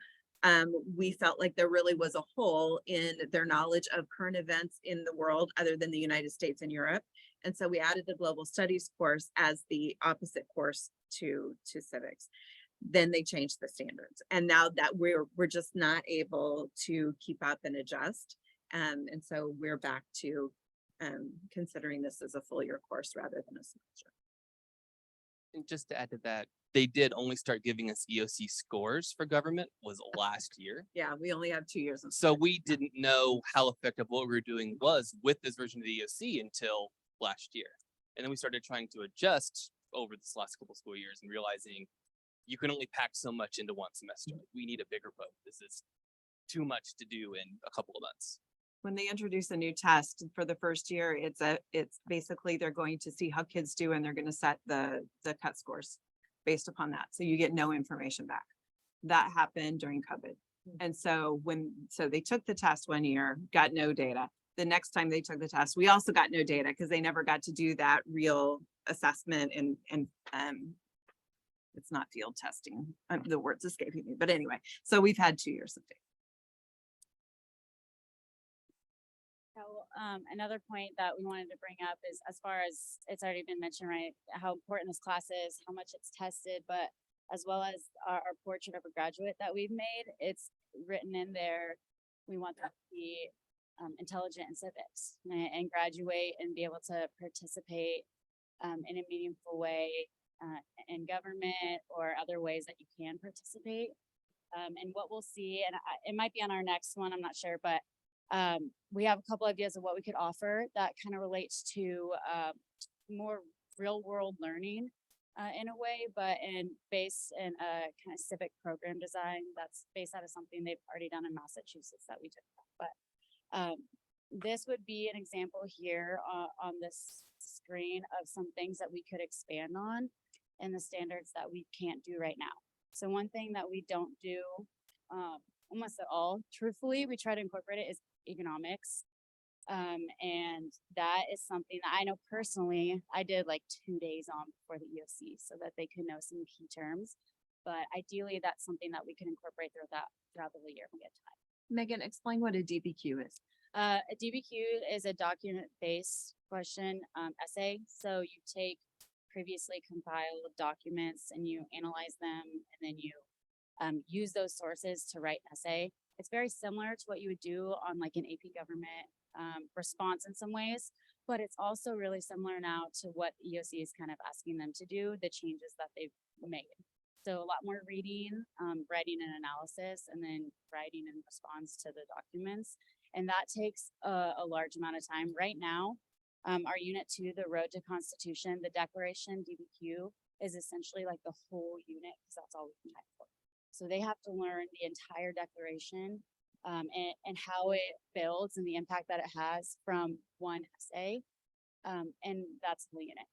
we felt like there really was a hole in their knowledge of current events in the world other than the United States and Europe. And so we added the global studies course as the opposite course to civics. Then they changed the standards. And now that we're just not able to keep up and adjust. And so we're back to considering this as a full year course rather than a semester. And just to add to that, they did only start giving us EOC scores for government was last year. Yeah, we only have 2 years. Of So we didn't know how effective what we were doing was with this version of the EOC until last year. And then we started trying to adjust over this last couple school years and realizing you can only pack so much into one semester. We need a bigger boat. This is too much to do in a couple of months. When they introduce a new test for the first year, it's basically they're going to see how kids do and they're going to set the cut scores based upon that. So you get no information back. That happened during COVID. And so so they took the test 1 year, got no data. The next time they took the test, we also got no data because they never got to do that real assessment and it's not field testing. The word's escaping me, but anyway, so we've had 2 years of data. Another point that we wanted to bring up is, as far as it's already been mentioned, right, how important this class is, how much it's tested, but as well as our portrait of a graduate that we've made, it's written in there. We want them to be intelligent in civics and graduate and be able to participate in a meaningful way in government or other ways that you can participate. And what we'll see, and it might be on our next one, I'm not sure, but we have a couple ideas of what we could offer that kind of relates to more real world learning in a way, but based in a kind of civic program design that's based out of something they've already done in Massachusetts that we did. But this would be an example here on this screen of some things that we could expand on and the standards that we can't do right now. So one thing that we don't do almost at all, truthfully, we try to incorporate it, is economics. And that is something that I know personally, I did like 2 days on before the EOC so that they could know some key terms. But ideally, that's something that we can incorporate throughout the whole year if we get time. Megan, explain what a DBQ is. A DBQ is a document-based question essay. So you take previously compiled documents and you analyze them, and then you use those sources to write an essay. It's very similar to what you would do on like an AP government response in some ways, but it's also really similar now to what the EOC is kind of asking them to do, the changes that they've made. So a lot more reading, writing and analysis, and then writing in response to the documents. And that takes a large amount of time. Right now, our Unit 2, the Road to Constitution, the Declaration, DBQ, is essentially like the whole unit because that's all we can type for. So they have to learn the entire declaration and how it builds and the impact that it has from one essay. And that's the unit.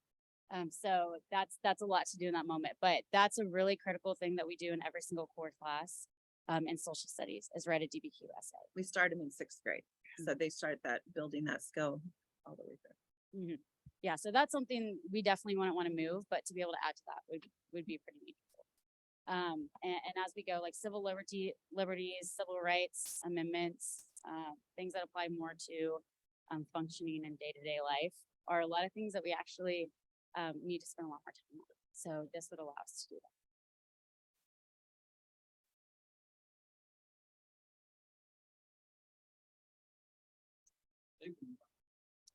So that's a lot to do in that moment, but that's a really critical thing that we do in every single core class in social studies is write a DBQ essay. We start them in 6th grade. So they start building that skill all the way through. Mm-hmm. Yeah, so that's something we definitely wouldn't want to move, but to be able to add to that would be pretty meaningful. And as we go, like civil liberties, civil rights amendments, things that apply more to functioning in day-to-day life are a lot of things that we actually need to spend a lot more time on. So this would allow us to do that.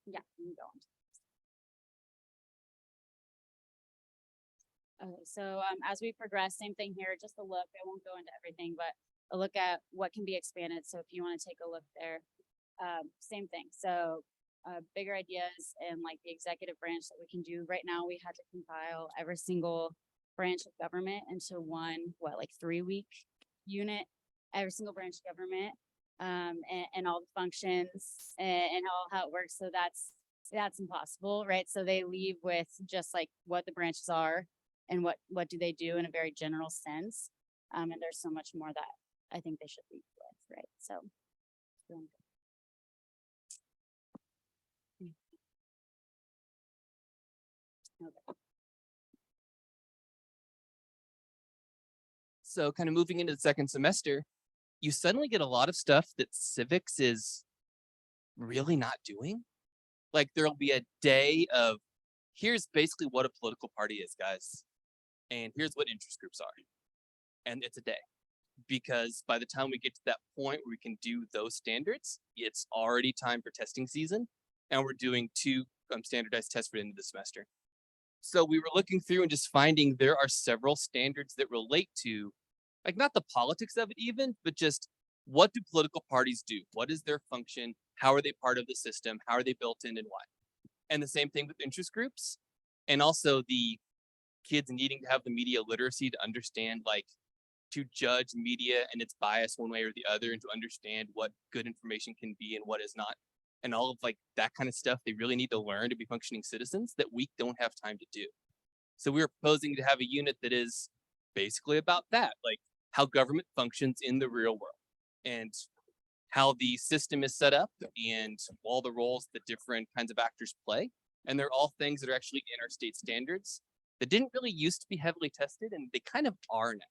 Yeah, you can go on. Okay, so as we progress, same thing here, just a look. I won't go into everything, but a look at what can be expanded. So if you want to take a look there, same thing. So bigger ideas and like the executive branch that we can do. Right now, we had to compile every single branch of government into one, like 3-week unit, every single branch of government and all the functions and all how it works. So that's impossible, right? So they leave with just like what the branches are and what do they do in a very general sense. And there's so much more that I think they should leave with, right? So. Okay. So kind of moving into the second semester, you suddenly get a lot of stuff that civics is really not doing. Like there'll be a day of here's basically what a political party is, guys. And here's what interest groups are. And it's a day. Because by the time we get to that point where we can do those standards, it's already time for testing season. And we're doing 2 standardized tests for the end of the semester. So we were looking through and just finding there are several standards that relate to, like not the politics of it even, but just what do political parties do? What is their function? How are they part of the system? How are they built in and why? And the same thing with interest groups. And also the kids needing to have the media literacy to understand, like, to judge media and its bias one way or the other, and to understand what good information can be and what is not. And all of like that kind of stuff they really need to learn to be functioning citizens that we don't have time to do. So we were proposing to have a unit that is basically about that, like how government functions in the real world and how the system is set up and all the roles that different kinds of actors play. And they're all things that are actually in our state standards that didn't really used to be heavily tested, and they kind of are now.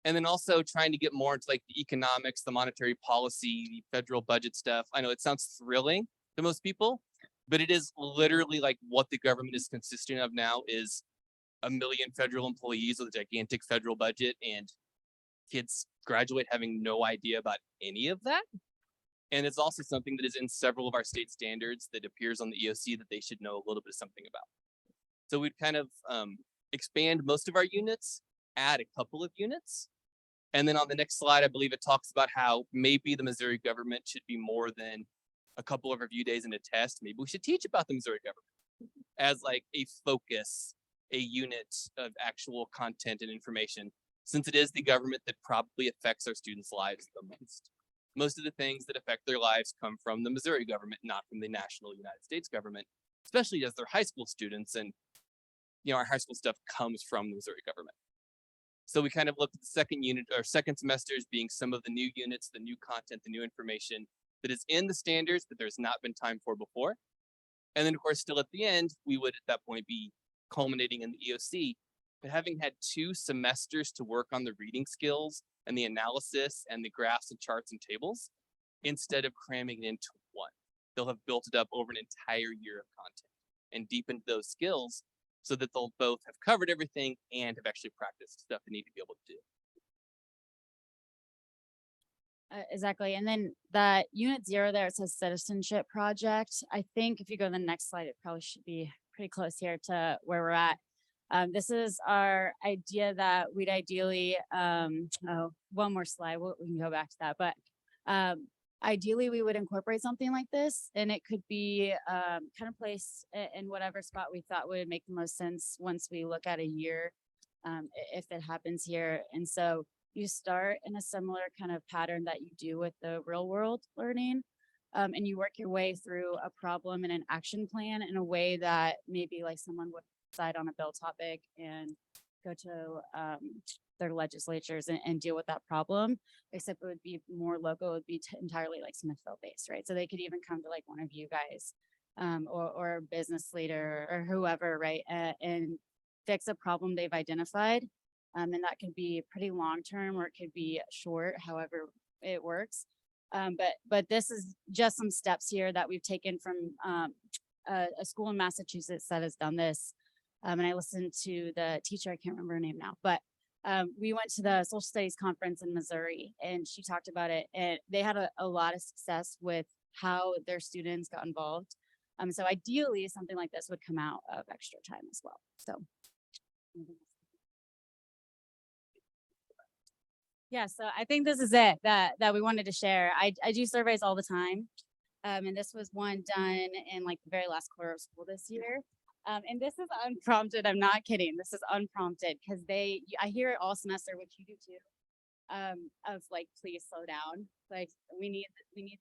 And then also trying to get more into like the economics, the monetary policy, the federal budget stuff. I know it sounds thrilling to most people, but it is literally like what the government is consisting of now is 1 million federal employees with a gigantic federal budget, and kids graduate having no idea about any of that. And it's also something that is in several of our state standards that appears on the EOC that they should know a little bit of something about. So we'd kind of expand most of our units, add a couple of units. And then on the next slide, I believe it talks about how maybe the Missouri government should be more than a couple of review days and a test. Maybe we should teach about the Missouri government as like a focus, a unit of actual content and information, since it is the government that probably affects our students' lives the most. Most of the things that affect their lives come from the Missouri government, not from the national United States government, especially as they're high school students. And, you know, our high school stuff comes from the Missouri government. So we kind of looked at the second unit or second semesters being some of the new units, the new content, the new information that is in the standards that there's not been time for before. And then of course, still at the end, we would at that point be culminating in the EOC, but having had 2 semesters to work on the reading skills and the analysis and the graphs and charts and tables, instead of cramming it into one. They'll have built it up over an entire year of content and deepened those skills so that they'll both have covered everything and have actually practiced stuff they need to be able to do. Exactly. And then that unit 0 there, it says citizenship project. I think if you go to the next slide, it probably should be pretty close here to where we're at. This is our idea that we'd ideally, one more slide, we can go back to that, but ideally we would incorporate something like this, and it could be kind of placed in whatever spot we thought would make the most sense once we look at a year, if it happens here. And so you start in a similar kind of pattern that you do with the real world learning, and you work your way through a problem and an action plan in a way that maybe like someone would decide on a bill topic and go to their legislatures and deal with that problem, except it would be more local. It would be entirely like Smithville based, right? So they could even come to like one of you guys or a business leader or whoever, right? And fix a problem they've identified. And that could be pretty long term or it could be short, however it works. But this is just some steps here that we've taken from a school in Massachusetts that has done this. And I listened to the teacher, I can't remember her name now, but we went to the social studies conference in Missouri and she talked about it, and they had a lot of success with how their students got involved. So ideally something like this would come out of extra time as well. So. Yeah, so I think this is it that we wanted to share. I do surveys all the time. And this was one done in like the very last quarter of school this year. And this is unprompted. I'm not kidding. This is unprompted because I hear it all semester, which you do too, of like, please slow down. Like we need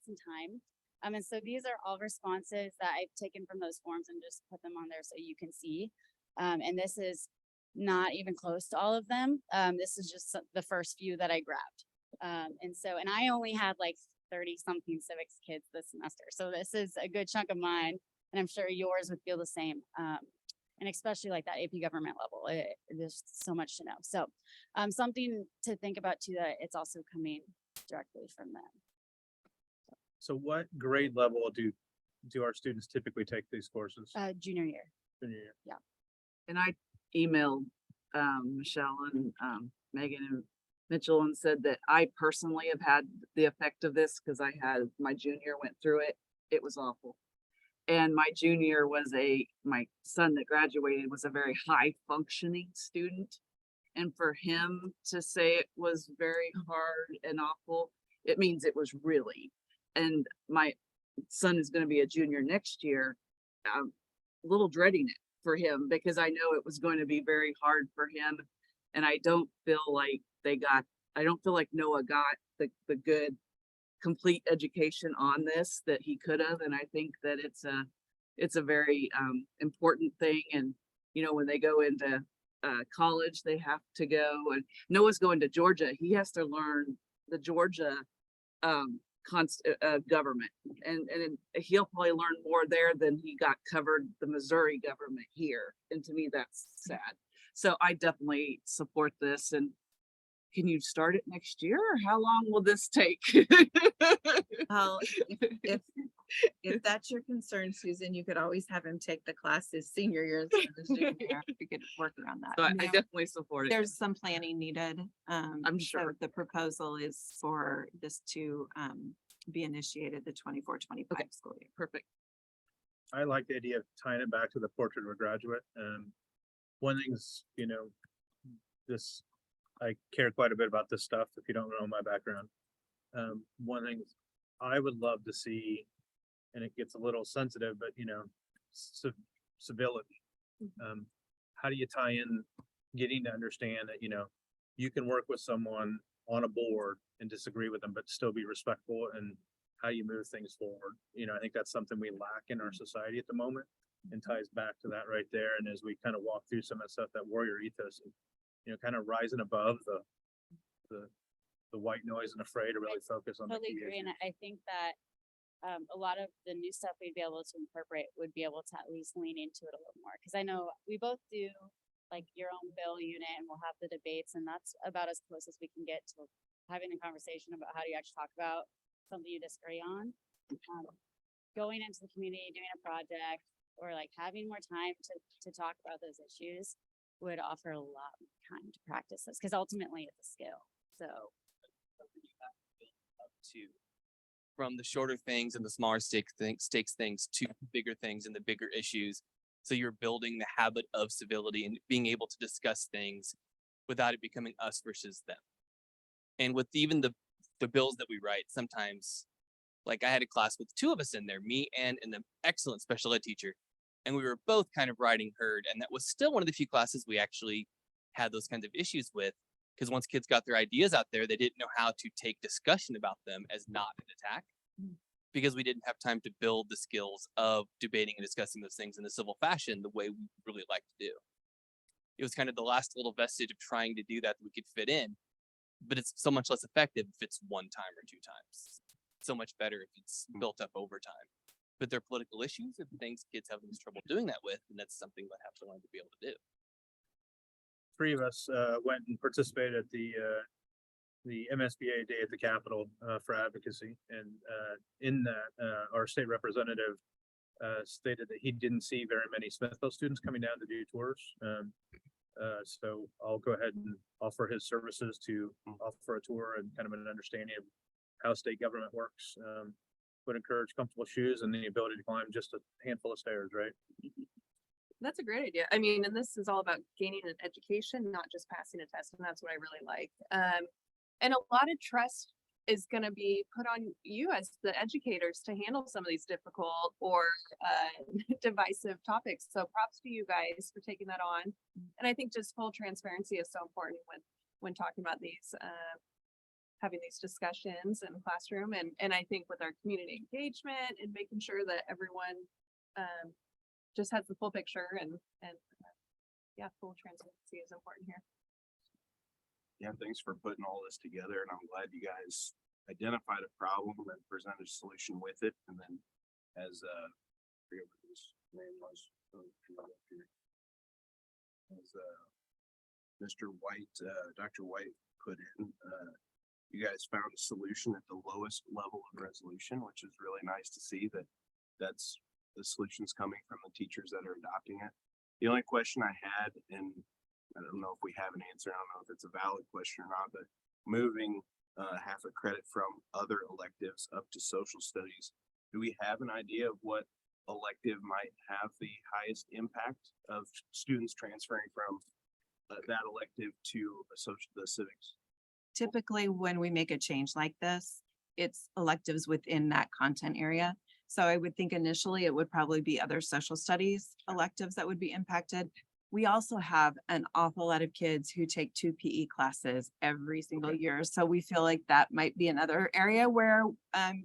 some time. And so these are all responses that I've taken from those forms and just put them on there so you can see. And this is not even close to all of them. This is just the first few that I grabbed. And I only had like 30 something civics kids this semester. So this is a good chunk of mine. And I'm sure yours would feel the same. And especially like that AP government level, there's so much to know. So something to think about too, that it's also coming directly from them. So what grade level do our students typically take these courses? Junior year. Junior year? And I emailed Michelle and Megan and Mitchell and said that I personally have had the effect of this because I had my junior went through it. It was awful. And my junior was my son that graduated was a very high functioning student. And for him to say it was very hard and awful, it means it was really. And my son is going to be a junior next year. A little dreading it for him because I know it was going to be very hard for him. And I don't feel like I don't feel like Noah got the good complete education on this that he could have. And I think that it's a very important thing. And, you know, when they go into college, they have to go, and Noah's going to Georgia. He has to learn the Georgia government, and he'll probably learn more there than he got covered the Missouri government here. And to me, that's sad. So I definitely support this. And can you start it next year, or how long will this take? Well, if that's your concern, Susan, you could always have him take the classes senior year instead of junior year. We could work around that. So I Yeah. definitely support it. There's some planning needed. I'm so sure. The proposal is for this to be initiated the 24-25 school year. Perfect. I like the idea of tying it back to the portrait of a graduate. One thing's, you know, I care quite a bit about this stuff, if you don't know my background. One thing I would love to see, and it gets a little sensitive, but you know, civility. How do you tie in getting to understand that, you know, you can work with someone on a board and disagree with them, but still be respectful and how you move things forward. You know, I think that's something we lack in our society at the moment, and ties back to that right there. And as we kind of walk through some of the stuff, that warrior ethos, you know, kind of rising above the white noise and afraid to really focus on the Totally key agree, and issues. I think that a lot of the new stuff we'd be able to incorporate would be able to at least lean into it a little more. Because I know we both do like your own bill unit, and we'll have the debates, and that's about as close as we can get to having a conversation about how do you actually talk about something you disagree on. Going into the community, doing a project, or like having more time to talk about those issues would offer a lot more time to practice this, because ultimately it's a skill. So to from the shorter things and the smaller stakes things to bigger things and the bigger issues. So you're building the habit of civility and being able to discuss things without it becoming us versus them. And with even the bills that we write, sometimes, like I had a class with two of us in there, me and an excellent special ed teacher, and we were both kind of writing herd. And that was still one of the few classes we actually had those kinds of issues with, because once kids got their ideas out there, they didn't know how to take discussion about them as not an attack, because we didn't have time to build the skills of debating and discussing those things in a civil fashion the way we really like to do. It was kind of the last little vestige of trying to do that we could fit in, but it's so much less effective if it's one time or two times. So much better if it's built up over time. But they're political issues and things kids have this trouble doing that with, and that's something they have to learn to be able to do. Three of us went and participated at the MSBA Day at the Capitol for advocacy, and in that, our state representative stated that he didn't see very many Smithville students coming down to do tours. So I'll go ahead and offer his services to offer a tour and kind of an understanding of how state government works. Would encourage comfortable shoes and the ability to climb just a handful of stairs, right? That's a great idea. I mean, and this is all about gaining an education, not just passing a test. And that's what I really like. And a lot of trust is going to be put on you as the educators to handle some of these difficult or divisive topics. So props to you guys for taking that on. And I think just full transparency is so important when talking about these, having these discussions in the classroom. And I think with our community engagement and making sure that everyone just has the full picture and yeah, full transparency is important here. Yeah, thanks for putting all this together, and I'm glad you guys identified a problem and presented a solution with it. And then as I forget what his name was, as Mr. White, Dr. White put in, you guys found a solution at the lowest level of resolution, which is really nice to see that that's the solutions coming from the teachers that are adopting it. The only question I had, and I don't know if we have an answer, I don't know if it's a valid question or not, but moving half a credit from other electives up to social studies, do we have an idea of what elective might have the highest impact of students transferring from that elective to the civics? Typically, when we make a change like this, it's electives within that content area. So I would think initially it would probably be other social studies electives that would be impacted. We also have an awful lot of kids who take 2 PE classes every single year. So we feel like that might be another area where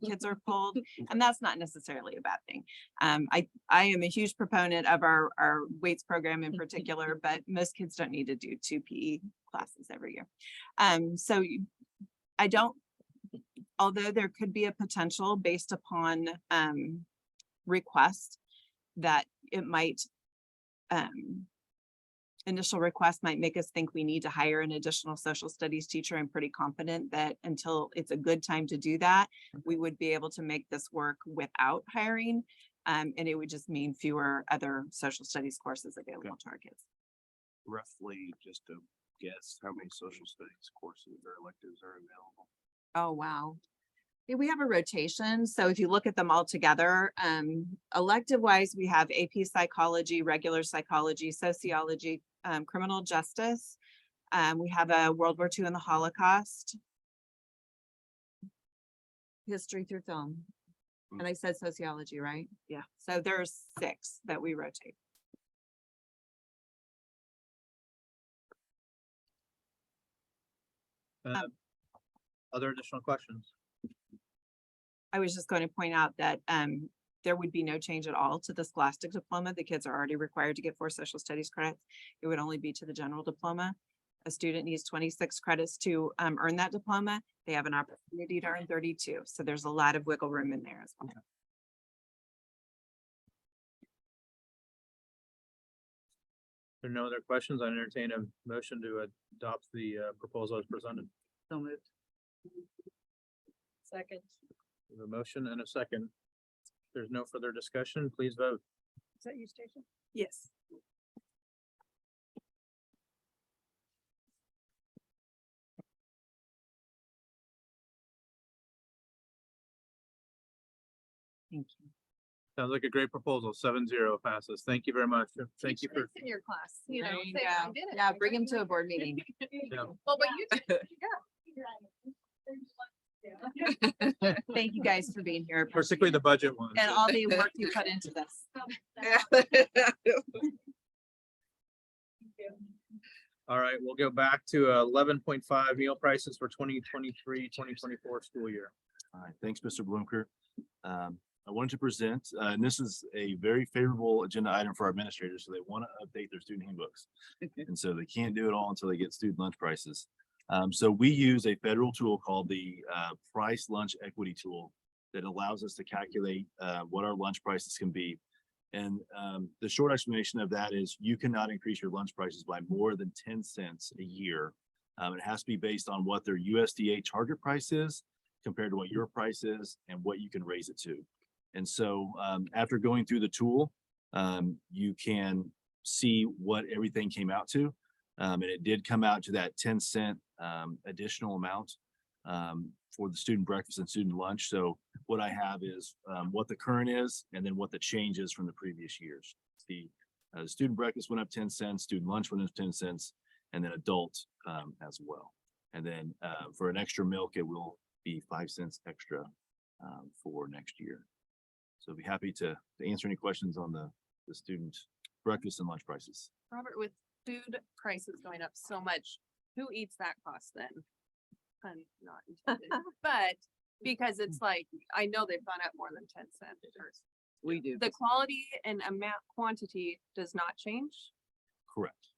kids are pulled, and that's not necessarily a bad thing. I am a huge proponent of our weights program in particular, but most kids don't need to do 2 PE classes every year. I don't, although there could be a potential based upon request that it might initial request might make us think we need to hire an additional social studies teacher. I'm pretty confident that until it's a good time to do that, we would be able to make this work without hiring. And it would just mean fewer other social studies courses available to our kids. Roughly, just to guess, how many social studies courses or electives are available? Oh, wow. Yeah, we have a rotation. So if you look at them all together, elective wise, we have AP psychology, regular psychology, sociology, criminal justice. We have a World War II and the Holocaust. History through film. And I said sociology, right? Yeah. So there's 6 that we rotate. Other additional questions? I was just going to point out that there would be no change at all to the Scholastic diploma. The kids are already required to get 4 social studies credits. It would only be to the general diploma. A student needs 26 credits to earn that diploma. They have an opportunity to earn 32. So there's a lot of wiggle room in there as well. There are no other questions. I entertain a motion to adopt the proposal as presented. So moved. Second. We have a motion and a second. If there's no further discussion, please vote. Is that you, Station? Yes. Thank you. Sounds like a great proposal. 7-0 passes. Thank you very much. Thank you for. In your class, you know, There you say, I go. did it. Yeah, bring him to a board meeting. Yeah. Well, but you did, yeah. Thank you guys for being here. Particularly the budget one. And all the work you put into this. All right, we'll go back to 11.5 meal prices for 2023-2024 school year. All right, thanks, Mr. Bloomker. I wanted to present, and this is a very favorable agenda item for our administrators, so they want to update their student handbooks. And so they can't do it all until they get student lunch prices. So we use a federal tool called the Price Lunch Equity Tool that allows us to calculate what our lunch prices can be. And the short explanation of that is you cannot increase your lunch prices by more than 10 cents a year. It has to be based on what their USDA target price is compared to what your price is and what you can raise it to. And so after going through the tool, you can see what everything came out to. And it did come out to that 10-cent additional amount for the student breakfast and student lunch. So what I have is what the current is and then what the change is from the previous years. The student breakfast went up 10 cents, student lunch went up 10 cents, and then adult as well. And then for an extra milk, it will be 5 cents extra for next year. So I'd be happy to answer any questions on the student breakfast and lunch prices. Robert, with food prices going up so much, who eats that cost then? Pun not intended, but because it's like, I know they've gone up more than 10 cents. We do. The quality and quantity does not change. Correct.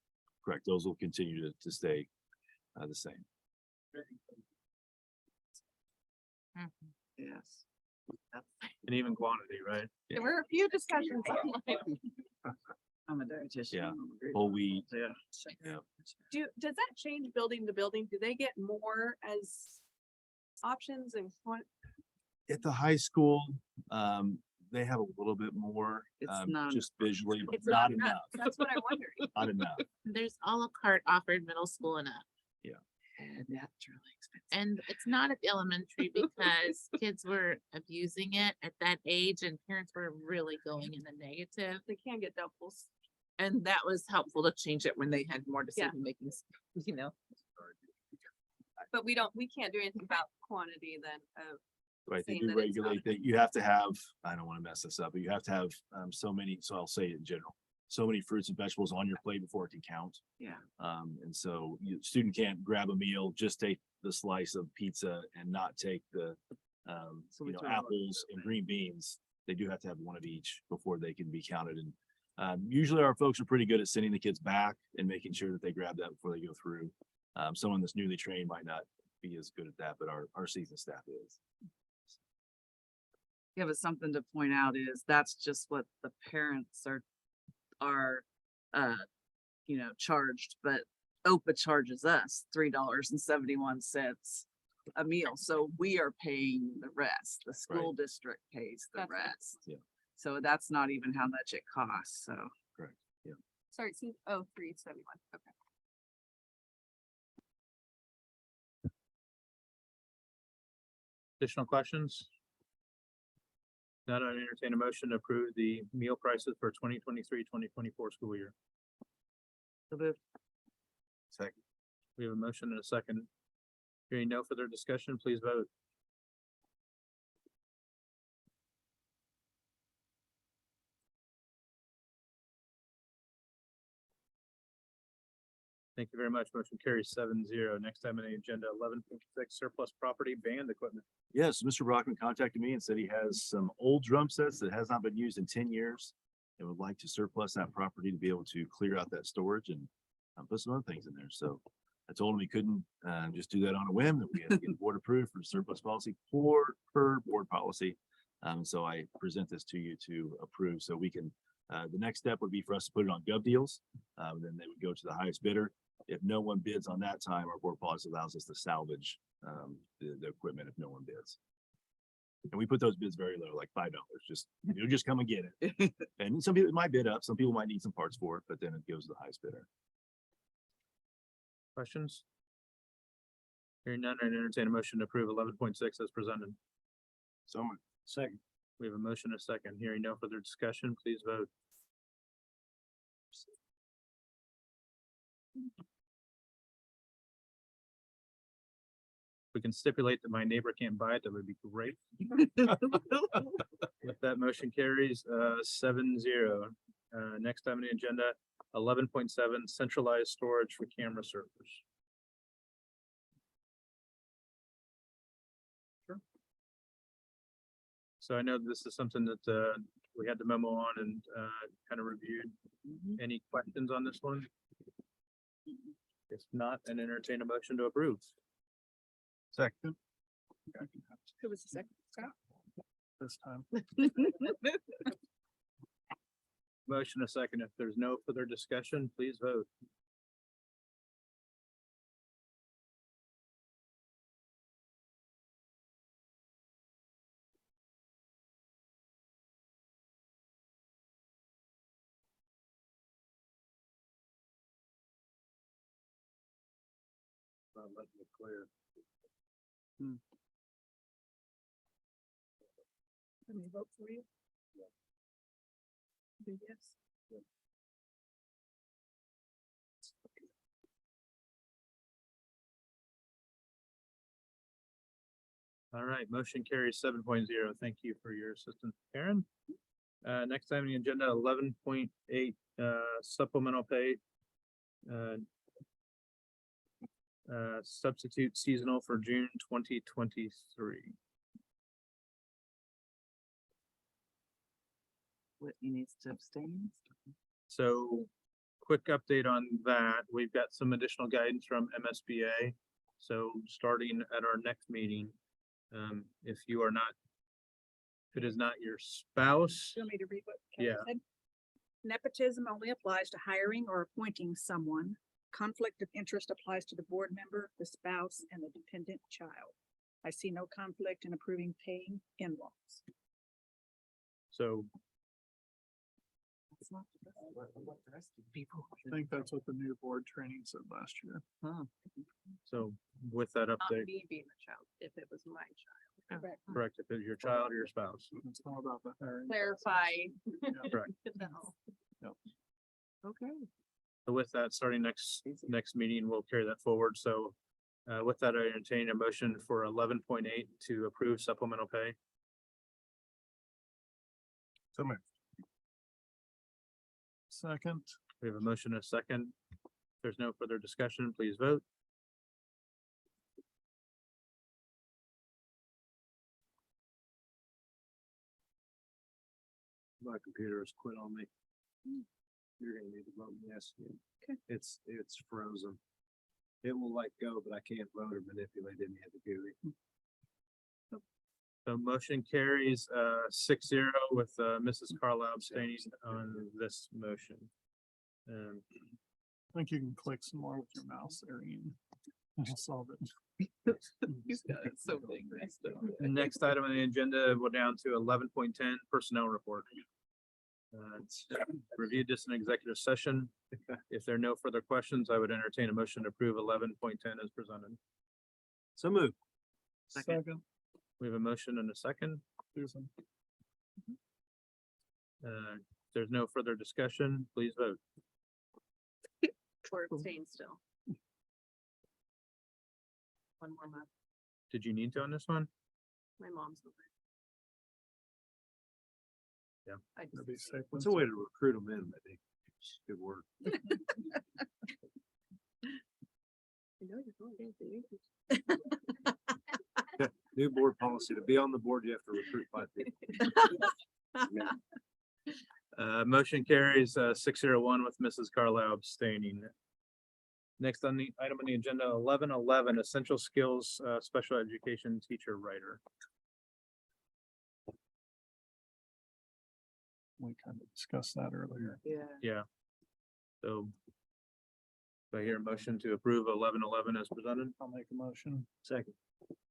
Correct. Those will continue to stay the same. Yes. And even quantity, right? Yeah. There were a few discussions. online. I'm a dietitian. Yeah. I don't agree. Whole wheat. Yeah. Does that change building to building? Do they get more as options and what? At the high school, they have a little bit more, It's not just visually, but It's not enough. enough, That's what I wondered. not enough. There's a la carte offered middle school and up. And that's really expensive. And it's not at the elementary because kids were abusing it at that age and parents were really going in the negative. They can get doubles. And that was helpful to change it when they had more Yeah. decision making, you know. But we can't do anything about quantity then of, Right, they saying do that it's not regulate that you have to have, I don't want to mess this up, but you have to have so many, so I'll say it in general. So many fruits and vegetables on your plate before it can count. Yeah. And so you, student can't grab a meal, just take the slice of pizza and not take the, So we you know, throw it apples and green beans. They do have to have one of each before they can be counted. And usually our folks are pretty good at sending the kids back and making sure that they grab that before they go through. Someone that's newly trained might not be as good at that, but our seasoned staff is. Yeah, but something to point out is that's just what the parents are, you know, charged, but OPA charges us $3.71 a meal. So we are paying the rest. The school district pays the That's right. rest. Yeah. So that's not even how much it costs. So. Correct. Yeah. sorry, it seems, oh, 371, okay. Additional questions? Not, I entertain a motion to approve the meal prices for 2023-2024 school year. So moved. Second. We have a motion and a second. Hearing no further discussion, please vote. Thank you very much. Motion carries 7-0. Next item on the agenda, 11.6 surplus property band equipment. Yes, Mr. Brockman contacted me and said he has some old drum sets that has not been used in 10 years and would like to surplus that property to be able to clear out that storage and put some other things in there. So I told him he couldn't just do that on a whim, that we had to get board approved for surplus policy per board policy. So I present this to you to approve so we can, the next step would be for us to put it on Gov Deals. Then they would go to the highest bidder. If no one bids on that time, our board policy allows us to salvage the equipment if no one bids. And we put those bids very low, like $5. Just, you'll just come and get it. And some people might bid up, some people might need some parts for it, but then it goes to the highest bidder. Questions? Hearing none, I entertain a motion to approve 11.6 as presented. So much. Second. We have a motion and a second. Hearing no further discussion, please vote. We can stipulate that my neighbor can't buy it, that would be great. With that, motion carries 7-0. Next item on the agenda, 11.7 centralized storage for camera servers. So I know this is something that we had the memo on and kind of reviewed. Any questions on this one? If not, then entertain a motion to approve. Second. Who was the second? Scott? This time. Motion a second. If there's no further discussion, please vote. Let me clear. Let me vote for you. Do yes. All right, motion carries 7.0. Thank you for your assistance, Karen. Next item on the agenda, 11.8 supplemental pay. Substitute seasonal for June 2023. Whitney needs to abstain. So quick update on that. We've got some additional guidance from MSBA. So starting at our next meeting, if you are not, if it is not your spouse, Do you want me to read what Yeah. Kevin said? Nepotism only applies to hiring or appointing someone. Conflict of interest applies to the board member, the spouse, and the dependent child. I see no conflict in approving paying in-laws. So I think that's what the new board training said last year. So with that Not update, me being the child, if it was my child. correct, if it's your child or your spouse. It's all about the hiring. Clarify. Correct. No. Okay. So with that, starting next meeting, we'll carry that forward. So with that, I entertain a motion for 11.8 to approve supplemental pay. So moved. Second, We have a motion and a second. If there's no further discussion, please vote. My computer has quit on me. You're gonna need to vote yes. Okay. It's frozen. It will let go, but I can't vote or manipulate any of the GUI. So motion carries 6-0 with Mrs. Carlisle abstaining on this motion. I think you can click some more with your mouse there, Ian. It'll solve it. He's got it so big. Next item on the agenda, we're down to 11.10 personnel report. It's reviewed this in executive session. If there are no further questions, I would entertain a motion to approve 11.10 as presented. So moved. Second. We have a motion and a second. Susan. If there's no further discussion, please vote. Or abstain still. One more month. Did you need to on this one? My mom's over. Yeah. I That'd be just, safe. What's a way to recruit them in, maybe? Good work. you know, you're going to New board policy, to be on the board, you have to recruit 5 people. Motion carries 601 with Mrs. Carlisle abstaining. Next on the item on the agenda, 1111, essential skills, special education teacher writer. We kind of discussed that earlier. Yeah. So do I hear a motion to approve 1111 as presented? I'll make a motion. Second.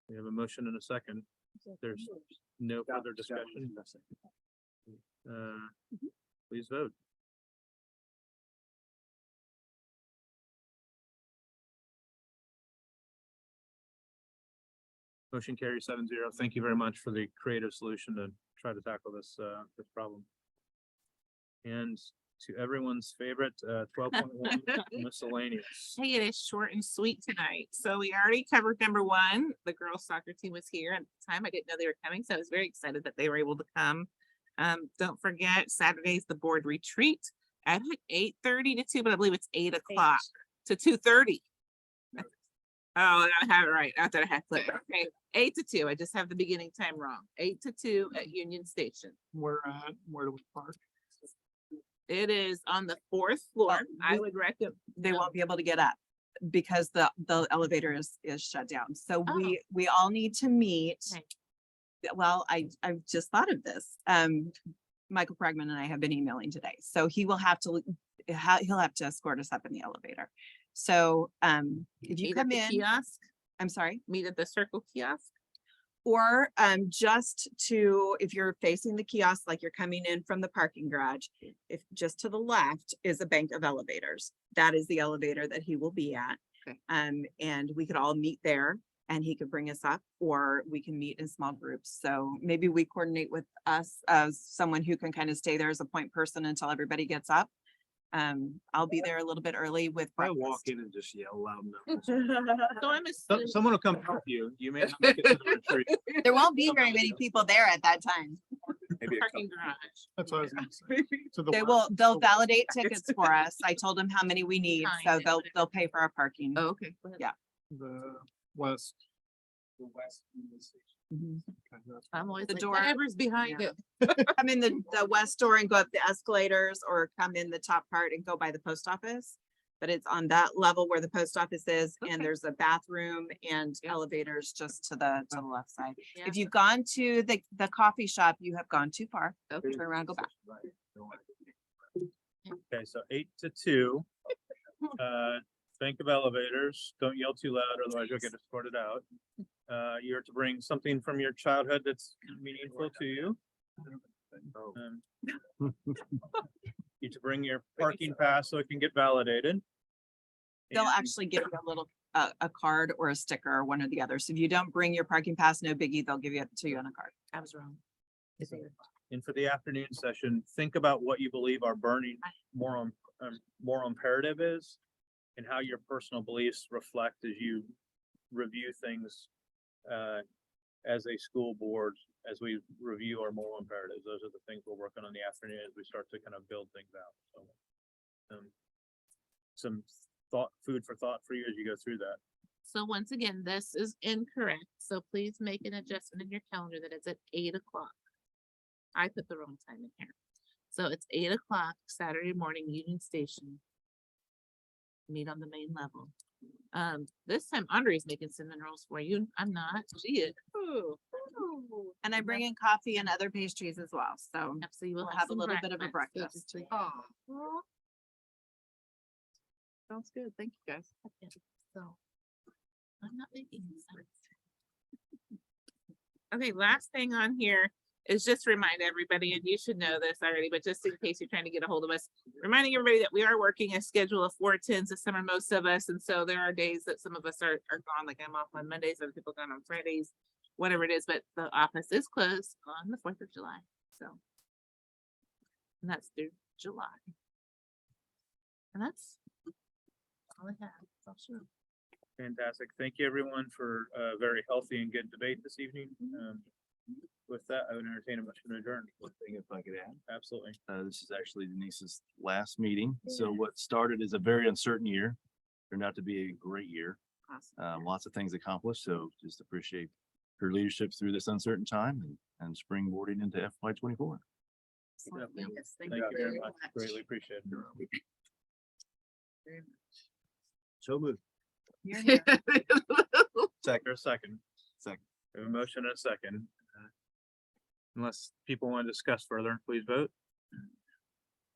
We have a motion and a second. There's no further discussion. Please vote. Motion carries 7-0. Thank you very much for the creative solution to try to tackle this problem. And to everyone's favorite, 12.1 miscellaneous. Hey, it is short and sweet tonight. So we already covered number one. The girls soccer team was here at the time. I didn't know they were coming, so I was very excited that they were able to come. Don't forget, Saturday's the board retreat at 8:30 to 2, but I believe it's 8 o'clock to 2:30. Oh, I have it right. I thought I had flip. Okay, 8 to 2. I just have the beginning time wrong. 8 to 2 at Union Station. Where do we park? It is on the 4th floor. I would recommend. They won't be able to get up because the elevator is shut down. So we all need to meet. Okay. Well, I've just thought of this. Michael Kragman and I have been emailing today, so he'll have to escort us up in the elevator. So if you Meet at come the in, kiosk, I'm sorry, meet at the Circle kiosk. or just to, if you're facing the kiosk, like you're coming in from the parking garage, if just to the left is a bank of elevators. That is the elevator that he will be at. Okay. And we could all meet there and he could bring us up, or we can meet in small groups. So maybe we coordinate with us as someone who can kind of stay there as a point person until everybody gets up. I'll be there a little bit early with I walk breakfast. in and just yell loud enough. So I'm assuming. Someone will come help you. You may not make it to the retreat. There won't be very many people there at that time. Maybe a Parking couple. garage. That's what I was gonna say. To the west. They'll validate tickets for us. I told them how many we need, so Fine, they'll pay for our parking. Oh, okay. Yeah. The west. The west end of the station. Okay, that's I'm always The like, door. whatever's behind Yeah. it. Come in the west door and go up the escalators, or come in the top part and go by the post office. But it's on that level where the post office is, Okay. and there's a bathroom and Yeah. elevators just to the left side. Yeah. If you've gone to the coffee shop, you have gone too far. Okay. Turn around, go back. Okay, so 8 to 2. Bank of elevators. Don't yell too loud, otherwise you'll get escorted out. You're to bring something from your childhood that's meaningful to you. You're to bring your parking pass so it can get validated. They'll And- actually give you a little, a card or a sticker, or one or the other. So if you don't bring your parking pass, no biggie, they'll give it to you on a card. I was wrong. And for the afternoon session, think about what you believe our burning moral imperative is, and how your personal beliefs reflect as you review things as a school board, as we review our moral imperatives. Those are the things we're working on in the afternoon as we start to kind of build things out. So some food for thought for you as you go through that. So once again, this is incorrect. So please make an adjustment in your calendar that it's at 8 o'clock. I put the wrong time in here. So it's 8 o'clock Saturday morning, Union Station. Meet on the main level. This time Andre's making cinnamon rolls for you. I'm not. She is. Ooh. And I bring in coffee and other pastries as well. So Yep, so you will we'll have a some little bit of a So breakfast. just like- Sounds good. Thank you guys. Okay, so I'm not making sense. Okay, last thing on here is just remind everybody, and you should know this already, but just in case you're trying to get a hold of us, reminding everybody that we are working a schedule of 4-10s this summer, most of us. And so there are days that some of us are gone, like I'm off on Mondays, other people gone on Fridays, whatever it is, but the office is closed on the 4th of July. So. And that's through July. And that's all I have. That's all sure. Fantastic. Thank you, everyone, for a very healthy and good debate this evening. With that, I would entertain a motion to adjourn. One thing if I could add, Absolutely. this is actually Denise's last meeting. So what started as a very uncertain year turned out to be a great year. Lots of things accomplished. So just appreciate her leadership through this uncertain time and springboarding into FY24. Yes, Thank you very much. Greatly appreciate it. Very much. So moved. You're here. Second. Second. Second. We have a motion and a second. Unless people want to discuss further, please vote.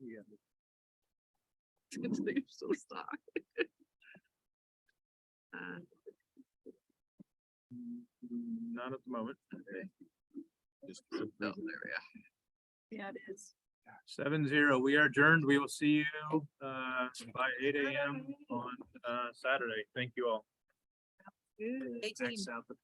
You're so stuck. Not at the moment. Just Yeah, it is. 7-0. We are adjourned. We will see you by 8 a.m. on Saturday. Thank you all. Good. Max out the